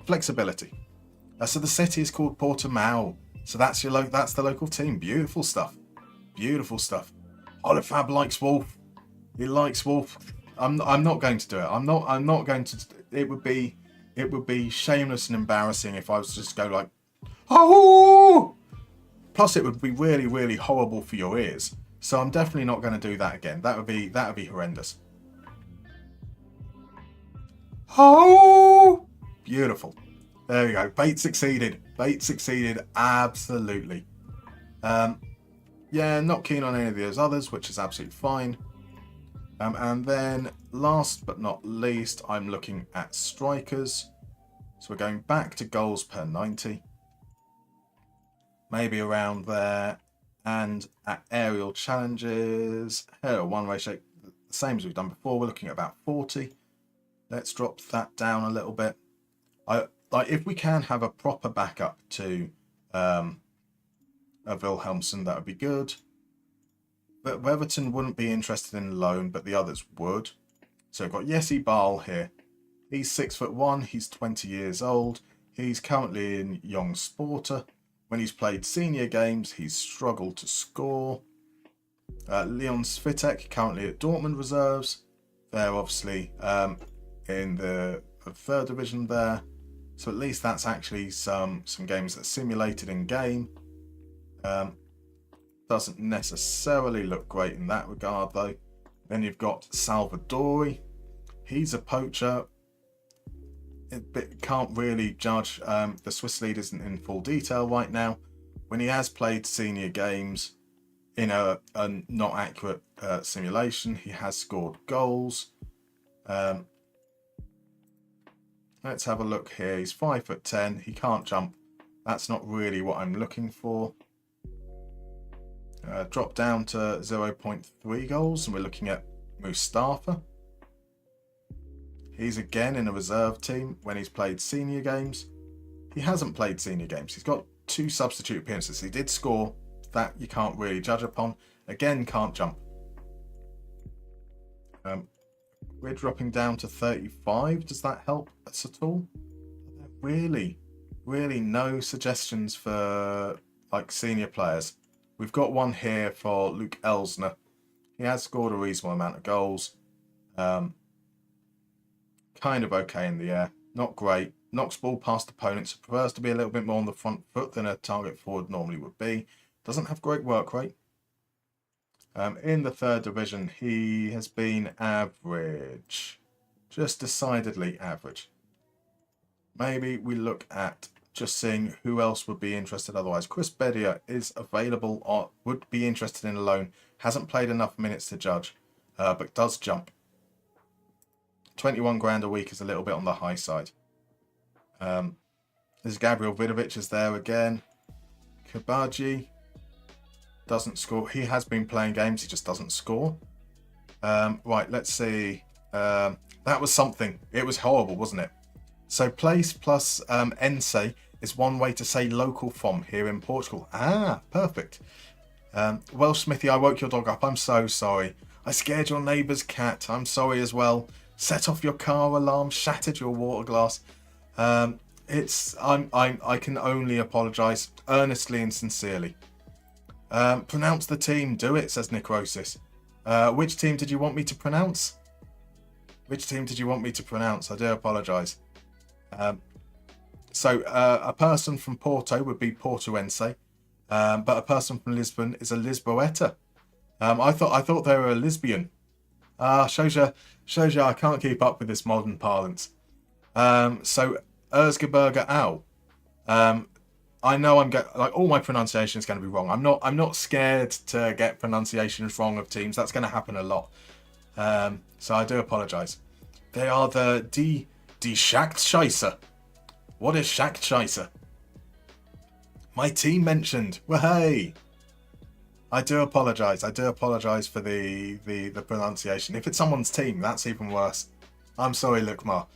flexibility. So the city is called Portimao. So that's the local team. Beautiful stuff. Beautiful stuff. Olifab likes Wolf. He likes Wolf. I'm not going to do it. I'm not going to. It would be shameless and embarrassing if I was to just go like, oh. Plus, it would be really, really horrible for your ears. So I'm definitely not going to do that again. That would be horrendous. Oh, beautiful. There we go. Bait succeeded. Bait succeeded. Absolutely. Yeah, not keen on any of those others, which is absolutely fine. And then last but not least, I'm looking at strikers. So we're going back to goals per 90. Maybe around there. And at aerial challenges, one ratio, the same as we've done before. We're looking at about 40. Let's drop that down a little bit. If we can have a proper backup to a Wilhelmsen, that would be good. But Weverton wouldn't be interested in loan, but the others would. So we've got Jesse Ball here. He's 6'1", he's 20 years old. He's currently in Young Sporter. When he's played senior games, he's struggled to score. Leon Svitek, currently at Dortmund reserves. They're obviously in the 3rd division there. So at least that's actually some games that are simulated in game. Doesn't necessarily look great in that regard though. Then you've got Salvadori. He's a poacher. Can't really judge. The Swiss league isn't in full detail right now. When he has played senior games in a not accurate simulation, he has scored goals. Let's have a look here. He's 5'10". He can't jump. That's not really what I'm looking for. Drop down to 0.3 goals, and we're looking at Mustafa. He's again in a reserve team when he's played senior games. He hasn't played senior games. He's got 2 substitute appearances. He did score. That you can't really judge upon. Again, can't jump. We're dropping down to 35. Does that help us at all? Really no suggestions for like senior players. We've got one here for Luke Elsner. He has scored a reasonable amount of goals. Kind of okay in the air. Not great. Knocks ball past opponents. Prefers to be a little bit more on the front foot than a target forward normally would be. Doesn't have great work rate. In the 3rd division, he has been average. Just decidedly average. Maybe we look at just seeing who else would be interested otherwise. Chris Bedia is available or would be interested in a loan. Hasn't played enough minutes to judge, but does jump. 21 grand a week is a little bit on the high side. There's Gabriel Vidovic is there again. Kabaji doesn't score. He has been playing games, he just doesn't score. Right, let's see. That was something. It was horrible, wasn't it? So place plus Ense is one way to say local from here in Portugal. Ah, perfect. Well, Smithy, I woke your dog up. I'm so sorry. I scared your neighbour's cat. I'm sorry as well. Set off your car alarm. Shattered your water glass. I can only apologise earnestly and sincerely. Pronounce the team. Do it, says Necrosis. Which team did you want me to pronounce? Which team did you want me to pronounce? I do apologise. So a person from Porto would be Portuense, but a person from Lisbon is a Lisboeta. I thought they were a lesbian. Shows you I can't keep up with this modern parlance. So Erzgebirge Au. I know all my pronunciation is going to be wrong. I'm not scared to get pronunciations wrong of teams. That's going to happen a lot. So I do apologise. They are the Die Schachtscheiße. What is Schachtscheiße? My team mentioned. Well, hey. I do apologise. I do apologise for the pronunciation. If it's someone's team, that's even worse. I'm sorry, Lukmar.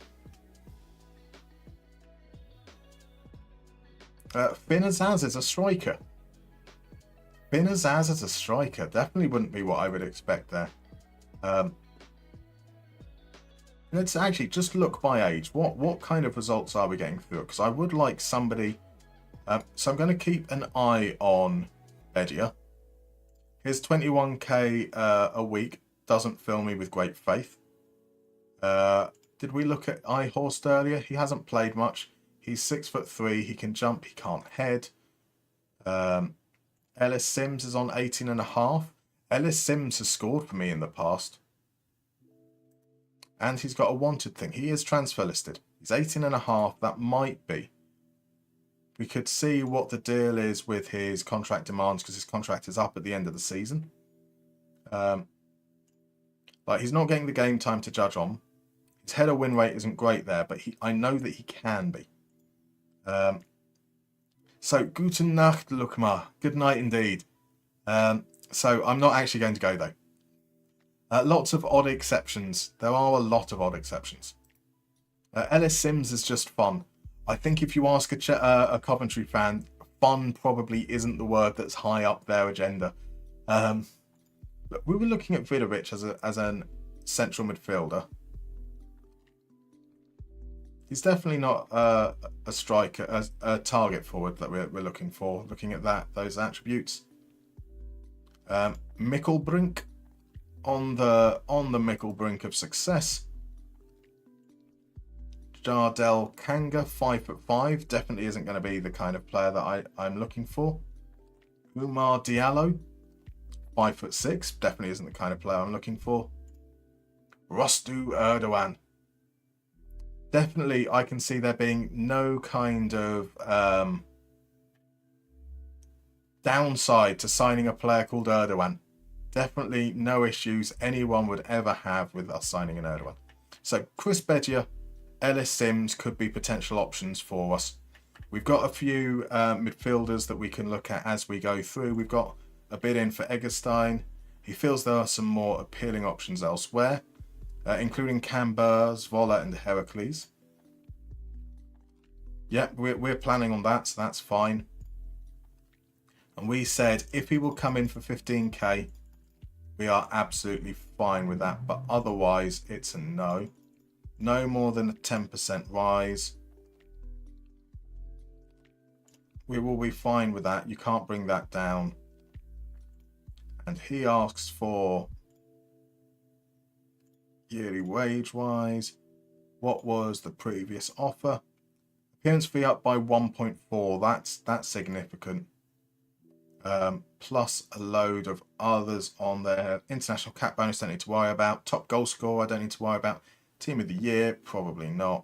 Finn Azaz is a striker. Finn Azaz is a striker. Definitely wouldn't be what I would expect there. Let's actually just look by age. What kind of results are we getting through? Because I would like somebody... so I'm going to keep an eye on Bedia. His 21k a week doesn't fill me with great faith. Did we look at iHorst earlier? He hasn't played much. He's 6'3". He can jump. He can't head. Ellis Sims is on 18.5. Ellis Sims has scored for me in the past. And he's got a wanted thing. He is transfer listed. He's 18.5. That might be. We could see what the deal is with his contract demands because his contract is up at the end of the season. But he's not getting the game time to judge on. His header win rate isn't great there, but I know that he can be. So, guten Nacht, Lukmar. Good night indeed. So, I'm not actually going to go, though. Lots of odd exceptions. There are a lot of odd exceptions. Ellis Sims is just fun. I think if you ask a Coventry fan, fun probably isn't the word that's high up their agenda. We were looking at Vidovic as an central midfielder. He's definitely not a striker, a target forward that we're looking for. Looking at those attributes. Mikkelbrink on the Mikkelbrink of success. Jardel Kanga, 5'5", definitely isn't going to be the kind of player that I'm looking for. Umar Diallo, 5'6", definitely isn't the kind of player I'm looking for. Rostu Erdogan. Definitely, I can see there being no kind of downside to signing a player called Erdogan. Definitely no issues anyone would ever have with us signing an Erdogan. So Chris Bedia, Ellis Sims could be potential options for us. We've got a few midfielders that we can look at as we go through. We've got a bid in for Eggestein. He feels there are some more appealing options elsewhere, including Camber, Zvola and Heracles. Yeah, we're planning on that, so that's fine. And we said if he will come in for 15k, we are absolutely fine with that. But otherwise, it's a no. No more than a 10% rise. We will be fine with that. You can't bring that down. And he asks for yearly wage wise. What was the previous offer? Appearance fee up by 1.4. That's significant. Plus a load of others on there. International cap bonus, don't need to worry about. Top goal scorer, I don't need to worry about. Team of the year, probably not.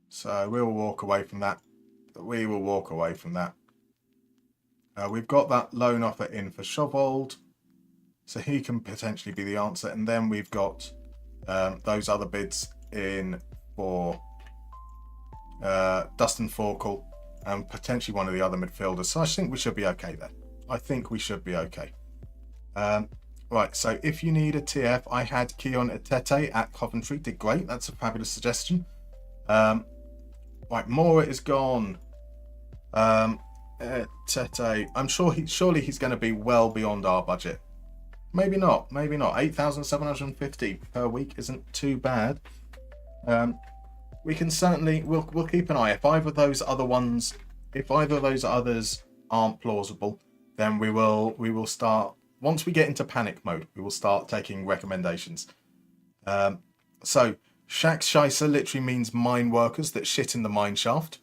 So we'll walk away from that. We will walk away from that. We've got that loan offer in for Shovold, so he can potentially be the answer. And then we've got those other bids in for Dustin Forkel and potentially one of the other midfielders. So I think we should be okay there. I think we should be okay. Right, so if you need a TF, I had Keon Etete at Coventry. Did great. That's a fabulous suggestion. Right, Mora is gone. Etete. I'm sure surely he's going to be well beyond our budget. Maybe not. Maybe not. 8,750 per week isn't too bad. We can certainly we'll keep an eye. If either of those others aren't plausible, then we will start. Once we get into panic mode, we will start taking recommendations. So Shack Scheisser literally means mine workers that shit in the mine shaft.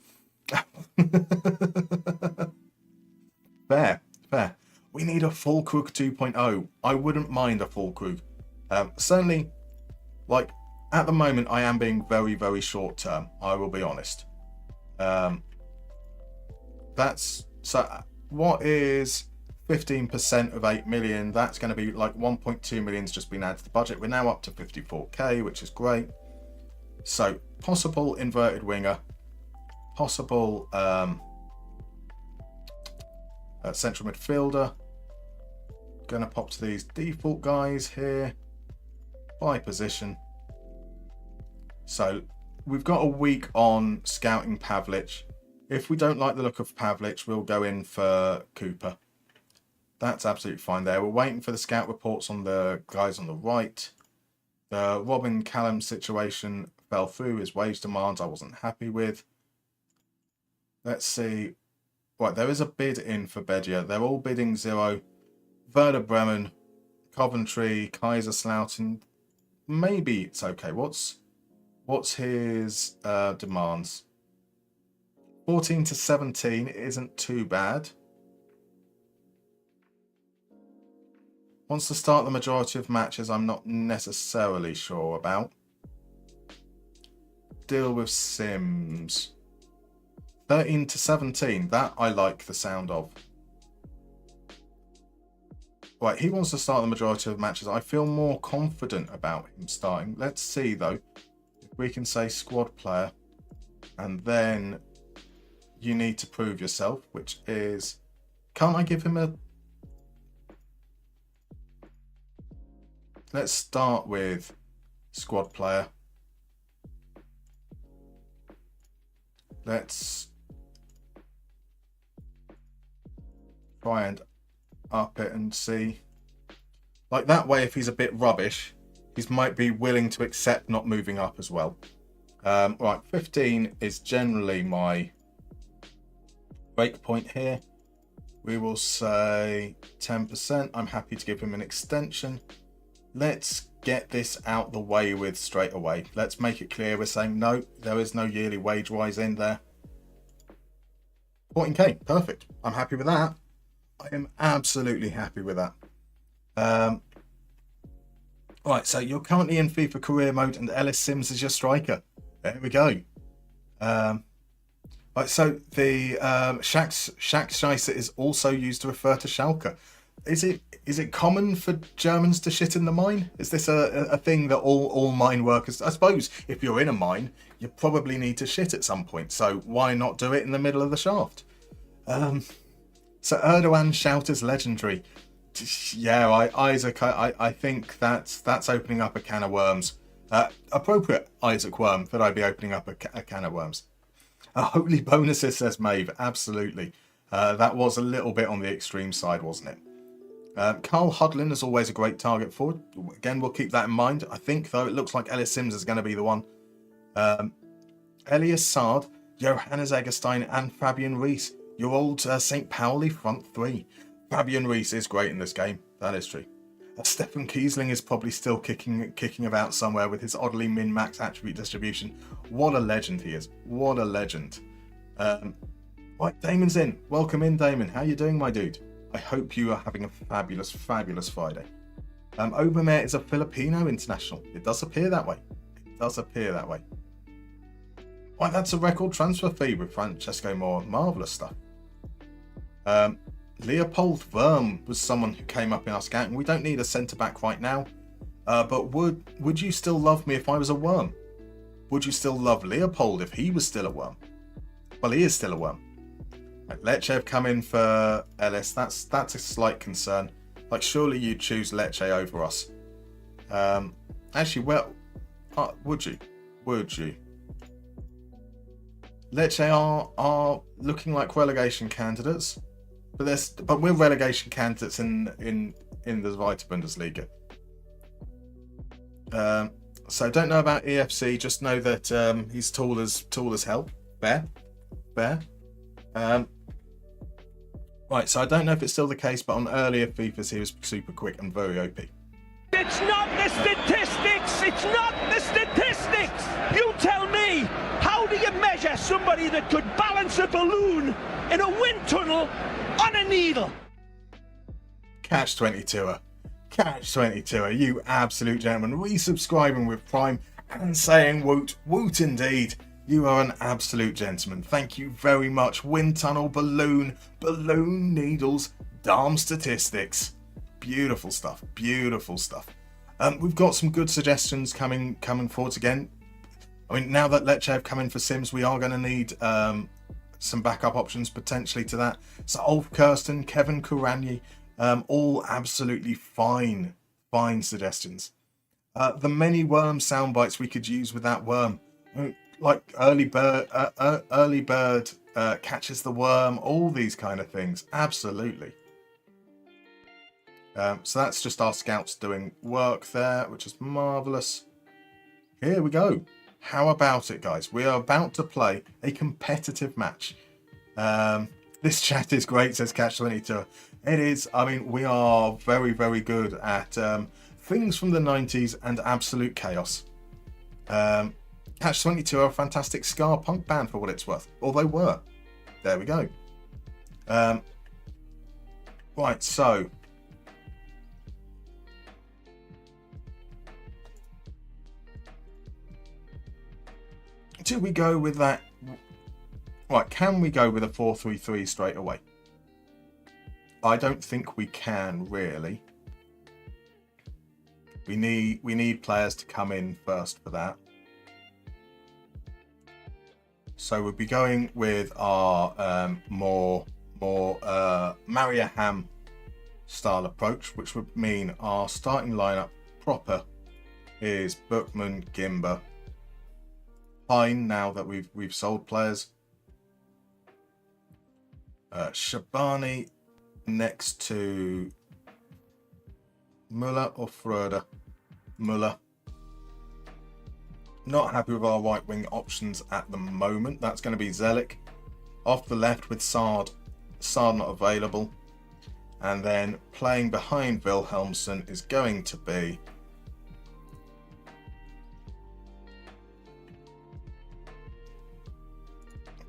Fair. We need a full Krug 2.0. I wouldn't mind a full Krug. Certainly, like at the moment, I am being very, very short term. I will be honest. That's so. What is 15% of 8 million? That's going to be like 1.2 million's just been added to the budget. We're now up to 54k, which is great. So possible inverted winger. possible central midfielder. Going to pop to these default guys here by position. So we've got a week on scouting Pavlich. If we don't like the look of Pavlich, we'll go in for Cooper. That's absolutely fine there. We're waiting for the scout reports on the guys on the right. The Robin Callum situation fell through. His wage demands I wasn't happy with. Let's see. Right, there is a bid in for Bedia. They're all bidding 0. Werder Bremen, Coventry, Kaiserslautern. Maybe it's okay. What's his demands? 14 to 17 isn't too bad. Wants to start the majority of matches I'm not necessarily sure about. Deal with Sims. 13 to 17, that I like the sound of. Right, he wants to start the majority of matches. I feel more confident about him starting. Let's see though, if we can say squad player, and then you need to prove yourself, which is, can't I give him a... Let's start with squad player. Let's try and up it and see. Like that way, if he's a bit rubbish, he might be willing to accept not moving up as well. Right, 15 is generally my break point here. We will say 10%. I'm happy to give him an extension. Let's get this out the way with straight away. Let's make it clear we're saying no, there is no yearly wage rise in there. 14k, perfect. I'm happy with that. I am absolutely happy with that. Right, so you're currently in FIFA career mode and Ellis Sims is your striker. There we go. Right, so the Scheiße is also used to refer to Schalke. Is it common for Germans to shit in the mine? Is this a thing that all mine workers... I suppose if you're in a mine, you probably need to shit at some point. So why not do it in the middle of the shaft? So Erdogan shout is legendary. Yeah, Isaac, I think that's opening up a can of worms. Appropriate Isaac Worm that I'd be opening up a can of worms. Holy bonuses, says Maeve. Absolutely. That was a little bit on the extreme side, wasn't it? Carl Hudlin is always a great target forward. Again, we'll keep that in mind. I think, though, it looks like Ellis Sims is going to be the one. Elias Sard, Johannes Eggestein, and Fabian Rees. Your old St. Pauli front three. Fabian Rees is great in this game. That is true. Stefan Kiesling is probably still kicking about somewhere with his oddly min-max attribute distribution. What a legend he is. What a legend. Right, Damon's in. Welcome in, Damon. How you doing, my dude? I hope you are having a fabulous, fabulous Friday. Obermeier is a Filipino international. It does appear that way. It does appear that way. Right, that's a record transfer fee with Francesco Moore. Marvellous stuff. Leopold Worm was someone who came up in our scouting. We don't need a centre-back right now. But would you still love me if I was a worm? Would you still love Leopold if he was still a worm? Well, he is still a worm. Lecce have come in for Ellis. That's a slight concern. Like, surely you'd choose Lecce over us. Actually, well, would you? Would you? Lecce are looking like relegation candidates, but we're relegation candidates in the Zweite Bundesliga. So don't know about EFC. Just know that he's tall as hell. Fair. Right, so I don't know if it's still the case, but on earlier FIFAs he was super quick and very OP. It's not the statistics! It's not the statistics! You tell me, how do you measure somebody that could balance a balloon in a wind tunnel on a needle? Catch 22er. Catch 22er, you absolute gentleman. Resubscribing with Prime and saying woot. Woot indeed. You are an absolute gentleman. Thank you very much. Wind tunnel, balloon needles, Darm statistics. Beautiful stuff. Beautiful stuff. We've got some good suggestions coming forwards again. I mean, now that Lecce have come in for Sims, we are going to need some backup options potentially to that. So Ulf Kirsten, Kevin Kuranyi, all absolutely fine suggestions. The many worm sound bites we could use with that worm, like early bird catches the worm, all these kind of things. Absolutely. So that's just our scouts doing work there, which is marvelous. Here we go. How about it, guys? We are about to play a competitive match. This chat is great, says Catch22. It is. I mean, we are very, very good at things from the 90s and absolute chaos. Catch22 are a fantastic ska punk band for what it's worth. Or they were. There we go. Right, so... do we go with that? Right, can we go with a 4-3-3 straight away? I don't think we can, really. We need players to come in first for that. So we'll be going with our more Maria Ham style approach, which would mean our starting lineup proper is Bookman, Gimba, Pine, now that we've sold players. Shabani next to Muller or Fröder. Muller. Not happy with our right wing options at the moment. That's going to be Zelik. Off the left with Sard. Sard not available. And then playing behind Wilhelmsson is going to be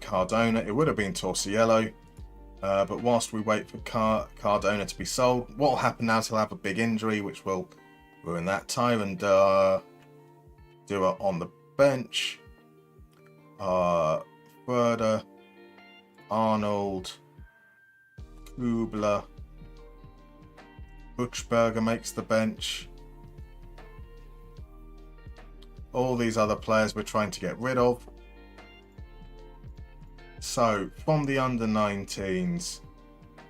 Cardona. It would have been Torsiello, but whilst we wait for Cardona to be sold, what will happen now is he'll have a big injury, which will ruin that. Tyrant Dua on the bench. Further, Arnold, Kubler, Butchberger makes the bench. All these other players we're trying to get rid of. So from the under-19s,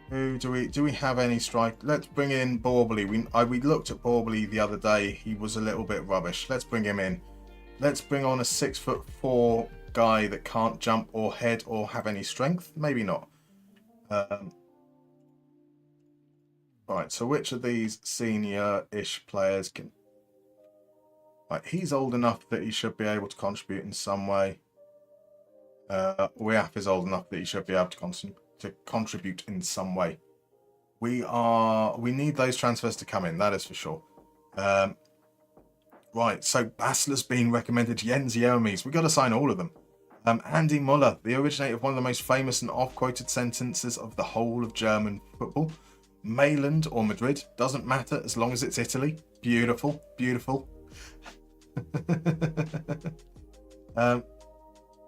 who do we have any strike? Let's bring in Borbely. We looked at Borbely the other day. He was a little bit rubbish. Let's bring him in. Let's bring on a 6'4" guy that can't jump or head or have any strength. Maybe not. Right. So which of these senior-ish players can? Right. He's old enough that he should be able to contribute in some way. Weaf is old enough that he should be able to contribute in some way. We need those transfers to come in, that is for sure. Right, so Basler's being recommended, Jens Jeremys. We've got to sign all of them. Andy Muller, the originator of one of the most famous and oft-quoted sentences of the whole of German football. Mailand or Madrid, doesn't matter as long as it's Italy. Beautiful, beautiful.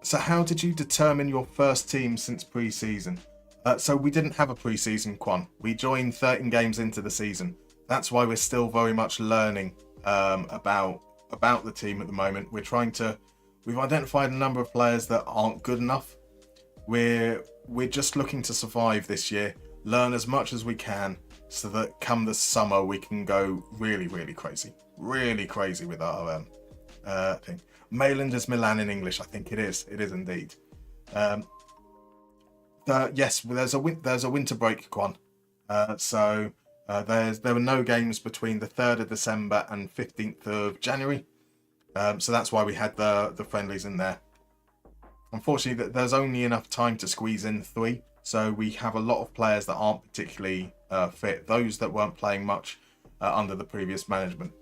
So how did you determine your first team since pre-season? So we didn't have a pre-season, Quan. We joined 13 games into the season. That's why we're still very much learning about the team at the moment. We've identified a number of players that aren't good enough. We're just looking to survive this year, learn as much as we can, so that come the summer we can go really crazy with our thing. Mayland is Milan in English. I think it is. It is indeed. Yes, there's a winter break, Quan. So there were no games between the 3rd of December and 15th of January. So that's why we had the friendlies in there. Unfortunately, there's only enough time to squeeze in 3. So we have a lot of players that aren't particularly fit. Those that weren't playing much under the previous management.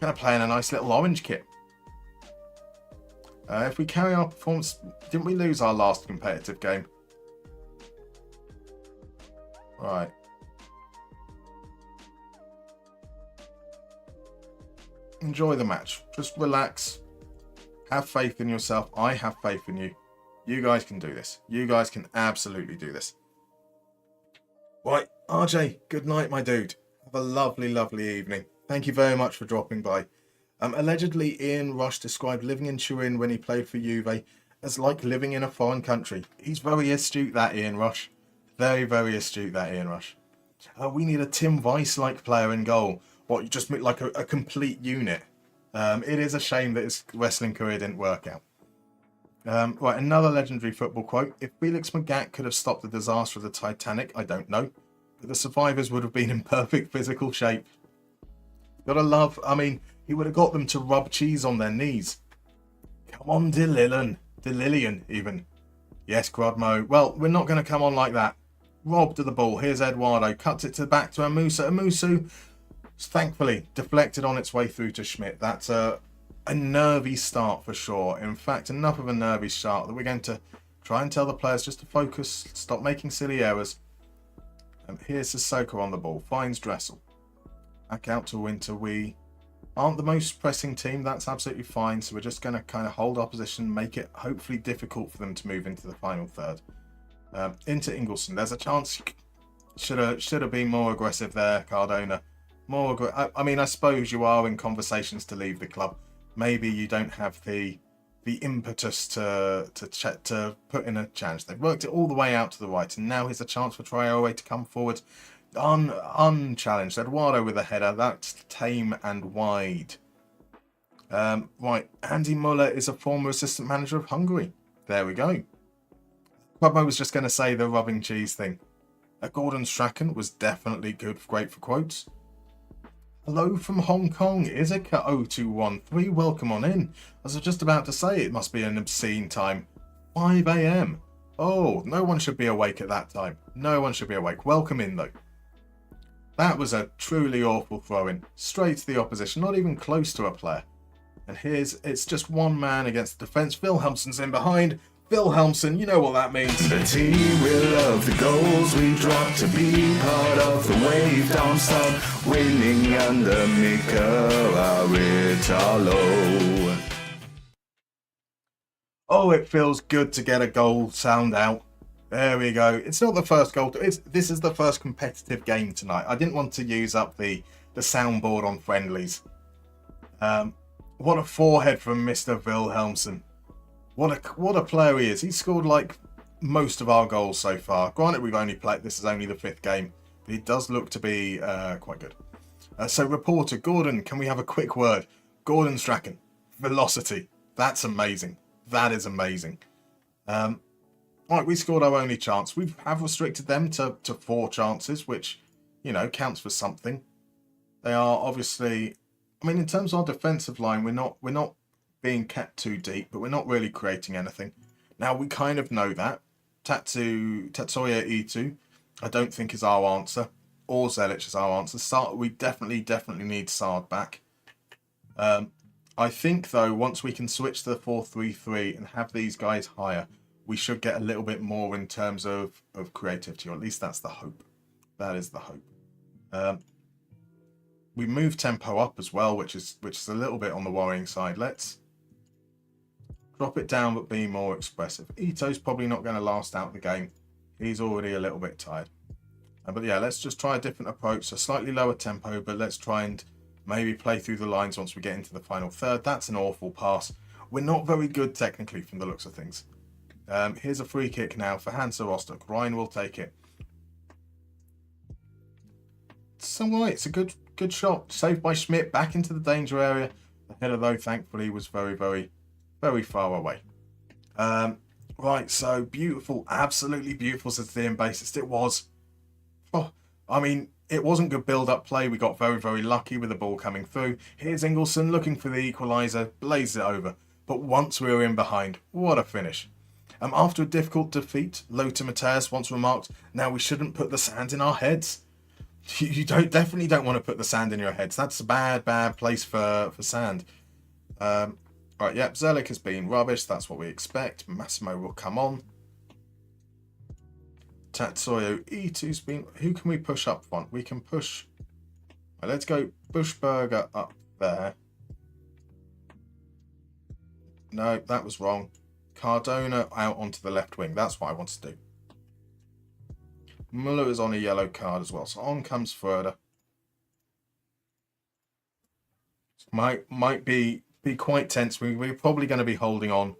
Going to play in a nice little orange kit. If we carry our performance, didn't we lose our last competitive game? Right. Enjoy the match. Just relax. Have faith in yourself. I have faith in you. You guys can do this. You guys can absolutely do this. Right, RJ, good night, my dude. Have a lovely evening. Thank you very much for dropping by. Allegedly, Ian Rush described living in Turin when he played for Juve as like living in a foreign country. He's very astute, that Ian Rush. Very, very astute, that Ian Rush. We need a Tim Weiss-like player in goal. What, you just make like a complete unit. It is a shame that his wrestling career didn't work out. Right, another legendary football quote. If Felix Magath could have stopped the disaster of the Titanic, I don't know. But the survivors would have been in perfect physical shape. Gotta love, I mean, he would have got them to rub cheese on their knees. Come on, Delillian, even. Yes, Grodmo. Well, we're not going to come on like that. Rob to the ball. Here's Eduardo. Cuts it back to Amusa. Amusu, thankfully, deflected on its way through to Schmidt. That's a nervy start for sure. In fact, enough of a nervy start that we're going to try and tell the players just to focus, stop making silly errors. And here's Sissoko on the ball. Finds Dressel. Back out to Winter. We aren't the most pressing team. That's absolutely fine. So we're just going to kind of hold our position, make it hopefully difficult for them to move into the final third. Into Ingelsson. There's a chance. Should have been more aggressive there, Cardona. I mean, I suppose you are in conversations to leave the club. Maybe you don't have the impetus to put in a challenge. They've worked it all the way out to the right, and now here's a chance for Traore to come forward unchallenged. Eduardo with a header. That's tame and wide. Right, Andy Muller is a former assistant manager of Hungary. There we go. Quadmo was just going to say the rubbing cheese thing. Gordon Strachan was definitely great for quotes. Hello from Hong Kong, Izika 0213. Welcome on in. As I was just about to say, it must be an obscene time. 5 a.m. Oh, no one should be awake at that time. No one should be awake. Welcome in, though. That was a truly awful throw-in. Straight to the opposition, not even close to a player. And it's just one man against the defence. Wilhelmsson's in behind. Wilhelmsson, you know what that means. The team will love the goals we drop to be part of the wave. Darmstadt winning under Mika Aritalo. Oh, it feels good to get a goal sound out. There we go. It's not the first goal. This is the first competitive game tonight. I didn't want to use up the soundboard on friendlies. What a forehead from Mr. Wilhelmsson. What a player he is. He's scored like most of our goals so far. Granted, we've only played. This is only the 5th game. But he does look to be quite good. So, reporter Gordon, can we have a quick word? Gordon Strachan, velocity. That's amazing. That is amazing. Right, we scored our only chance. We have restricted them to 4 chances, which, you know, counts for something. They are obviously, I mean, in terms of our defensive line, we're not being kept too deep, but we're not really creating anything. Now, we kind of know that. Tatsuya Itu, I don't think is our answer, or Zelic is our answer. We definitely need Sard back. I think, though, once we can switch to the 4-3-3 and have these guys higher, we should get a little bit more in terms of creativity, or at least that's the hope. That is the hope. We move tempo up as well, which is a little bit on the worrying side. Let's drop it down, but be more expressive. Ito's probably not going to last out the game. He's already a little bit tired. But yeah, let's just try a different approach. So slightly lower tempo, but let's try and maybe play through the lines once we get into the final third. That's an awful pass. We're not very good technically from the looks of things. Here's a free kick now for Hansa Rostock. Ryan will take it. It's alright. It's a good shot. Saved by Schmidt. Back into the danger area. The header, though, thankfully, was very, very, very far away. Right, so beautiful. Absolutely beautiful, says the bassist. It was. Oh, I mean, it wasn't good build-up play. We got very, very lucky with the ball coming through. Here's Ingelsson looking for the equaliser. Blazes it over. But once we were in behind, what a finish. After a difficult defeat, Lothar Matthäus once remarked, now we shouldn't put the sand in our heads. You definitely don't want to put the sand in your heads. That's a bad place for sand. Right, yep, Zelic has been rubbish. That's what we expect. Massimo will come on. Tatsuya Itu's been... Who can we push up front? We can push... Right, let's go Buschberger up there. No, that was wrong. Cardona out onto the left wing. That's what I want to do. Muller is on a yellow card as well. So on comes Froeder. Might be quite tense. We're probably going to be holding on.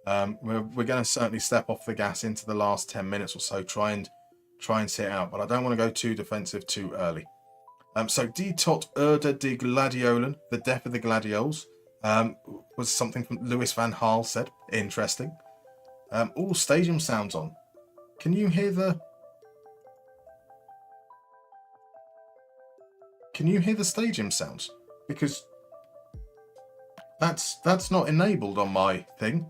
We're going to certainly step off the gas into the last 10 minutes or so. Try and sit out, but I don't want to go too defensive too early. So Die tot Erde die Gladiolen, the death of the Gladioles, was something from Lewis van Gaal said. Interesting. All stadium sounds on. Can you hear the stadium sounds? Because that's not enabled on my thing.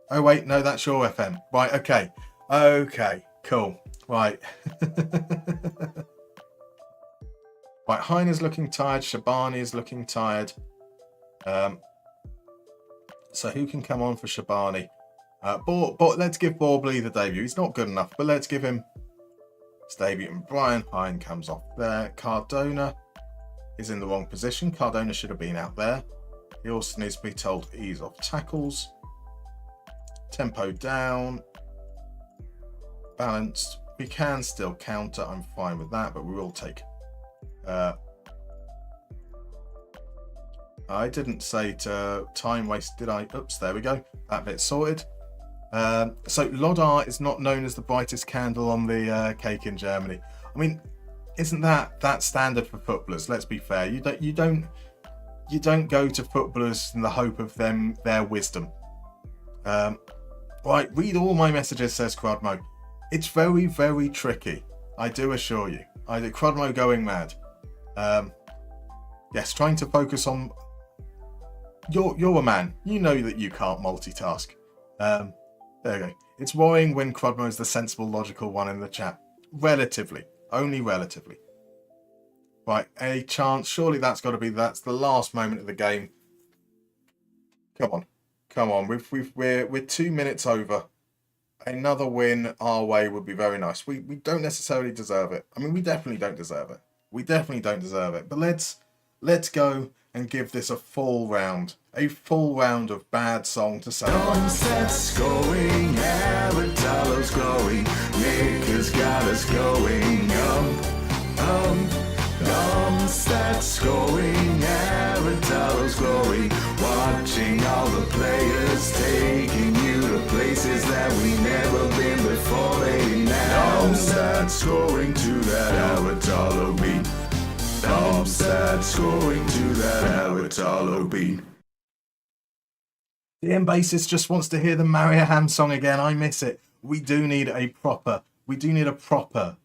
Oh wait, no, that's your FM. Right, okay. Okay, cool. Right. Right, Hein is looking tired, Shabani is looking tired. So who can come on for Shabani? But let's give Borbley the debut. He's not good enough, but let's give him his debut. And Brian Hein comes off there. Cardona is in the wrong position. Cardona should have been out there. He also needs to be told to ease off tackles. Tempo down. Balanced. We can still counter. I'm fine with that, but we will take. I didn't say to time waste, did I? Oops, there we go. That bit's sorted. So Lodar is not known as the brightest candle on the cake in Germany. I mean, isn't that standard for footballers? Let's be fair. You don't go to footballers in the hope of their wisdom. Right, read all my messages, says Crudmo. It's very, very tricky. I do assure you. Crudmo going mad. Yes, trying to focus on. You're a man. You know that you can't multitask. There you go. It's worrying when Crudmo is the sensible, logical one in the chat. Relatively. Only relatively. Right, a chance. Surely that's got to be. That's the last moment of the game. Come on. We're 2 minutes over. Another win our way would be very nice. We don't necessarily deserve it. I mean, we definitely don't deserve it. But let's go and give this a full round of bad song to celebrate. Darmstadt's going, Aradalo's glowing, Nick has got us going, Darmstadt's going, Aradalo's glowing, watching all the players taking you to places that we never been before, lady now. Darmstadt's going to that Aradalo beat. Darmstadt scoring to that Aratalo beat. The M bassist just wants to hear the Mariaham song again. I miss it. We do need a proper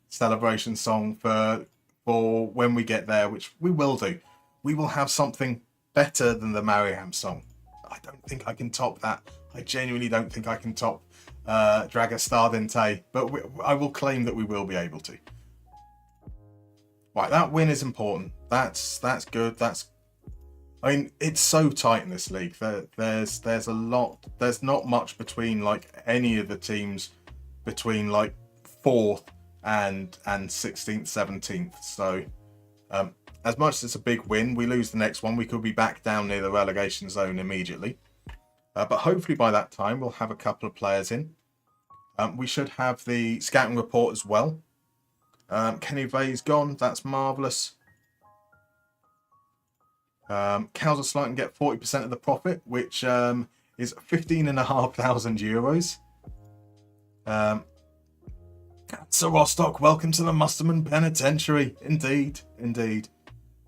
celebration song for when we get there, which we will do. We will have something better than the Mariaham song. I don't think I can top that. I genuinely don't think I can top Dragastardente, but I will claim that we will be able to. Right, that win is important. That's good. I mean, it's so tight in this league. There's a lot. There's not much between like any of the teams between like 4th and 16th, 17th. So as much as it's a big win, we lose the next one, we could be back down near the relegation zone immediately. But hopefully by that time we'll have a couple of players in. We should have the scouting report as well. Kenny Vay's gone. That's marvellous. Cows are starting to get 40% of the profit, which is 15,500 euros. Sir Rostock, welcome to the Musterman Penitentiary. Indeed.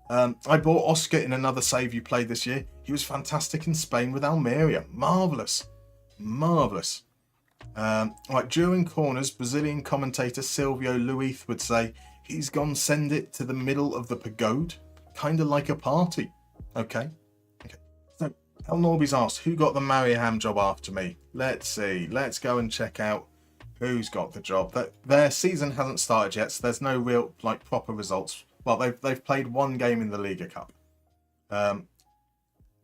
I bought Oscar in another save you played this year. He was fantastic in Spain with Almeria. Marvellous. Right, during corners, Brazilian commentator Silvio Luis would say, he's gone send it to the middle of the pagode, kind of like a party. Okay. So, El Norby's asked, who got the Mariaham job after me? Let's see. Let's go and check out who's got the job. Their season hasn't started yet, so there's no real, like, proper results. Well, they've played one game in the Liga Cup.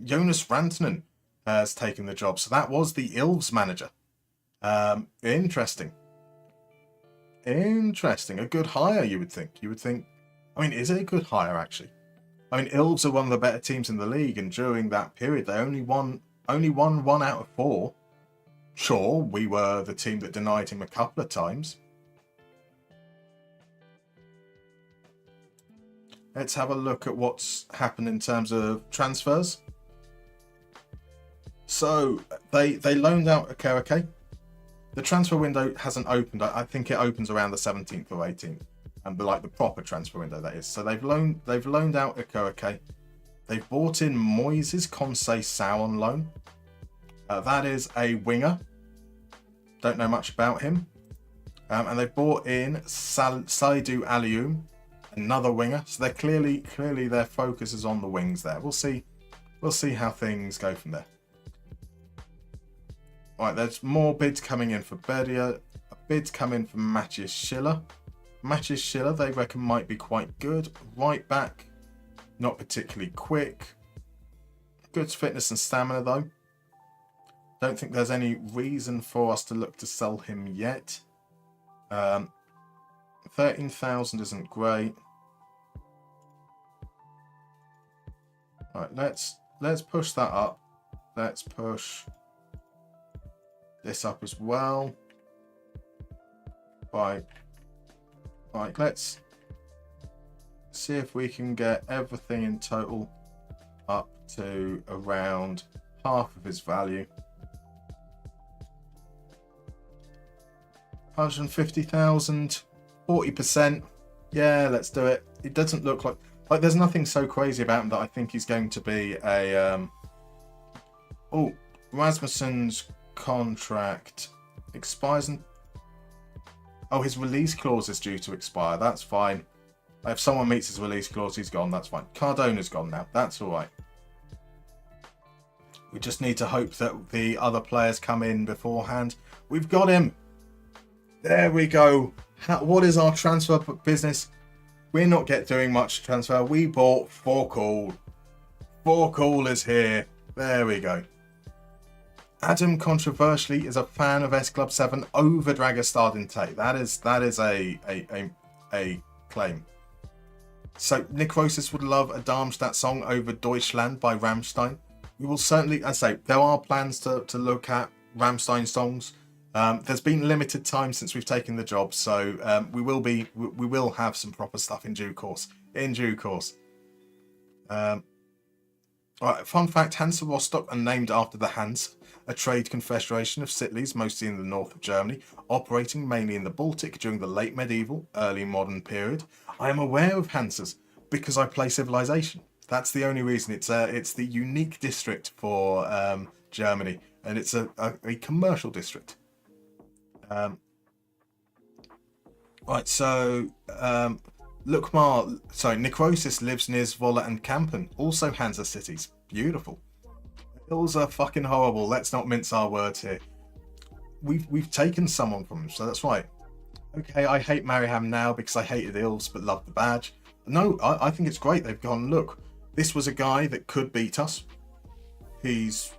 Jonas Rantanen has taken the job, so that was the Ilves manager. Interesting. A good hire, you would think. I mean, is it a good hire, actually? I mean, Ilves are one of the better teams in the league, and during that period, they only won 1 out of 4. Sure, we were the team that denied him a couple of times. let's have a look at what's happened in terms of transfers. So they loaned out Akereke. The transfer window hasn't opened. I think it opens around the 17th or 18th, and like the proper transfer window, that is. So they've loaned out Akereke. They've bought in Moises Conceição on loan. That is a winger. Don't know much about him. And they've bought in Saidou Alioum, another winger. So they're clearly their focus is on the wings there. We'll see how things go from there. Right, there's more bids coming in for Bedia. A bid's come in for Matthias Schiller. Matthias Schiller, they reckon, might be quite good. Right back, not particularly quick. Good fitness and stamina, though. Don't think there's any reason for us to look to sell him yet. 13,000 isn't great. Right, let's push that up. Let's push this up as well. Right, let's see if we can get everything in total up to around half of his value. 150,000, 40%. Yeah, let's do it. It doesn't look like there's nothing so crazy about him that I think he's going to be a Rasmussen's contract expires in... his release clause is due to expire. That's fine. If someone meets his release clause, he's gone. That's fine. Cardona's gone now. That's all right. We just need to hope that the other players come in beforehand. We've got him. There we go. What is our transfer business? We're not doing much transfer. We bought Forkall. Forkall is here. There we go. Adam, controversially, is a fan of S Club 7 over Dragostad Intake. That is a claim. So Nick Rosas would love a Darmstadt song over Deutschland by Rammstein. We will certainly, I say, there are plans to look at Rammstein songs. There's been limited time since we've taken the job, so we will have some proper stuff in due course. All right, fun fact: Hansa Rostock are named after the Hanse, a trade confederation of Sitleys, mostly in the north of Germany, operating mainly in the Baltic during the late medieval, early modern period. I am aware of Hanses because I play Civilization. That's the only reason. It's the unique district for Germany, and it's a commercial district. Right, so Necrosis lives near Zwolle and Kampen, also Hansa cities. Beautiful. Hills are fucking horrible. Let's not mince our words here. We've taken someone from them, so that's right. Okay, I hate Mariham now because I hated Ilves but loved the badge. No, I think it's great. They've gone, look, this was a guy that could beat us. He's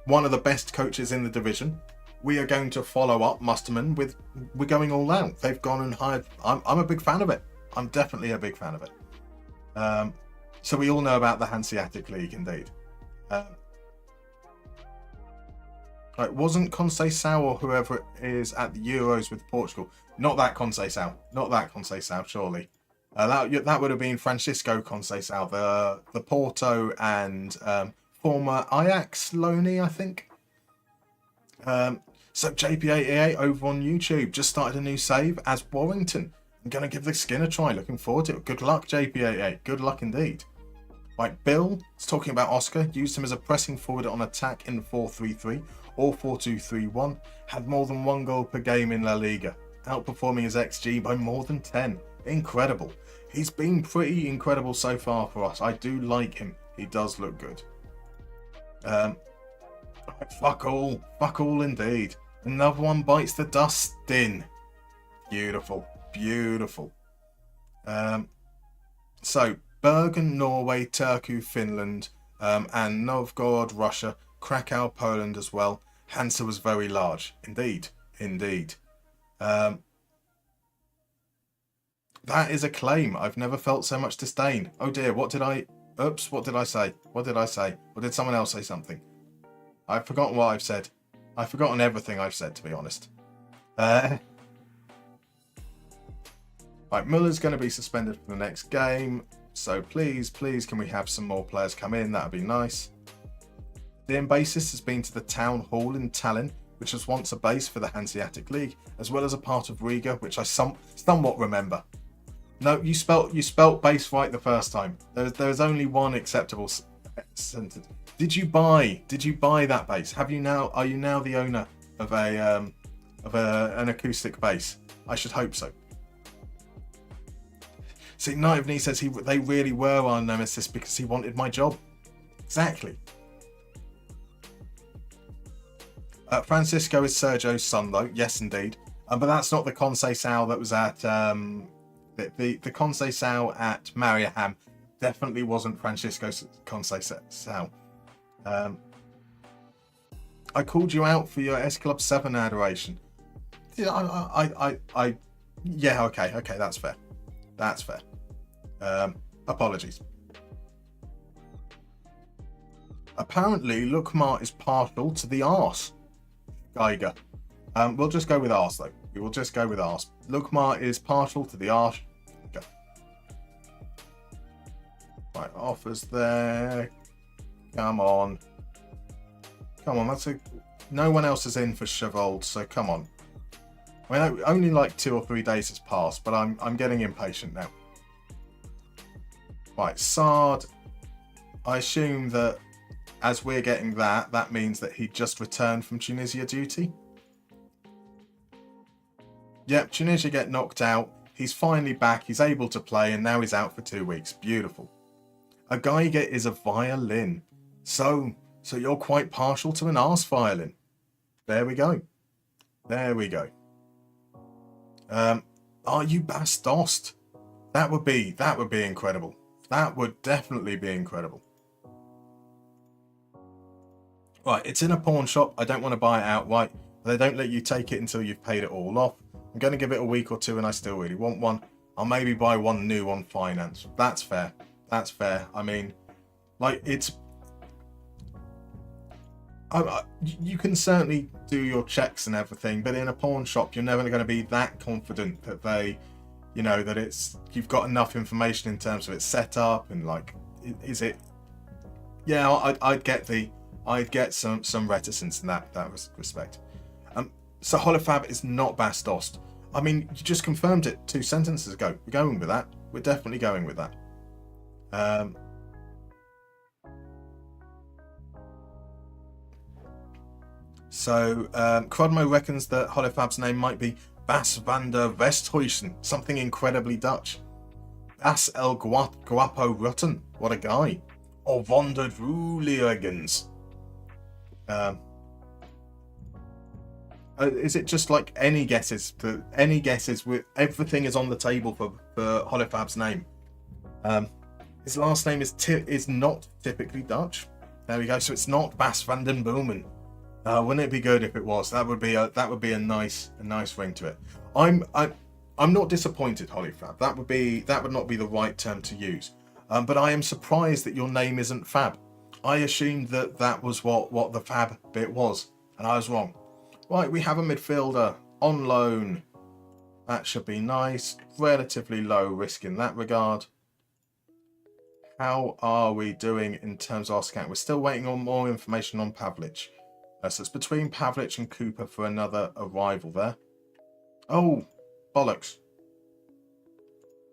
one of the best coaches in the division. We are going to follow up Mustermann with, we're going all out. They've gone and hired, I'm a big fan of it. I'm definitely a big fan of it. So we all know about the Hanseatic League, indeed. Like, wasn't Conceição or whoever it is at the Euros with Portugal? Not that Conceição. Not that Conceição, surely. That would have been Francisco Conceição, the Porto and former Ajax loanee, I think. So JP88 over on YouTube just started a new save as Warrington. I'm going to give the skin a try. Looking forward to it. Good luck, JP88. Good luck indeed. Right, Bill is talking about Oscar. Used him as a pressing forward on attack in 4-3-3 or 4-2-3-1. Had more than 1 goal per game in La Liga. Outperforming his XG by more than 10. Incredible. He's been pretty incredible so far for us. I do like him. He does look good. Fuck all indeed. Another one bites the dust in. Beautiful. So Bergen, Norway, Turku, Finland, and Novgorod, Russia, Krakow, Poland as well. Hansa was very large. Indeed. That is a claim. I've never felt so much disdain. Oh dear, what did I say? Or did someone else say something? I've forgotten what I've said. I've forgotten everything I've said, to be honest. Right, Muller's going to be suspended for the next game. So please, can we have some more players come in? That would be nice. The bassist has been to the town hall in Tallinn, which was once a base for the Hanseatic League, as well as a part of Riga, which I somewhat remember. No, you spelt base right the first time. There's only one acceptable sentence. Did you buy that bass? Are you now the owner of an acoustic bass? I should hope so. See, Night of Knee says they really were our nemesis because he wanted my job. Exactly. Francisco is Sergio's son, though. Yes, indeed. But that's not the Conceição that was at the Conceição at Mariaham. Definitely wasn't Francisco's Conceição. I called you out for your S Club 7 adoration. Yeah, yeah, okay, that's fair. That's fair. Apologies. Apparently, Lukmar is partial to the arse. Geiger. We'll just go with arse, though. We will just go with arse. Lukmar is partial to the arse. Okay. Right, offers there. Come on. No one else is in for Chavold, so come on. I mean, only like 2 or 3 days has passed, but I'm getting impatient now. Right, Sard. I assume that as we're getting that means that he just returned from Tunisia duty. Yep, Tunisia get knocked out. He's finally back. He's able to play, and now he's out for 2 weeks. Beautiful. A Geiger is a violin. So you're quite partial to an arse violin. There we go. There we go. Are you Bastost? That would be incredible. That would definitely be incredible. Right, it's in a pawn shop. I don't want to buy it outright. They don't let you take it until you've paid it all off. I'm going to give it a week or two, and I still really want one. I'll maybe buy one new on finance. That's fair. That's fair. I mean, like, it's... you can certainly do your checks and everything, but in a pawn shop, you're never going to be that confident that they, you know, that you've got enough information in terms of its setup and, like, is it... Yeah, I'd get some reticence in that respect. So Holofab is not Bastost. I mean, you just confirmed it 2 sentences ago. We're going with that. We're definitely going with that. Crodmo reckons that Holofab's name might be Bas van der Westhuizen, something incredibly Dutch. Bas el Guapo Rutten, what a guy. Or van der Roeligens. Is it just like any guesses? With everything is on the table for Holofab's name. His last name is not typically Dutch. There we go. So it's not Bas van den Boomen. Wouldn't it be good if it was? That would be a nice ring to it. I'm not disappointed, Holofab. That would not be the right term to use. But I am surprised that your name isn't Fab. I assumed that was what the Fab bit was, and I was wrong. Right, we have a midfielder on loan. That should be nice. Relatively low risk in that regard. How are we doing in terms of our scout? We're still waiting on more information on Pavlic. So it's between Pavlic and Cooper for another arrival there. Oh, bollocks.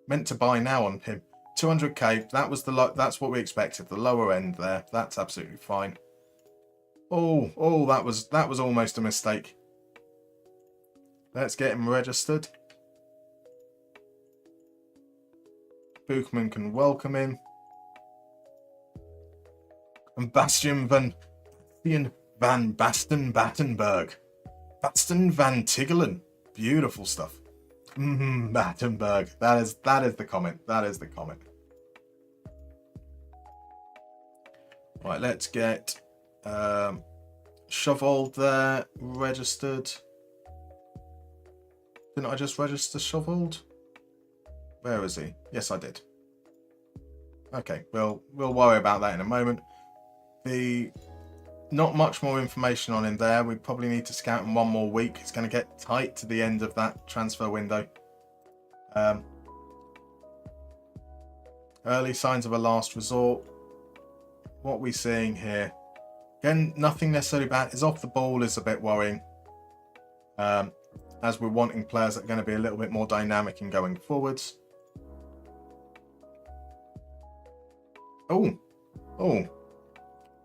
Meant to buy now on him. 200k, that's what we expected. The lower end there. That's absolutely fine. Oh, that was almost a mistake. Let's get him registered. Buchmann can welcome him. And Bastian van Basten Battenberg. Basten van Tigelen. Beautiful stuff. Battenberg. That is the comment. That is the comment. Right, let's get Chavold there registered. Didn't I just register Chavold? Where is he? Yes, I did. Okay, we'll worry about that in a moment. Not much more information on him there. We probably need to scout him one more week. It's going to get tight to the end of that transfer window. Early signs of a last resort. What are we seeing here? Again, nothing necessarily bad. Is off the ball is a bit worrying. As we're wanting players that are going to be a little bit more dynamic in going forwards. Oh,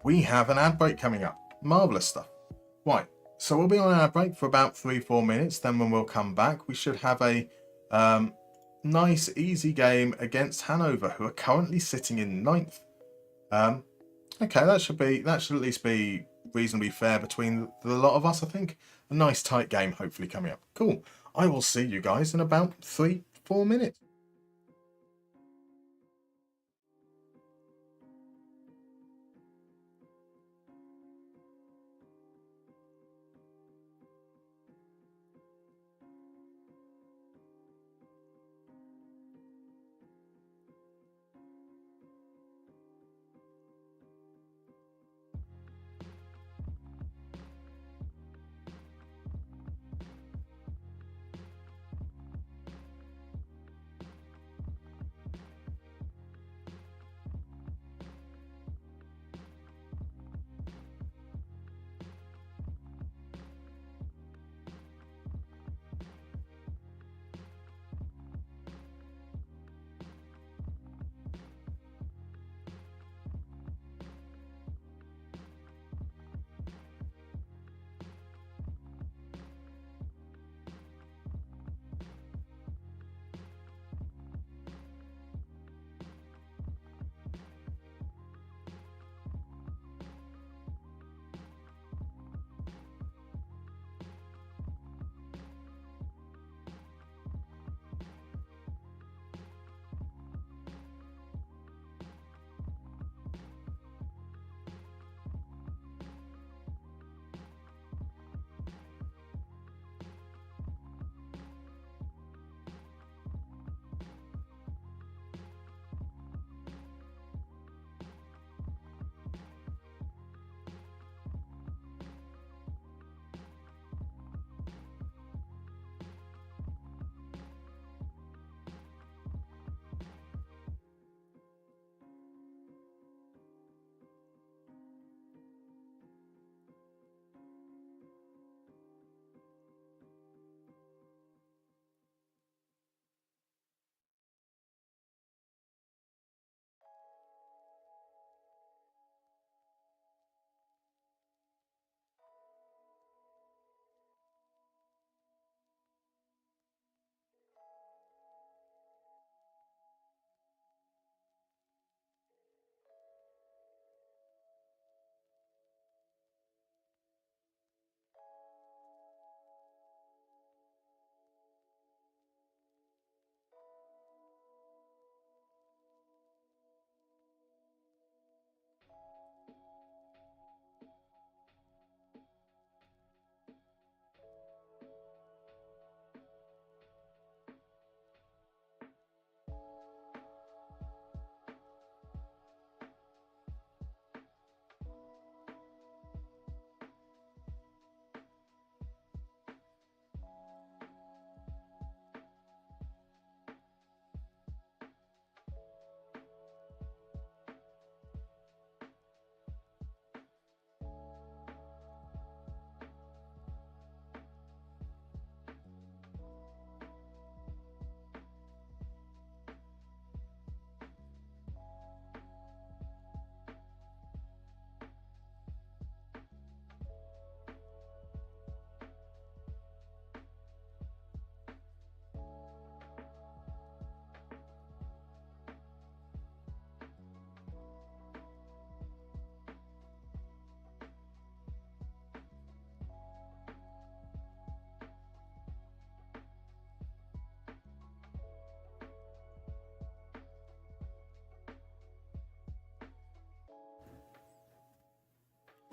we have an ad break coming up. Marvellous stuff. Right, so we'll be on an ad break for about 3-4 minutes. Then when we'll come back, we should have a nice, easy game against Hanover, who are currently sitting in 9th. Okay, that should at least be reasonably fair between the lot of us, I think. A nice tight game, hopefully, coming up. Cool. I will see you guys in about 3-4 minutes.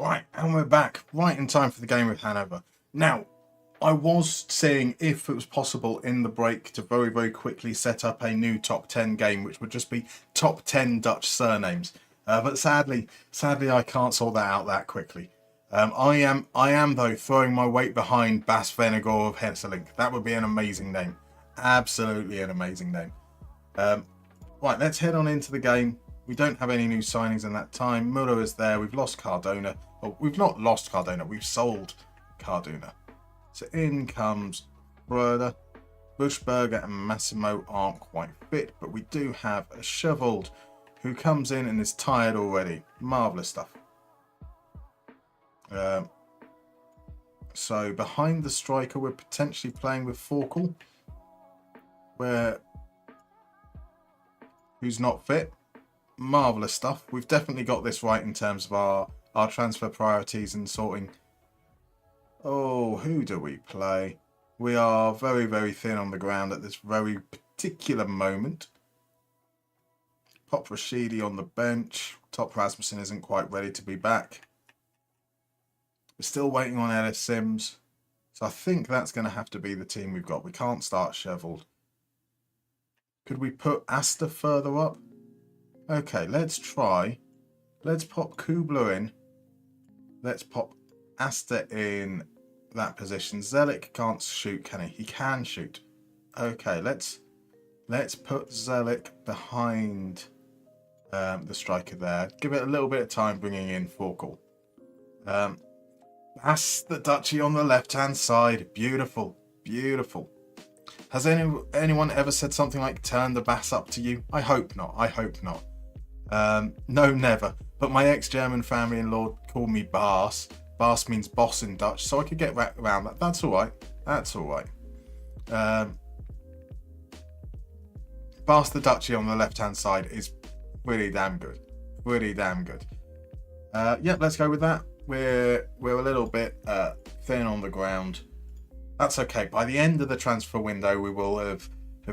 Right, and we're back right in time for the game with Hanover. Now, I was saying if it was possible in the break to very, very quickly set up a new top 10 game, which would just be top 10 Dutch surnames. But sadly, I can't sort that out that quickly. I am though throwing my weight behind Bas Venegor of Hesselink. That would be an amazing name. Absolutely an amazing name. Right, let's head on into the game. We don't have any new signings in that time. Muller is there. We've lost Cardona. Well, we've not lost Cardona. We've sold Cardona. So in comes Bröder. Buschberger and Massimo aren't quite fit, but we do have a Shoveled who comes in and is tired already. Marvellous stuff. So behind the striker, we're potentially playing with Forkel, who's not fit. Marvellous stuff. We've definitely got this right in terms of our transfer priorities and sorting. Oh, who do we play? We are very, very thin on the ground at this very particular moment. Pop Rashidi on the bench. Top Rasmussen isn't quite ready to be back. We're still waiting on Ellis Sims. So I think that's going to have to be the team we've got. We can't start Shoveled. Could we put Asta further up? Okay, let's try. Let's pop Kubler in. Let's pop Asta in that position. Zelik can't shoot, can he? He can shoot. Okay, let's put Zelik behind the striker there. Give it a little bit of time bringing in Forkel. That's the Duchy on the left-hand side. Beautiful, beautiful. Has anyone ever said something like turn the bass up to you? I hope not. I hope not. No, never. But my ex-German family-in-law called me Bas. Bas means boss in Dutch, so I could get around that. That's all right. That's all right. Bas the Duchy on the left-hand side is really damn good. Really damn good. Yep, let's go with that. We're a little bit thin on the ground. That's okay. By the end of the transfer window, we will have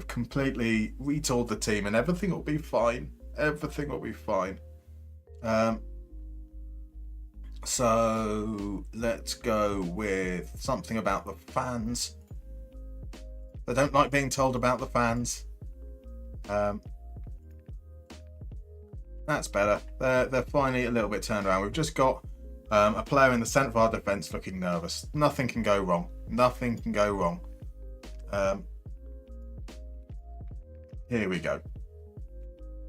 completely retooled the team and everything will be fine. Everything will be fine. So let's go with something about the fans. They don't like being told about the fans. That's better. They're finally a little bit turned around. We've just got a player in the centre of our defence looking nervous. Nothing can go wrong. Nothing can go wrong. Here we go.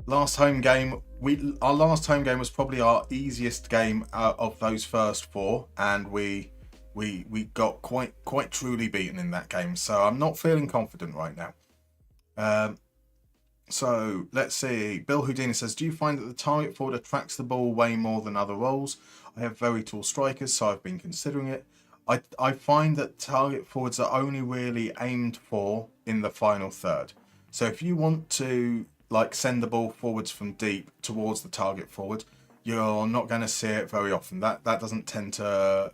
Last home game. Our last home game was probably our easiest game of those first four, and we got quite truly beaten in that game. So I'm not feeling confident right now. So let's see. Bill Houdini says, do you find that the target forward attracts the ball way more than other roles? I have very tall strikers, so I've been considering it. I find that target forwards are only really aimed for in the final third. So if you want to send the ball forwards from deep towards the target forward, you're not going to see it very often. That doesn't tend to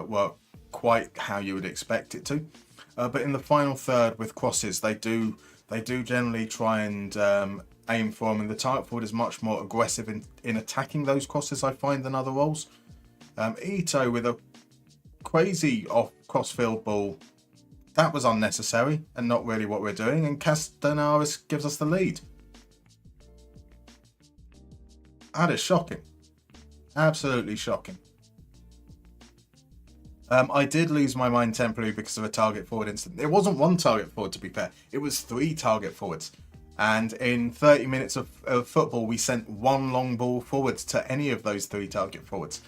work quite how you would expect it to. But in the final third with crosses, they do generally try and aim for them, and the target forward is much more aggressive in attacking those crosses, I find, than other roles. Ito with a crazy off crossfield ball, that was unnecessary and not really what we're doing, and Castellaris gives us the lead. That is shocking. Absolutely shocking. I did lose my mind temporarily because of a target forward incident. It wasn't one target forward, to be fair. It was 3 target forwards. And in 30 minutes of football, we sent one long ball forwards to any of those 3 target forwards.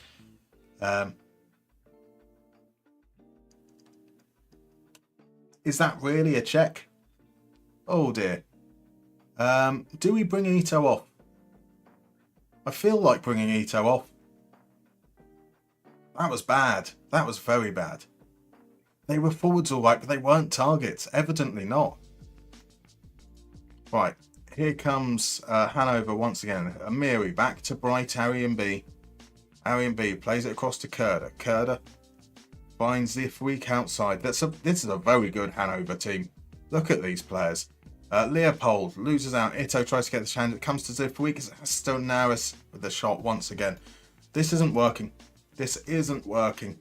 Is that really a check? Oh dear. Do we bring Ito off? I feel like bringing Ito off. That was bad. That was very bad. They were forwards all right, but they weren't targets. Evidently not. Right. Here comes Hanover once again. Amiri back to Bright. Harry and B plays it across to Kerder. Kerder finds the weak outside. This is a very good Hanover team. Look at these players. Leopold loses out. Ito tries to get the chance. It comes to Zifweek. Stonaris with the shot once again. This isn't working. This isn't working.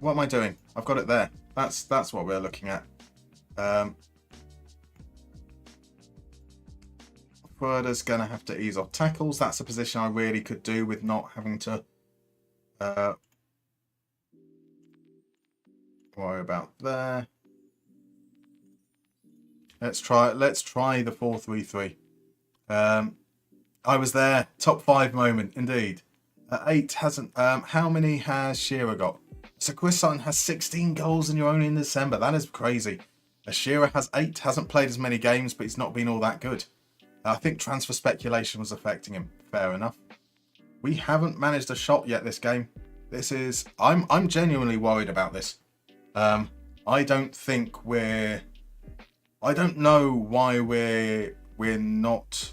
What am I doing? I've got it there. That's what we're looking at. Furder's going to have to ease off tackles. That's a position I really could do with not having to... worry about there. Let's try the 4-3-3. I was there. Top 5 moment, indeed. 8 hasn't. How many has Shearer got? So Chris Sutton has 16 goals and you're only in December. That is crazy. Shearer has 8. Hasn't played as many games, but he's not been all that good. I think transfer speculation was affecting him. Fair enough. We haven't managed a shot yet this game. This is. I'm genuinely worried about this. I don't think we're. I don't know why we're not.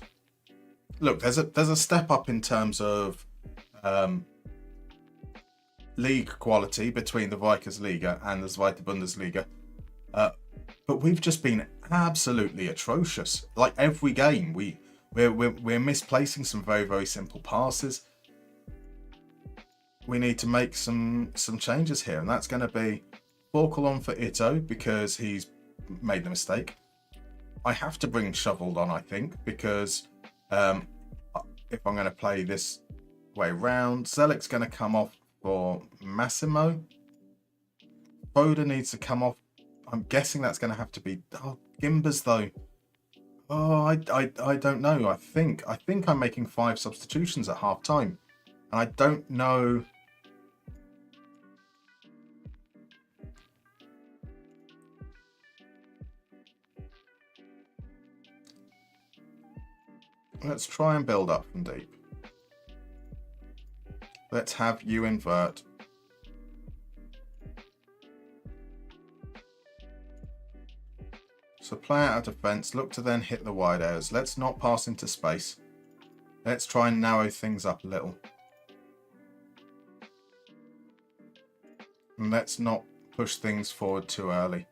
Look, there's a step up in terms of league quality between the Vikings-Liga and the Zweite Bundesliga, but we've just been absolutely atrocious. Like every game, we're misplacing some very, very simple passes. We need to make some changes here, and that's going to be Forkel on for Ito because he's made the mistake. I have to bring Shoveled on, I think, because if I'm going to play this way round, Zelik's going to come off for Massimo. Boda needs to come off. I'm guessing that's going to have to be Gimbers though. Oh, I don't know. I think I'm making 5 substitutions at half time, and I don't know. Let's try and build up from deep. Let's have you invert. So play out of defence, look to then hit the wide areas. Let's not pass into space. Let's try and narrow things up a little. And let's not push things forward too early.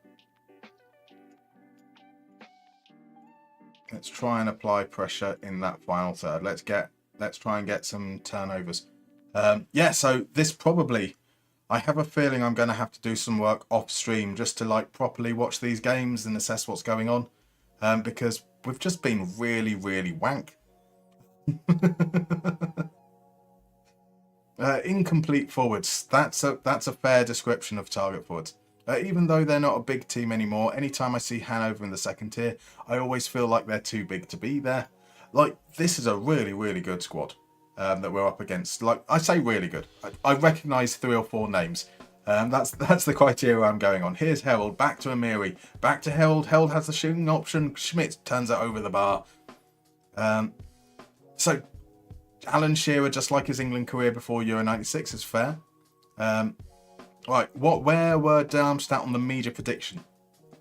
Let's try and apply pressure in that final third. Let's try and get some turnovers. Yeah, so this probably, I have a feeling I'm going to have to do some work off stream just to like properly watch these games and assess what's going on, because we've just been really, really wank. Incomplete forwards. That's a fair description of target forwards. Even though they're not a big team anymore, anytime I see Hanover in the second tier, I always feel like they're too big to be there. Like, this is a really, really good squad that we're up against. Like, I say really good. I recognise 3 or 4 names. That's the criteria I'm going on. Here's Herald, back to Amiri, back to Herald. Herald has the shooting option. Schmidt turns it over the bar. So, Alan Shearer, just like his England career before Euro 96, is fair. Right, where were Darmstadt on the media prediction?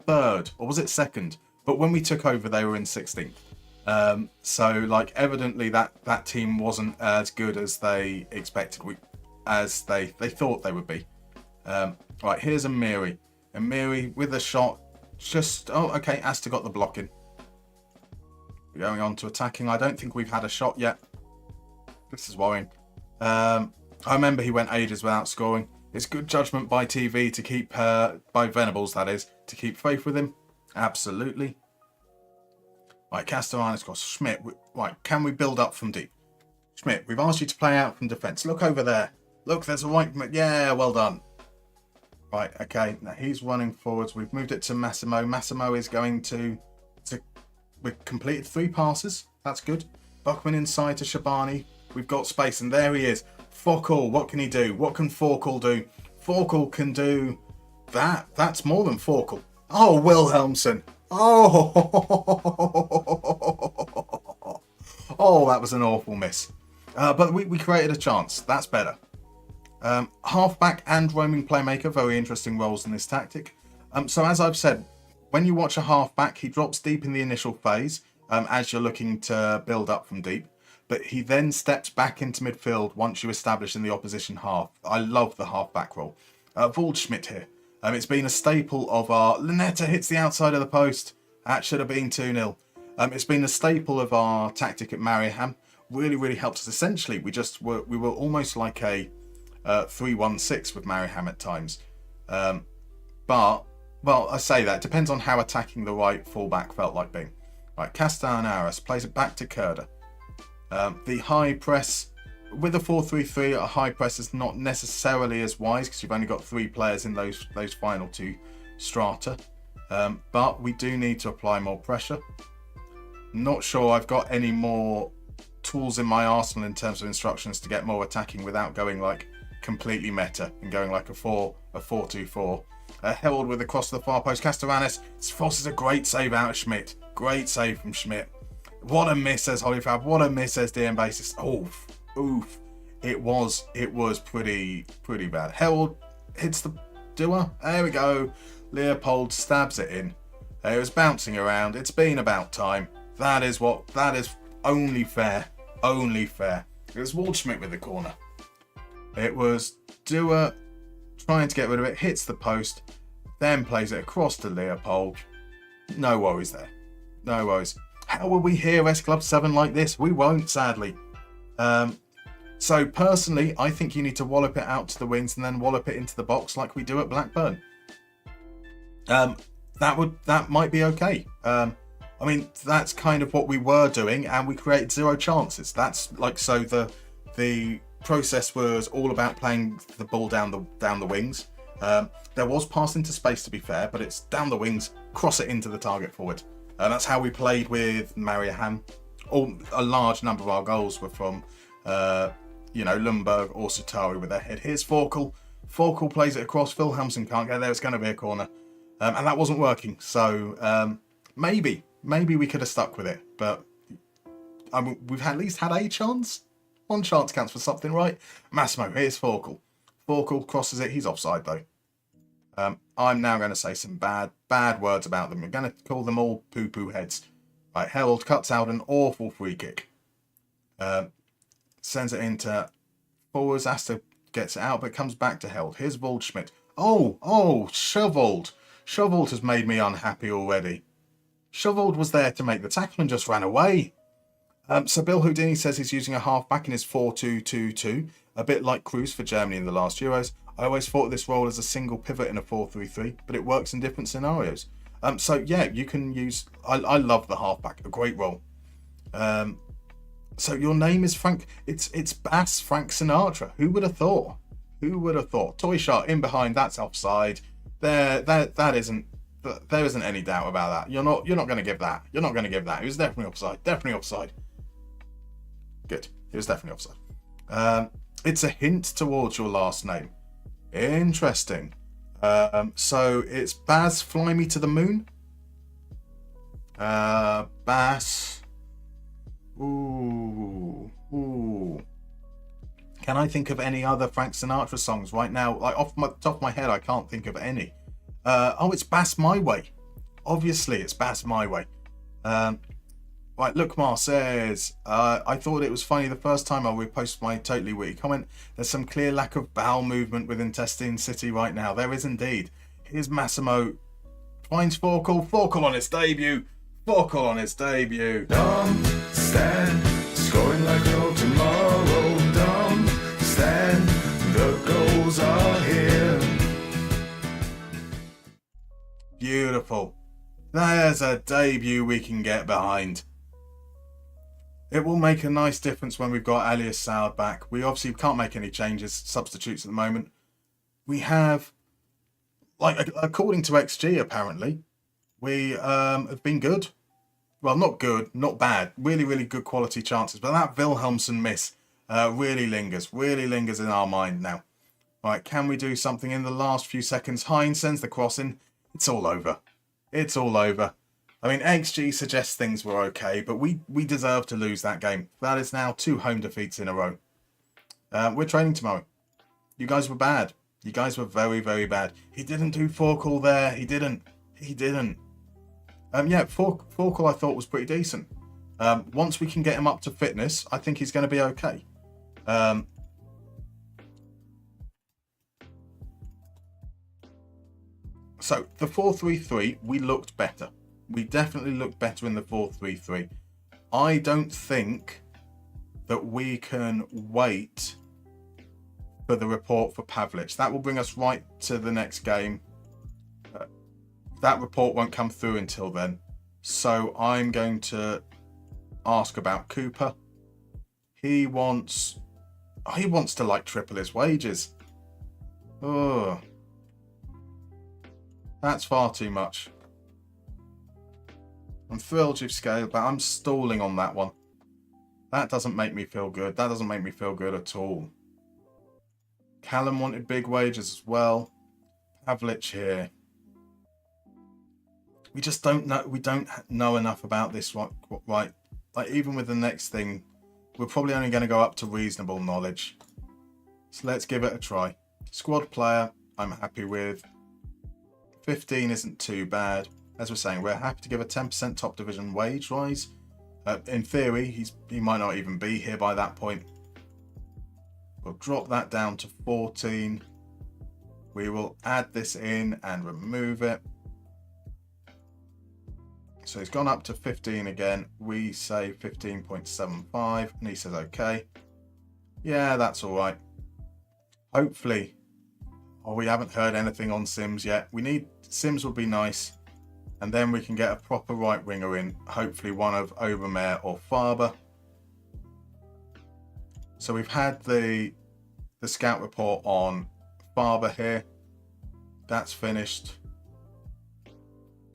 3rd, or was it 2nd? But when we took over, they were in 16th. So, like, evidently that team wasn't as good as they expected, as they thought they would be. Right, here's Amiri. Amiri with a shot. Just, oh, okay, Asta got the blocking. We're going on to attacking. I don't think we've had a shot yet. This is worrying. I remember he went ages without scoring. It's good judgment by TV to keep, by Venables that is, to keep faith with him. Absolutely. Right, Castellanos across. Schmidt, right, can we build up from deep? Schmidt, we've asked you to play out from defence. Look over there. Look, there's a right, yeah, well done. Right, okay, now he's running forwards. We've moved it to Massimo. Massimo is going to we've completed 3 passes. That's good. Buckman inside to Shabani. We've got space, and there he is. Forkel, what can he do? What can Forkel do? Forkel can do that. That's more than Forkel. Oh, Wilhelmsen. Oh, oh, that was an awful miss. But we created a chance. That's better. Halfback and roaming playmaker, very interesting roles in this tactic. So as I've said, when you watch a halfback, he drops deep in the initial phase as you're looking to build up from deep. But he then steps back into midfield once you establish in the opposition half. I love the half-back role. Waldschmidt here. It's been a staple of our... Lunetta hits the outside of the post. That should have been 2-0. It's been a staple of our tactic at Mariehamn. Really, really helped us. Essentially, we were almost like a 3-1-6 with Mariehamn at times. But, well, I say that. It depends on how attacking the right fullback felt like being. Right, Castellanos plays it back to Kerder. The high press, with a 4-3-3, a high press is not necessarily as wise because you've only got 3 players in those final 2 strata. But we do need to apply more pressure. Not sure I've got any more tools in my arsenal in terms of instructions to get more attacking without going like completely meta and going like a 4-2-4. Held with across the far post. Castellanes forces a great save out of Schmidt. Great save from Schmidt. What a miss, says Holyfab. What a miss, says DM Basis. Oof. It was pretty bad. Held hits the doer. There we go. Leopold stabs it in. It was bouncing around. It's been about time. That is only fair. Only fair. It was Waldschmidt with the corner. It was Dewar trying to get rid of it. Hits the post. Then plays it across to Leopold. No worries there. No worries. How will we hear S Club 7 like this? We won't, sadly. So personally, I think you need to wallop it out to the wings and then wallop it into the box like we do at Blackburn. That might be okay. I mean, that's kind of what we were doing, and we created 0 chances. That's like, so the process was all about playing the ball down the wings. There was pass into space, to be fair, but it's down the wings, cross it into the target forward. That's how we played with Mariahan. A large number of our goals were from, Lundberg or Sutari with their head. Here's Forkel. Forkel plays it across. Wilhelmsen can't get there. It's going to be a corner. And that wasn't working. So maybe we could have stuck with it. But we've at least had a chance. 1 chance counts for something, right? Massimo, here's Forkel. Forkel crosses it. He's offside, though. I'm now going to say some bad words about them. I'm going to call them all poo-poo heads. Right, Held cuts out an awful free kick. Sends it into forwards. Asta gets it out, but comes back to Held. Here's Waldschmidt. Oh, Shoveled. Shoveled has made me unhappy already. Shoveled was there to make the tackle and just ran away. So Bill Houdini says he's using a half-back in his 4-2-2-2, a bit like Cruz for Germany in the last Euros. I always thought of this role as a single pivot in a 4-3-3, but it works in different scenarios. So yeah, you can use... I love the half-back, a great role. So your name is Frank... It's Bass Frank Sinatra. Who would have thought? Who would have thought? Toy shot in behind, that's offside. There isn't any doubt about that. You're not going to give that. You're not going to give that. It was definitely offside. Definitely offside. Good. It was definitely offside. It's a hint towards your last name. Interesting. So it's Baz Fly Me to the Moon. Bass. Ooh. Can I think of any other Frank Sinatra songs right now? Like off the top of my head, I can't think of any. It's Bass My Way. Obviously, it's Bass My Way. Right, Lookmar says, I thought it was funny the first time I reposted my totally witty comment. There's some clear lack of bowel movement within Testing City right now. There is indeed. Here's Massimo. Finds Forkel. Forkel on his debut. Forkel on his debut. Stand, scoring like no tomorrow. Stand, the goals are here. Beautiful. There's a debut we can get behind. It will make a nice difference when we've got Elias Saud back. We obviously can't make any changes, substitutes at the moment. We have, according to XG, apparently, we have been good. Well, not good, not bad. Really, really good quality chances. But that Wilhelmsen miss really lingers in our mind now. Right, can we do something in the last few seconds? Hines sends the cross in. It's all over. It's all over. I mean, XG suggests things were okay, but we deserve to lose that game. That is now 2 home defeats in a row. We're training tomorrow. You guys were bad. You guys were very, very bad. He didn't do Forkel there. He didn't. Forkel I thought was pretty decent. Once we can get him up to fitness, I think he's going to be okay. So the 4-3-3, we looked better. We definitely looked better in the 4-3-3. I don't think that we can wait for the report for Pavlich. That will bring us right to the next game. That report won't come through until then. So I'm going to ask about Cooper. He wants Oh, he wants to like triple his wages. Oh, that's far too much. I'm thrilled you've scaled, but I'm stalling on that one. That doesn't make me feel good. That doesn't make me feel good at all. Callum wanted big wages as well. Pavlich here. We just don't know. We don't know enough about this, right? Like, even with the next thing, we're probably only going to go up to reasonable knowledge. So let's give it a try. Squad player, I'm happy with. 15 isn't too bad. As we're saying, we're happy to give a 10% top division wage rise. In theory, he might not even be here by that point. We'll drop that down to 14. We will add this in and remove it. So he's gone up to 15 again. We say 15.75 and he says okay. Yeah, that's all right. Hopefully. Oh, we haven't heard anything on Sims yet. Sims would be nice. And then we can get a proper right winger in. Hopefully one of Obermeier or Faber. So we've had the scout report on Faber here. That's finished.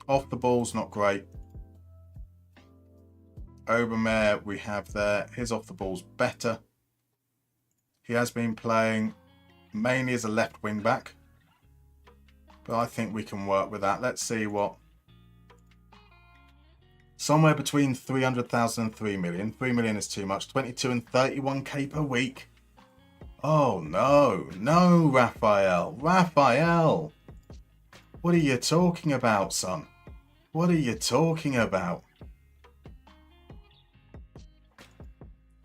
Off the ball's not great. Obermeier we have there. His off the ball's better. He has been playing mainly as a left wing back. But I think we can work with that. Let's see what. Somewhere between 300,000 and 3 million. 3 million is too much. 22 and 31k per week. Oh no. No, Raphael. Raphael. What are you talking about, son? What are you talking about?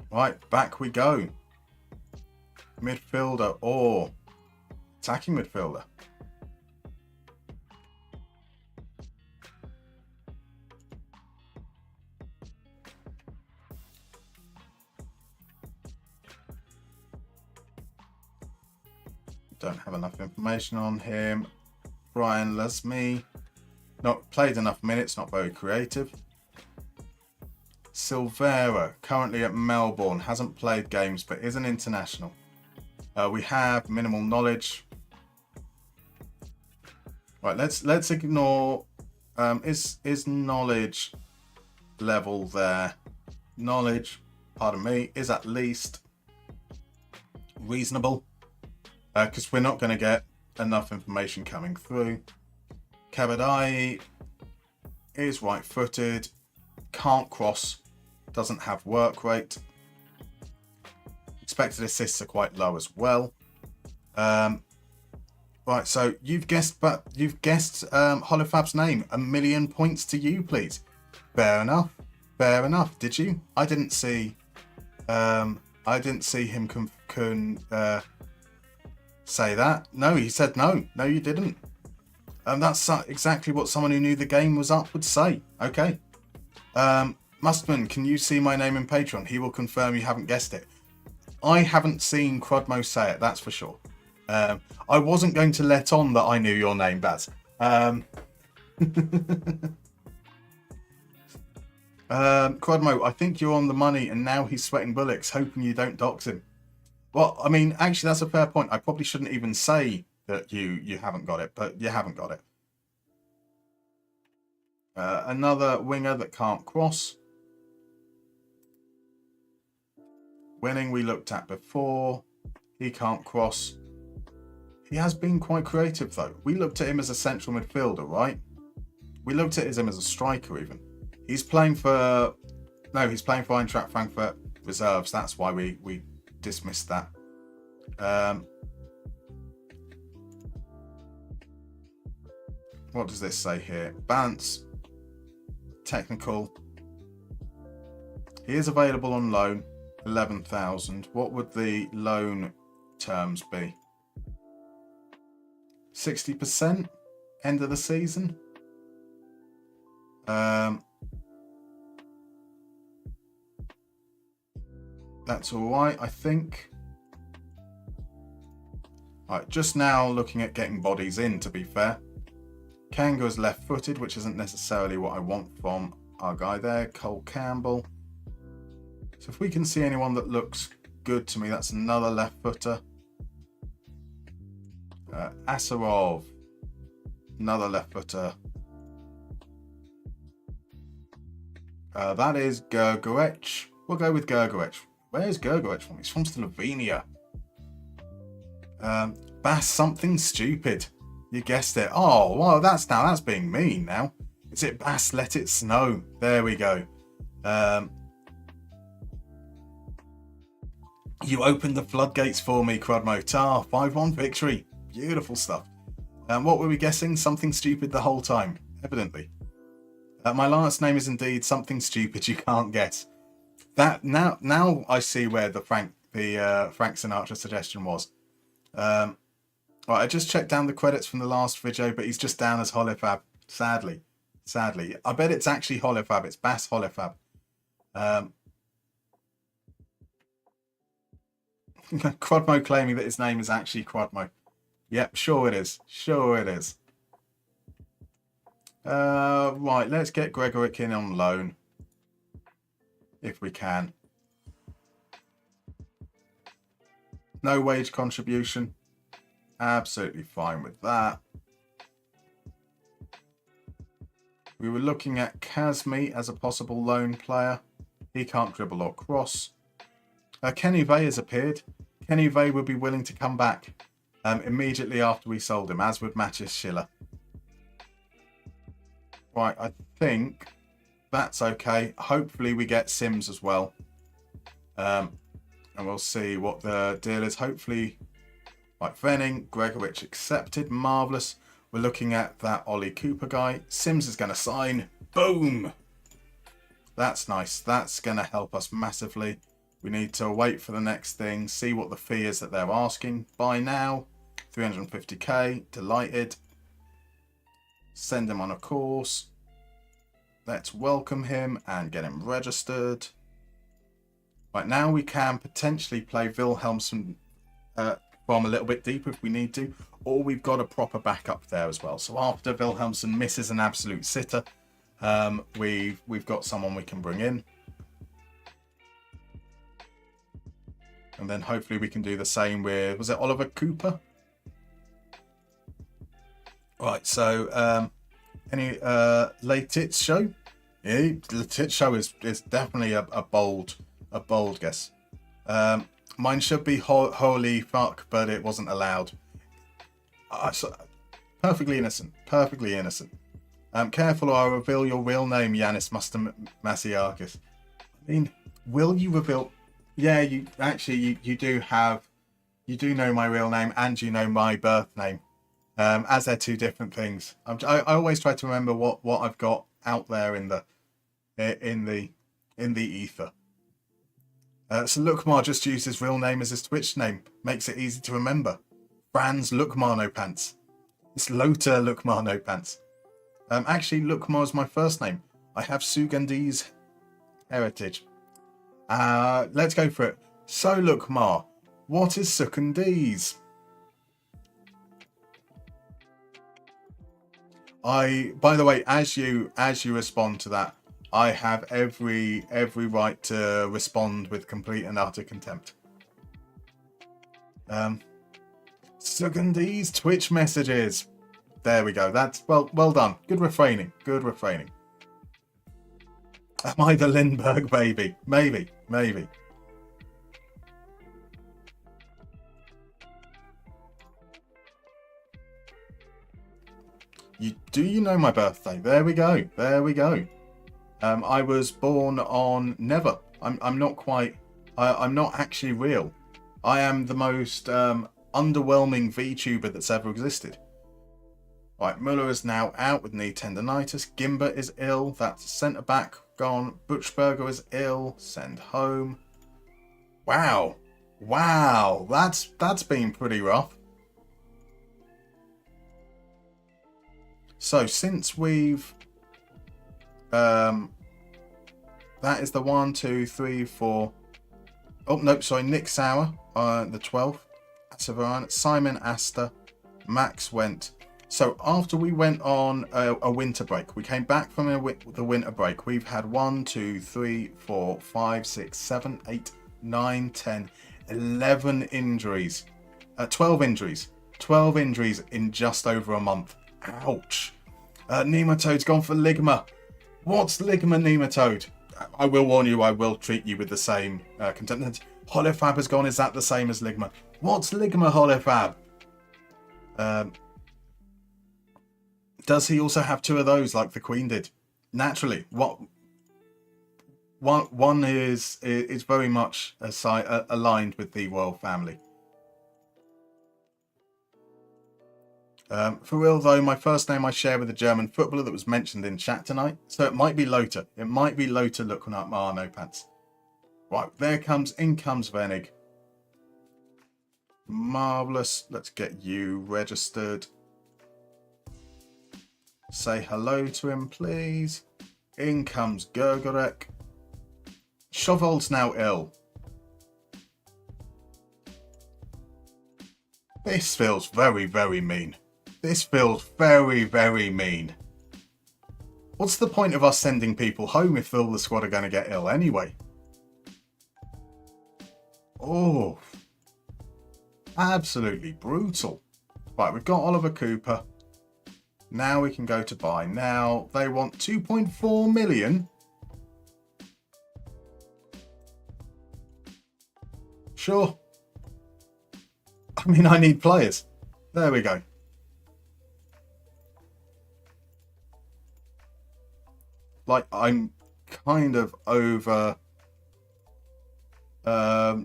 Right, back we go. Midfielder or attacking midfielder. Don't have enough information on him. Brian Lasme. Not played enough minutes, not very creative. Silvera, currently at Melbourne, hasn't played games but is an international. We have minimal knowledge. Right, let's ignore. Is knowledge level there? Knowledge, pardon me, is at least reasonable. Because we're not going to get enough information coming through. Kabadai is right-footed, can't cross, doesn't have work rate. Expected assists are quite low as well. Right, so you've guessed Holofab's name. 1 million points to you, please. Fair enough. Fair enough. Did you? I didn't see him say that. No, he said no. No, you didn't. That's exactly what someone who knew the game was up would say. Okay. Musterman, can you see my name in Patreon? He will confirm you haven't guessed it. I haven't seen Crudmo say it, that's for sure. I wasn't going to let on that I knew your name, Baz. Crudmo, I think you're on the money and now he's sweating bullocks, hoping you don't dox him. Well, I mean, actually, that's a fair point. I probably shouldn't even say that you haven't got it, but you haven't got it. Another winger that can't cross. Winning we looked at before. He can't cross. He has been quite creative, though. We looked at him as a central midfielder, right? We looked at him as a striker, even. He's playing for Eintracht Frankfurt reserves. That's why we dismissed that. What does this say here? Balance, technical. He is available on loan, 11,000. What would the loan terms be? 60% end of the season. That's all right, I think. Right, just now looking at getting bodies in, to be fair. Kanga is left-footed, which isn't necessarily what I want from our guy there, Cole Campbell. So if we can see anyone that looks good to me. That's another left footer. Asarov, another left footer. That is Gergorich. We'll go with Gergorich. Where's Gergorich from? He's from Slovenia. Bass something stupid. You guessed it. Oh, well, that's being mean now. Is it Bass Let It Snow? There we go. You opened the floodgates for me, Crudmo. 5-1 victory. Beautiful stuff. What were we guessing? Something stupid the whole time, evidently. My last name is indeed something stupid you can't guess. That now I see where the Frank Sinatra suggestion was. Right, I just checked down the credits from the last video, but he's just down as Holifab. Sadly. I bet it's actually Holifab. It's Bass Holifab. Quadmo claiming that his name is actually Quadmo. Yep, sure it is. Right, let's get Gregoric in on loan. If we can. No wage contribution. Absolutely fine with that. We were looking at Kazmi as a possible loan player. He can't dribble or cross. Kenny Vey has appeared. Kenny Vey would be willing to come back immediately after we sold him, as would Matthias Schiller. Right, I think that's okay. Hopefully we get Sims as well. And we'll see what the deal is. Hopefully, right, Venning, Gregorich accepted. Marvellous. We're looking at that Ollie Cooper guy. Sims is going to sign. Boom! That's nice. That's going to help us massively. We need to wait for the next thing, see what the fee is that they're asking. Buy now, 350k, delighted. Send him on a course. Let's welcome him and get him registered. Right, now we can potentially play Wilhelmsen from a little bit deeper if we need to, or we've got a proper backup there as well. So after Wilhelmsen misses an absolute sitter, we've got someone we can bring in. And then hopefully we can do the same with, was it Oliver Cooper? Right, so any Leititz show? Yeah, Leititz show is definitely a bold guess. Mine should be holy fuck, but it wasn't allowed. Perfectly innocent. Careful or I'll reveal your real name, Yanis Masiakis. I mean, will you reveal? Yeah, you do know my real name and you know my birth name, as they're two different things. I always try to remember what I've got out there in the ether. So Lukmar just used his real name as his Twitch name, makes it easy to remember. Franz Lukmar No Pants. It's Lothar Lukmar No Pants. Actually, Lukmar is my first name. I have Sugandese heritage. Let's go for it. So, Lukmar, what is Sugandese? By the way, as you respond to that, I have every right to respond with complete and utter contempt. Sugandese Twitch messages. There we go. That's well done. Good refraining. Am I the Lindbergh baby? Maybe. You know my birthday? There we go. I was born on never. I'm not quite. I'm not actually real. I am the most underwhelming VTuber that's ever existed. Right, Muller is now out with knee tendonitis. Gimber is ill. That's centre back gone. Butchberger is ill. Send home. Wow. That's been pretty rough. So since we've that is the 1, 2, 3, 4. Oh no, sorry, Nick Sauer, the 12th. Severan, Simon Astor, Max went. So after we went on a winter break, we came back from the winter break. We've had 1, 2, 3, 4, 5, 6, 7, 8, 9, 10, 11 injuries. 12 injuries. 12 injuries in just over a month. Ouch. Nematode's gone for Ligma. What's Ligma Nematode? I will warn you, I will treat you with the same contempt. Holofab has gone. Is that the same as Ligma? What's Ligma Holofab? Does he also have two of those like the Queen did? Naturally, one is very much aligned with the royal family. For real though, my first name I share with a German footballer that was mentioned in chat tonight, so it might be Lothar. It might be Lothar looking up my notepads. Right, in comes Venig. Marvellous. Let's get you registered. Say hello to him, please. In comes Gergorek. Chauvel's now ill. This feels very, very mean. This feels very, very mean. What's the point of us sending people home if all the squad are going to get ill anyway? Oh, absolutely brutal. Right, we've got Oliver Cooper. Now we can go to buy. Now they want 2.4 million. Sure. I mean, I need players. There we go. Like, I'm kind of over a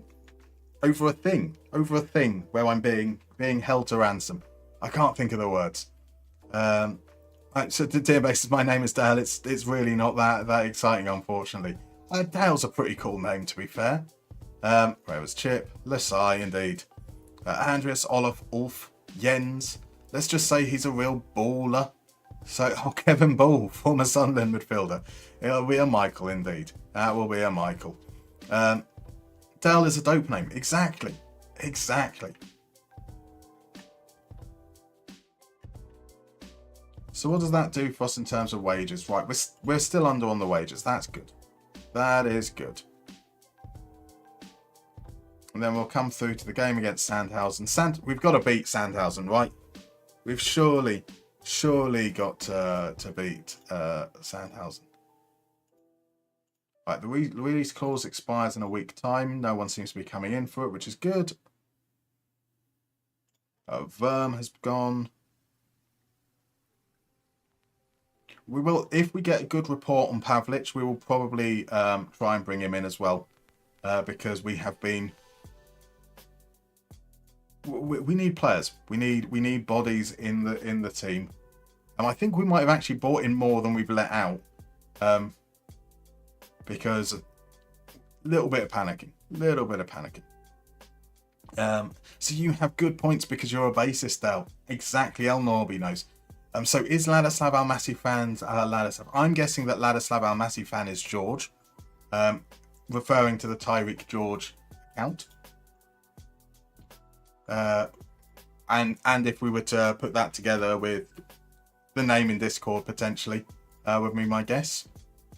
thing where I'm being held to ransom. I can't think of the words. So dear bases, my name is Dale. It's really not that exciting, unfortunately. Dale's a pretty cool name, to be fair. Where was Chip? Lesai, indeed. Andreas, Olaf, Ulf, Jens. Let's just say he's a real baller. So, Kevin Ball, former Sunderland midfielder. It'll be a Michael, indeed. That will be a Michael. Dale is a dope name. Exactly. So what does that do for us in terms of wages? Right, we're still under on the wages. That's good. That is good. And then we'll come through to the game against Sandhausen. We've got to beat Sandhausen, right? We've surely got to beat Sandhausen. Right, the release clause expires in a week's time. No one seems to be coming in for it, which is good. Verm has gone. We will, if we get a good report on Pavlich, we will probably try and bring him in as well, because we have been. We need players. We need bodies in the team, and I think we might have actually bought in more than we've let out, because a little bit of panicking. So you have good points because you're a bassist, Dale. Exactly, El Norby knows. So is Ladislav Almaty fans Ladislav? I'm guessing that Ladislav Almaty fan is George, referring to the Tyreek George account. And if we were to put that together with the name in Discord potentially, would be my guess.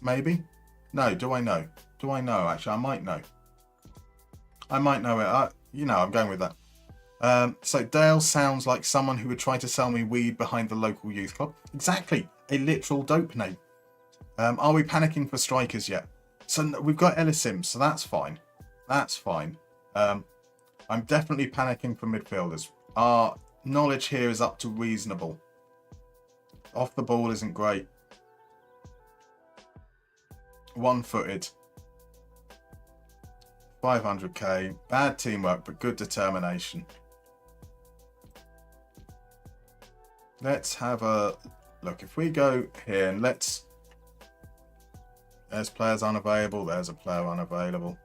Maybe. No. Do I know? Actually, I might know. It. I'm going with that. So Dale sounds like someone who would try to sell me weed behind the local youth club. Exactly, a literal dope name. Are we panicking for strikers yet? So we've got Ellis Sims, so that's fine. I'm definitely panicking for midfielders. Our knowledge here is up to reasonable. Off the ball isn't great. One-footed. 500k. Bad teamwork, but good determination. Let's have a look. If we go here and there's players unavailable. There's a player unavailable.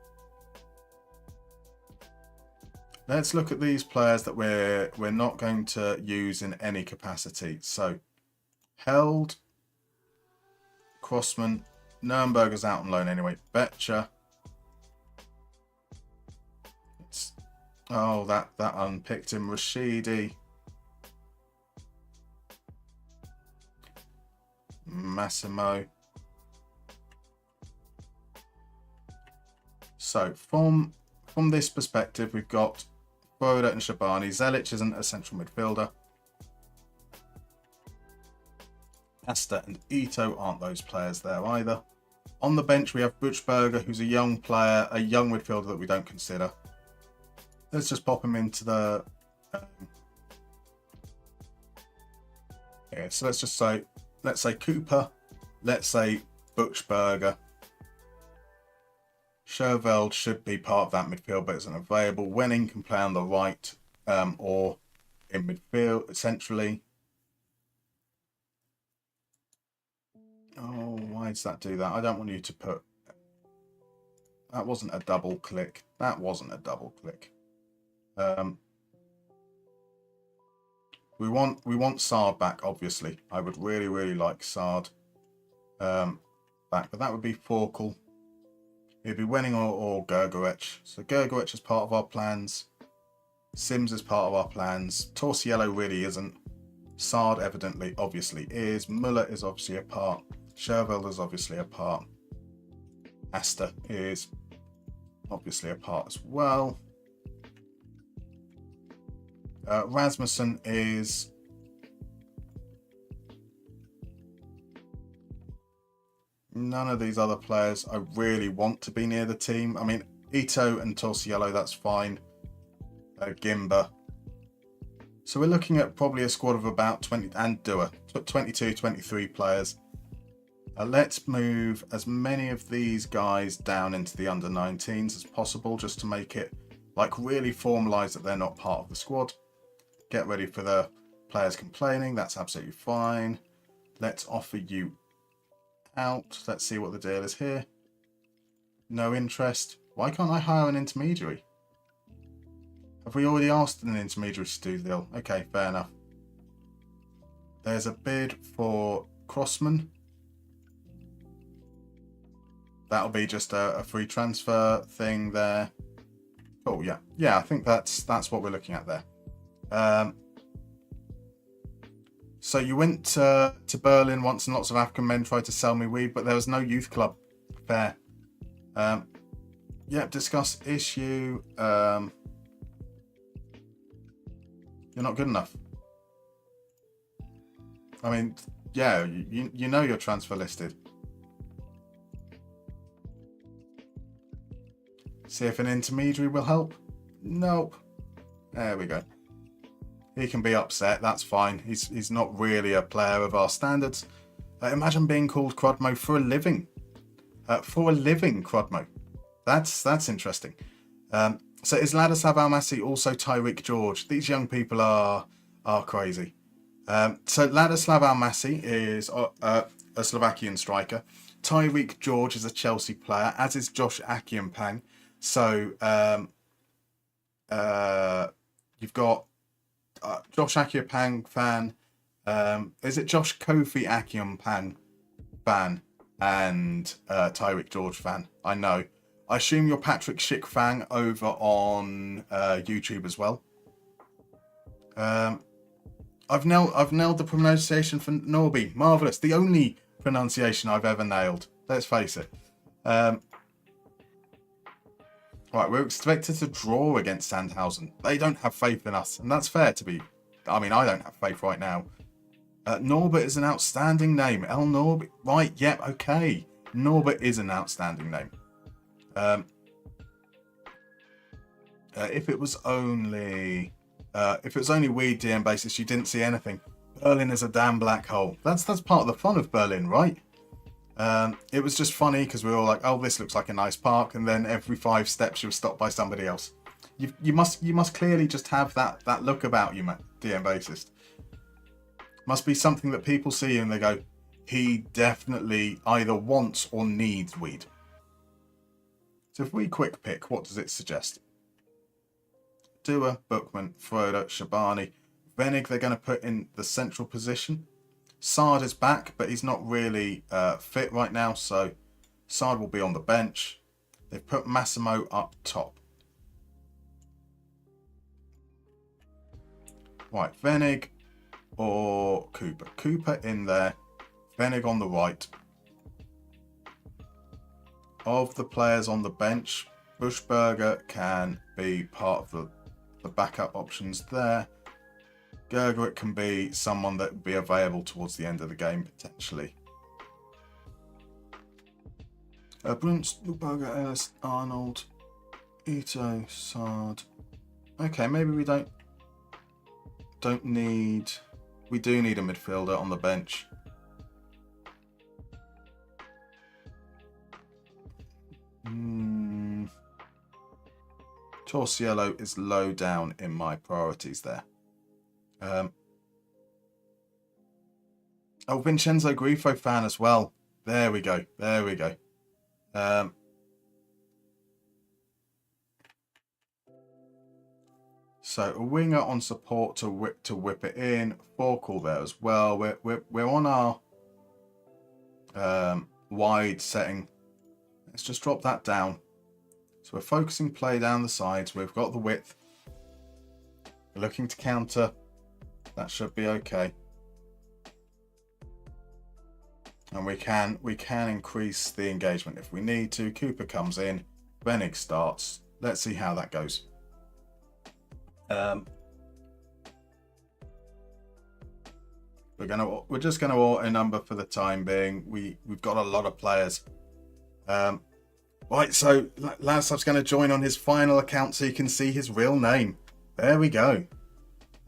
Let's look at these players that we're not going to use in any capacity. So, Held, Crossman, Nürnberger's out on loan anyway. Betcher. That unpicked him. Rashidi. Massimo. So from from this perspective, we've got Broda and Shabani. Zelic isn't a central midfielder. Asta and Ito aren't those players there either. On the bench, we have Buchberger, who's a young player, a young midfielder that we don't consider. Let's just pop him into the... so let's just say, Cooper, let's say Buchberger. Scherveld should be part of that midfield, but isn't available. Wenning can play on the right or in midfield, centrally. Oh, why does that do that? I don't want you to put... That wasn't a double click. That wasn't a double click. We want Sard back, obviously. I would really, really like Sard back, but that would be Forkel. It'd be Wenning or Gergerich. So Gergerich is part of our plans. Sims is part of our plans. Torsiello really isn't. Sard evidently, obviously is. Muller is obviously a part. Scherveld is obviously a part. Asta is obviously a part as well. Rasmussen is... None of these other players I really want to be near the team. I mean, Ito and Torsiello, that's fine. Gimba. So we're looking at probably a squad of about 20, and Dua, 22, 23 players. Let's move as many of these guys down into the under-19s as possible, just to make it like really formalise that they're not part of the squad. Get ready for the players complaining. That's absolutely fine. Let's offer you out. Let's see what the deal is here. No interest. Why can't I hire an intermediary? Have we already asked an intermediary to do the deal? Okay, fair enough. There's a bid for Crossman. That'll be just a free transfer thing there. Oh yeah, yeah. I think that's what we're looking at there. So you went to Berlin once, and lots of African men tried to sell me weed, but there was no youth club. Fair. Yeah. Discuss issue. You're not good enough. I mean, yeah. You know you're transfer listed. See if an intermediary will help. Nope. There we go. He can be upset. That's fine. He's not really a player of our standards. Imagine being called Crudmo for a living. Crudmo. That's interesting. So is Ladislav Almasi also Tyreek George? These young people are crazy. So Ladislav Almasi is a Slovakian striker. Tyreek George is a Chelsea player, as is Josh Akiampang. So you've got Josh Akiampang fan. Is it Josh Kofi Akiampang fan and Tyreek George fan? I know. I assume you're Patrick Schick fan over on YouTube as well. I've nailed the pronunciation for Norby. Marvellous. The only pronunciation I've ever nailed. Let's face it. Right, we're expected to draw against Sandhausen. They don't have faith in us, and that's fair to be. I mean, I don't have faith right now. Norbert is an outstanding name. El Norbert. Right, yep, okay. Norbert is an outstanding name. If it was only weed DM basis, you didn't see anything. Berlin is a damn black hole. That's part of the fun of Berlin, right? It was just funny because we were all like, "Oh, this looks like a nice park," and then every 5 steps you were stopped by somebody else. You must clearly just have that look about you, DM bassist. Must be something that people see and they go, "He definitely either wants or needs weed." So if we quick pick, what does it suggest? Dua, Bookman, Froda, Shabani, Venig. They're going to put in the central position. Sard is back, but he's not really fit right now, so Sard will be on the bench. They've put Massimo up top. Right, Venig or Cooper. Cooper in there, Venig on the right. Of the players on the bench, Bushberger can be part of the backup options there. Gergeric can be someone that would be available towards the end of the game, potentially. Bruns, Buchberger, Ellis, Arnold, Ito, Sard. Okay, maybe we don't need... We do need a midfielder on the bench. Torsiello is low down in my priorities there. Oh, Vincenzo Grifo fan as well. There we go. There we go. So a winger on support to whip it in. Forkle there as well. We're on our wide setting. Let's just drop that down. So we're focusing play down the sides. We've got the width. We're looking to counter. That should be okay. And we can increase the engagement if we need to. Cooper comes in. Benig starts. Let's see how that goes. We're just gonna auto number for the time being. We've got a lot of players. Right, so Lasov's going to join on his final account so you can see his real name. There we go.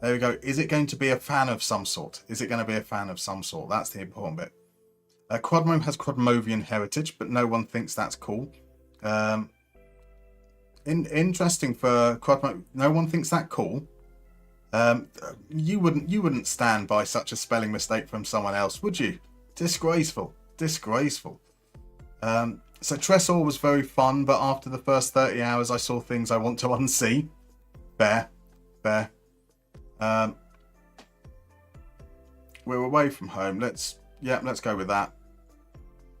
There we go. Is it going to be a fan of some sort? Is it going to be a fan of some sort? That's the important bit. Quadmo has Quadmovian heritage, but no one thinks that's cool. Interesting for Quadmo. No one thinks that cool. You wouldn't stand by such a spelling mistake from someone else, would you? Disgraceful. Disgraceful. So Tresor was very fun, but after the first 30 hours, I saw things I want to unsee. Fair. We're away from home. Let's go with that.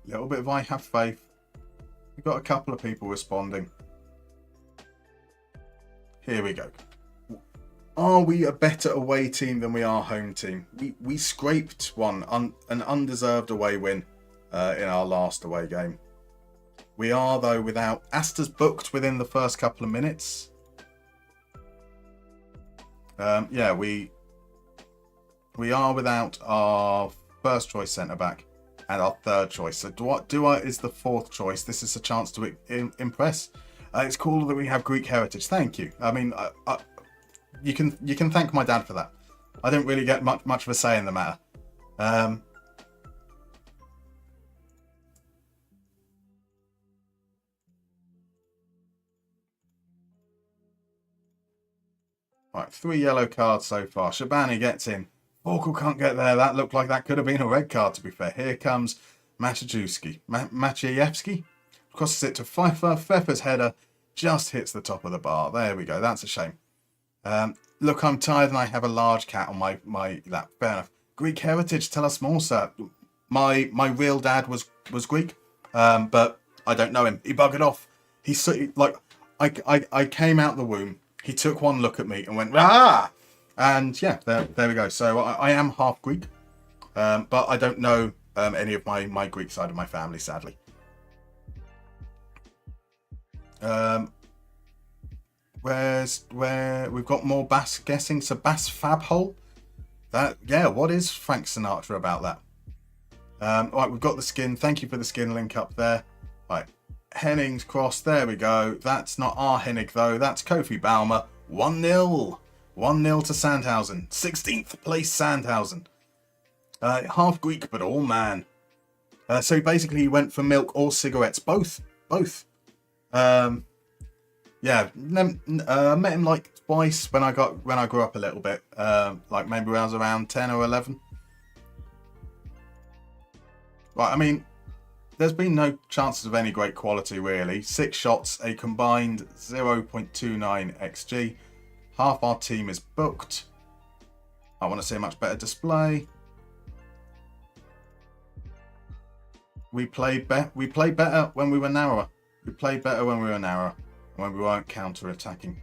A little bit of I have faith. We've got a couple of people responding. Here we go. Are we a better away team than we are home team? We scraped an undeserved away win in our last away game. We are, though, without... Asta's booked within the first couple of minutes. Yeah, we are without our first choice centre-back and our third choice. So Dua is the fourth choice. This is a chance to impress. It's cool that we have Greek heritage. Thank you. I mean, you can thank my dad for that. I don't really get much of a say in the matter. Right, 3 yellow cards so far. Shabani gets in. Forkle can't get there. That looked like that could have been a red card, to be fair. Here comes Maciejewski. Crosses it to Pfeiffer. Pfeiffer's header just hits the top of the bar. There we go. That's a shame. Look, I'm tired and I have a large cat on my lap. Fair enough. Greek heritage. Tell us more, sir. My real dad was Greek, but I don't know him. He buggered off. I came out the womb. He took one look at me and went, ah! And yeah, there we go. So I am half Greek, but I don't know any of my Greek side of my family, sadly. Where we've got more Bass guessing. So Bass Fabhole. What is Frank Sinatra about that? Right, we've got the skin. Thank you for the skin link up there. Right. Henning's cross, there we go. That's not our Hennig though, that's Kofi Baumer. 1-0. 1-0 to Sandhausen. 16th place Sandhausen. Half Greek, but all man. So basically he went for milk or cigarettes. Both. Met him like twice when I grew up a little bit. Like maybe when I was around 10 or 11. Right, I mean, there's been no chances of any great quality, really. 6 shots, a combined 0.29 XG. Half our team is booked. I want to see a much better display. We played better when we were narrower. We played better when we were narrower, when we weren't counter-attacking.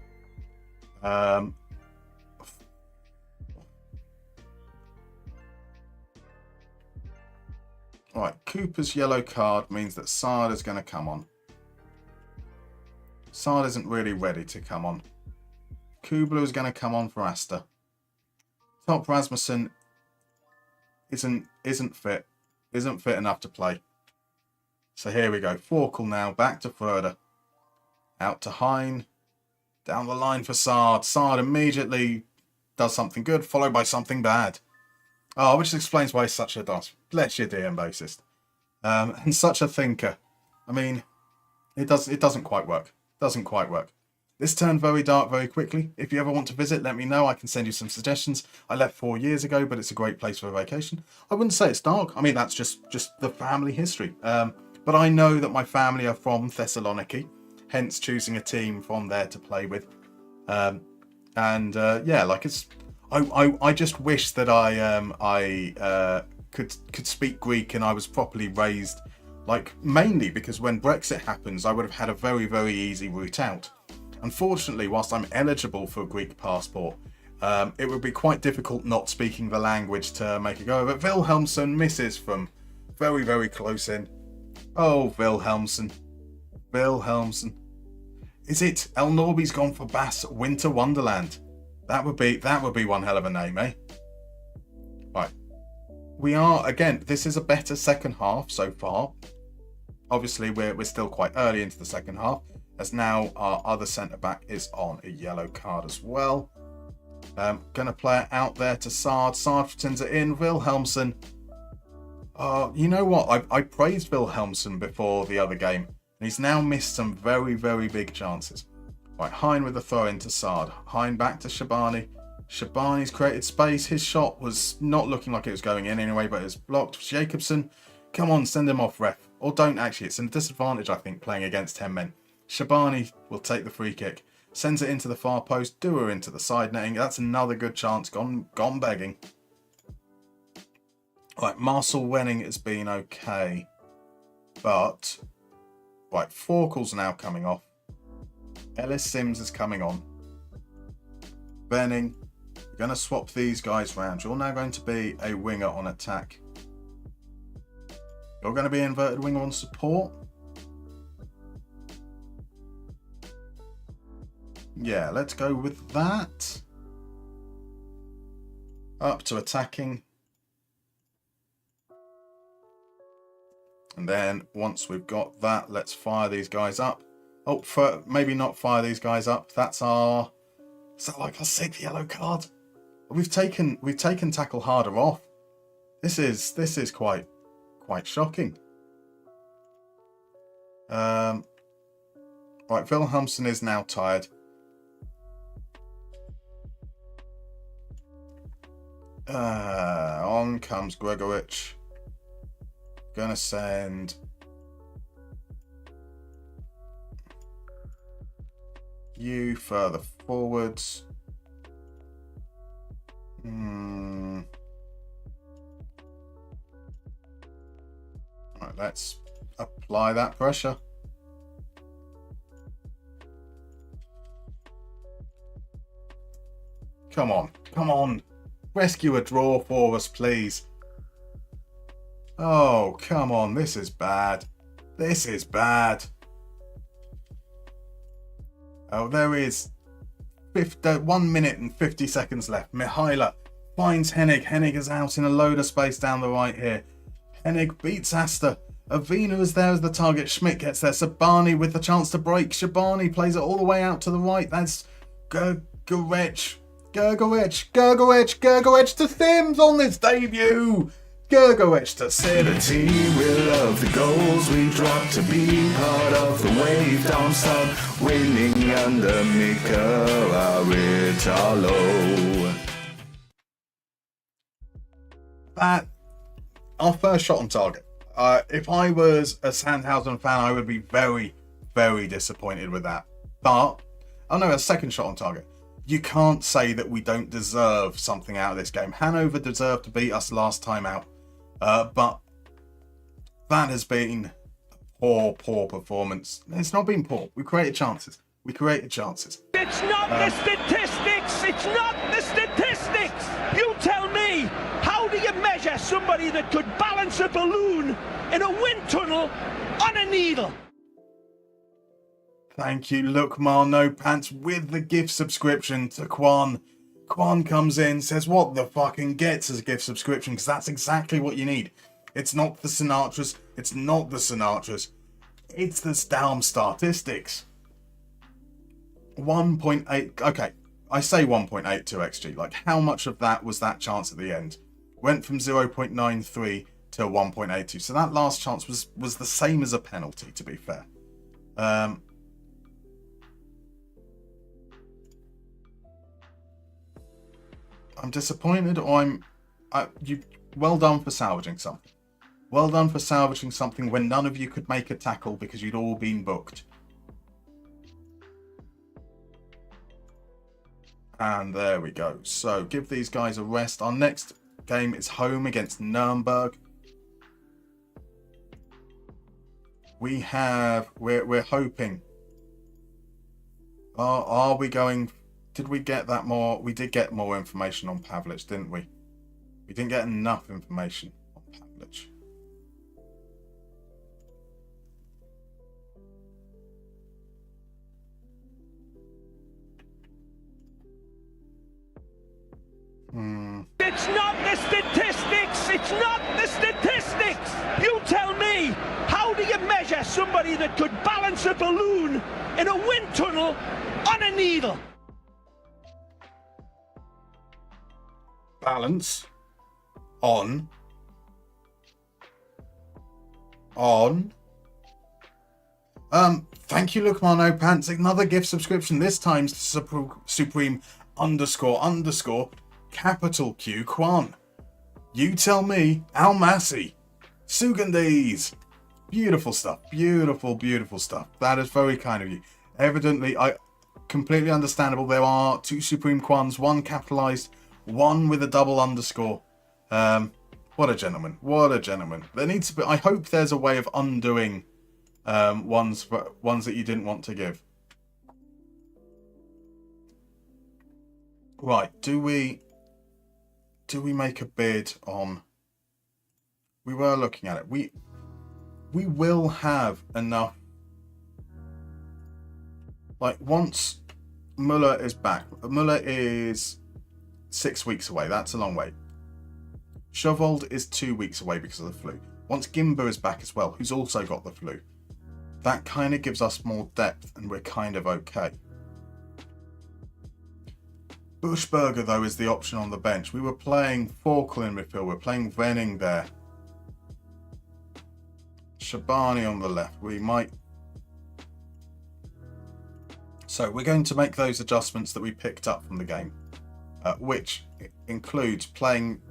Right, Cooper's yellow card means that Sard is going to come on. Saad isn't really ready to come on. Kubler is going to come on for Asta. Top Rasmussen isn't fit enough to play. So here we go. Forkel now back to Fröder. Out to Hein. Down the line for Saad. Saad immediately does something good, followed by something bad. Oh, which explains why he's such a DOS. Bless your DM bassist. And such a thinker. I mean, it doesn't quite work. Doesn't quite work. This turned very dark very quickly. If you ever want to visit, let me know. I can send you some suggestions. I left 4 years ago, but it's a great place for a vacation. I wouldn't say it's dark. I mean, that's just the family history. But I know that my family are from Thessaloniki, hence choosing a team from there to play with. Yeah, like it's. I just wish that I could speak Greek and I was properly raised, like mainly because when Brexit happens, I would have had a very, very easy route out. Unfortunately, whilst I'm eligible for a Greek passport, it would be quite difficult not speaking the language to make a go of it. Wilhelmsson misses from very, very close in. Oh, Wilhelmsson. Is it El Norby's gone for Bass Winter Wonderland? That would be one hell of a name, eh? Right. We are, again, this is a better second half so far. Obviously, we're still quite early into the second half, as now our other centre-back is on a yellow card as well. Going to play it out there to Saad. Saad turns it in. Wilhelmsson. You know what? I praised Wilhelmsson before the other game, and he's now missed some very, very big chances. Right, Hein with the throw in to Saad. Hein back to Shabani. Shabani's created space. His shot was not looking like it was going in anyway, but it's blocked. Jacobson, come on, send him off, ref. Or don't actually. It's a disadvantage, I think, playing against 10 men. Shabani will take the free kick. Sends it into the far post. Dewar into the side netting. That's another good chance. Gone begging. Right, Marcel Wenning has been okay. But, right, Forkel's now coming off. Ellis Sims is coming on. Benning, you're going to swap these guys round. You're now going to be a winger on attack. You're going to be inverted winger on support. Yeah, let's go with that. Up to attacking. And then once we've got that, let's fire these guys up. Oh, maybe not fire these guys up. Is that like our 6th yellow card? We've taken tackle harder off. This is quite shocking. Right, Wilhelmsson is now tired. On comes Gregorich. Gonna send you further forwards. Right, let's apply that pressure. Come on. Rescue a draw for us, please. Oh, come on. This is bad. Oh, there is 1 minute and 50 seconds left. Mihaila finds Hennig. Hennig is out in a load of space down the right here. Hennig beats Asta. Avina is there as the target. Schmidt gets there. Sabani with the chance to break. Shabani plays it all the way out to the right. That's Gergowicz to Sims on this debut. Gergowicz to Sims. The team will love the goals we drop to be part of the wave. Darmstadt winning under Mika Aritalo. That, our first shot on target. If I was a Sandhausen fan, I would be very, very disappointed with that. But, a second shot on target. You can't say that we don't deserve something out of this game. Hanover deserved to beat us last time out. But that has been a poor performance. It's not been poor. We created chances. It's not the statistics. It's not the statistics. You tell me, how do you measure somebody that could balance a balloon in a wind tunnel on a needle? Thank you, Lookmar No Pants, with the gift subscription to Quan. Quan comes in, says what the fucking gets as a gift subscription, because that's exactly what you need. It's not the Sinatras, it's not the Sinatras, it's the Darmstatistics. 1.8, okay, I say 1.82 XG, like how much of that was that chance at the end? Went from 0.93 to 1.82, so that last chance was the same as a penalty, to be fair. I'm disappointed, or well done for salvaging something. Well done for salvaging something when none of you could make a tackle because you'd all been booked. And there we go. So give these guys a rest. Our next game is home against Nuremberg. We're hoping. Are we going? Did we get that more? We did get more information on Pavlich, didn't we? We didn't get enough information on Pavlich. It's not the statistics! It's not the statistics! You tell me, how do you measure somebody that could balance a balloon in a wind tunnel on a needle? Balance on thank you, Lookmar No Pants. Another gift subscription, this time to Supreme __ capital Q Quan. You tell me, Al Massey, Sugandese. Beautiful stuff. Beautiful, beautiful stuff. That is very kind of you. Evidently, completely understandable. There are two Supreme Quans, one capitalized, one with a double underscore. What a gentleman. What a gentleman. There needs to be, I hope there's a way of undoing ones that you didn't want to give. Right, do we make a bid on? We were looking at it. We will have enough. Like once Muller is back. Muller is 6 weeks away. That's a long way. Chauvold is 2 weeks away because of the flu. Once Gimba is back as well, who's also got the flu, that kind of gives us more depth and we're kind of okay. Buschberger, though, is the option on the bench. We were playing Forkel in midfield. We're playing Venning there. Shabani on the left. We might... So we're going to make those adjustments that we picked up from the game, which includes playing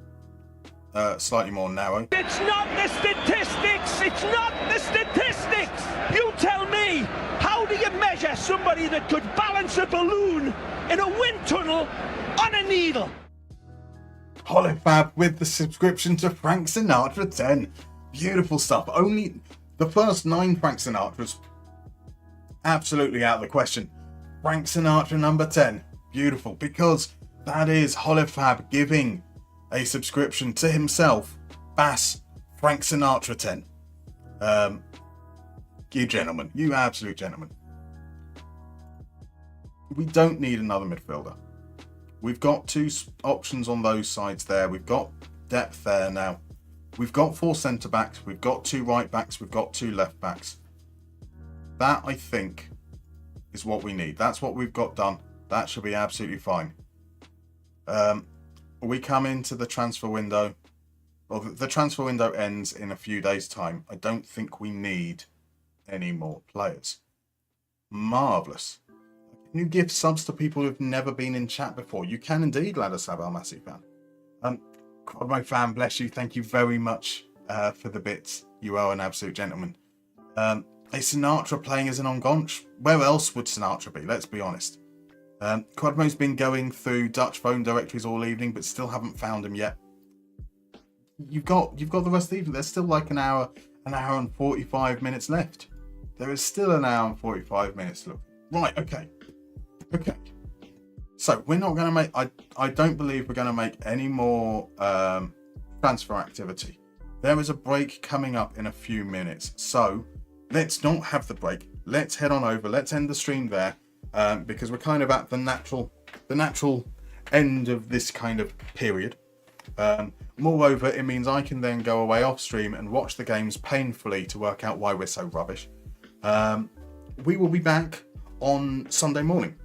slightly more narrow. It's not the statistics! It's not the statistics! You tell me, how do you measure somebody that could balance a balloon in a wind tunnel on a needle? Holifab with the subscription to Frank Sinatra 10. Beautiful stuff. Only the first 9 Frank Sinatras, absolutely out of the question. Frank Sinatra number 10. Beautiful, because that is Holifab giving a subscription to himself, Bass Frank Sinatra 10. You gentlemen, you absolute gentlemen. We don't need another midfielder. We've got 2 options on those sides there. We've got depth there now. We've got 4 centre backs. We've got 2 right backs. We've got 2 left backs. That, I think, is what we need. That's what we've got done. That should be absolutely fine. We come into the transfer window. Well, the transfer window ends in a few days' time. I don't think we need any more players. Marvellous. Can you give subs to people who've never been in chat before? You can indeed, Ladisab Almasi fan. My fan, bless you. Thank you very much for the bits. You are an absolute gentleman. Is Sinatra playing as an Ongonch? Where else would Sinatra be? Let's be honest. Quadmo's been going through Dutch phone directories all evening, but still haven't found him yet. You've got the rest of the evening. There's still like an hour and 45 minutes left. There is still an hour and 45 minutes left. Right, okay. So we're not going to make... I don't believe we're going to make any more transfer activity. There is a break coming up in a few minutes. So let's not have the break. let's head on over. Let's end the stream there, because we're kind of at the natural end of this kind of period. Moreover, it means I can then go away off stream and watch the games painfully to work out why we're so rubbish. We will be back on Sunday morning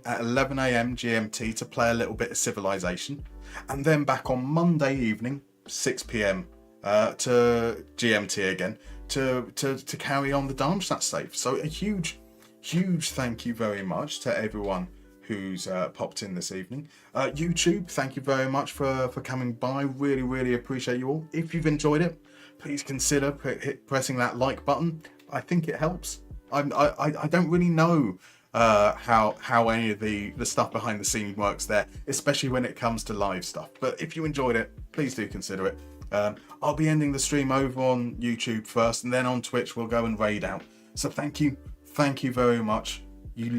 at 11 a.m. GMT to play a little bit of Civilization, and then back on Monday evening 6 p.m. To GMT again to carry on the Darmstadt save. So a huge thank you very much to everyone who's popped in this evening. YouTube, thank you very much for coming by. Really appreciate you all. If you've enjoyed it, please consider pressing that like button. I think it helps. I don't really know how any of the stuff behind the scenes works there, especially when it comes to live stuff. But if you enjoyed it, please do consider it. I'll be ending the stream over on YouTube first, and then on Twitch we'll go and raid out. So thank you very much. You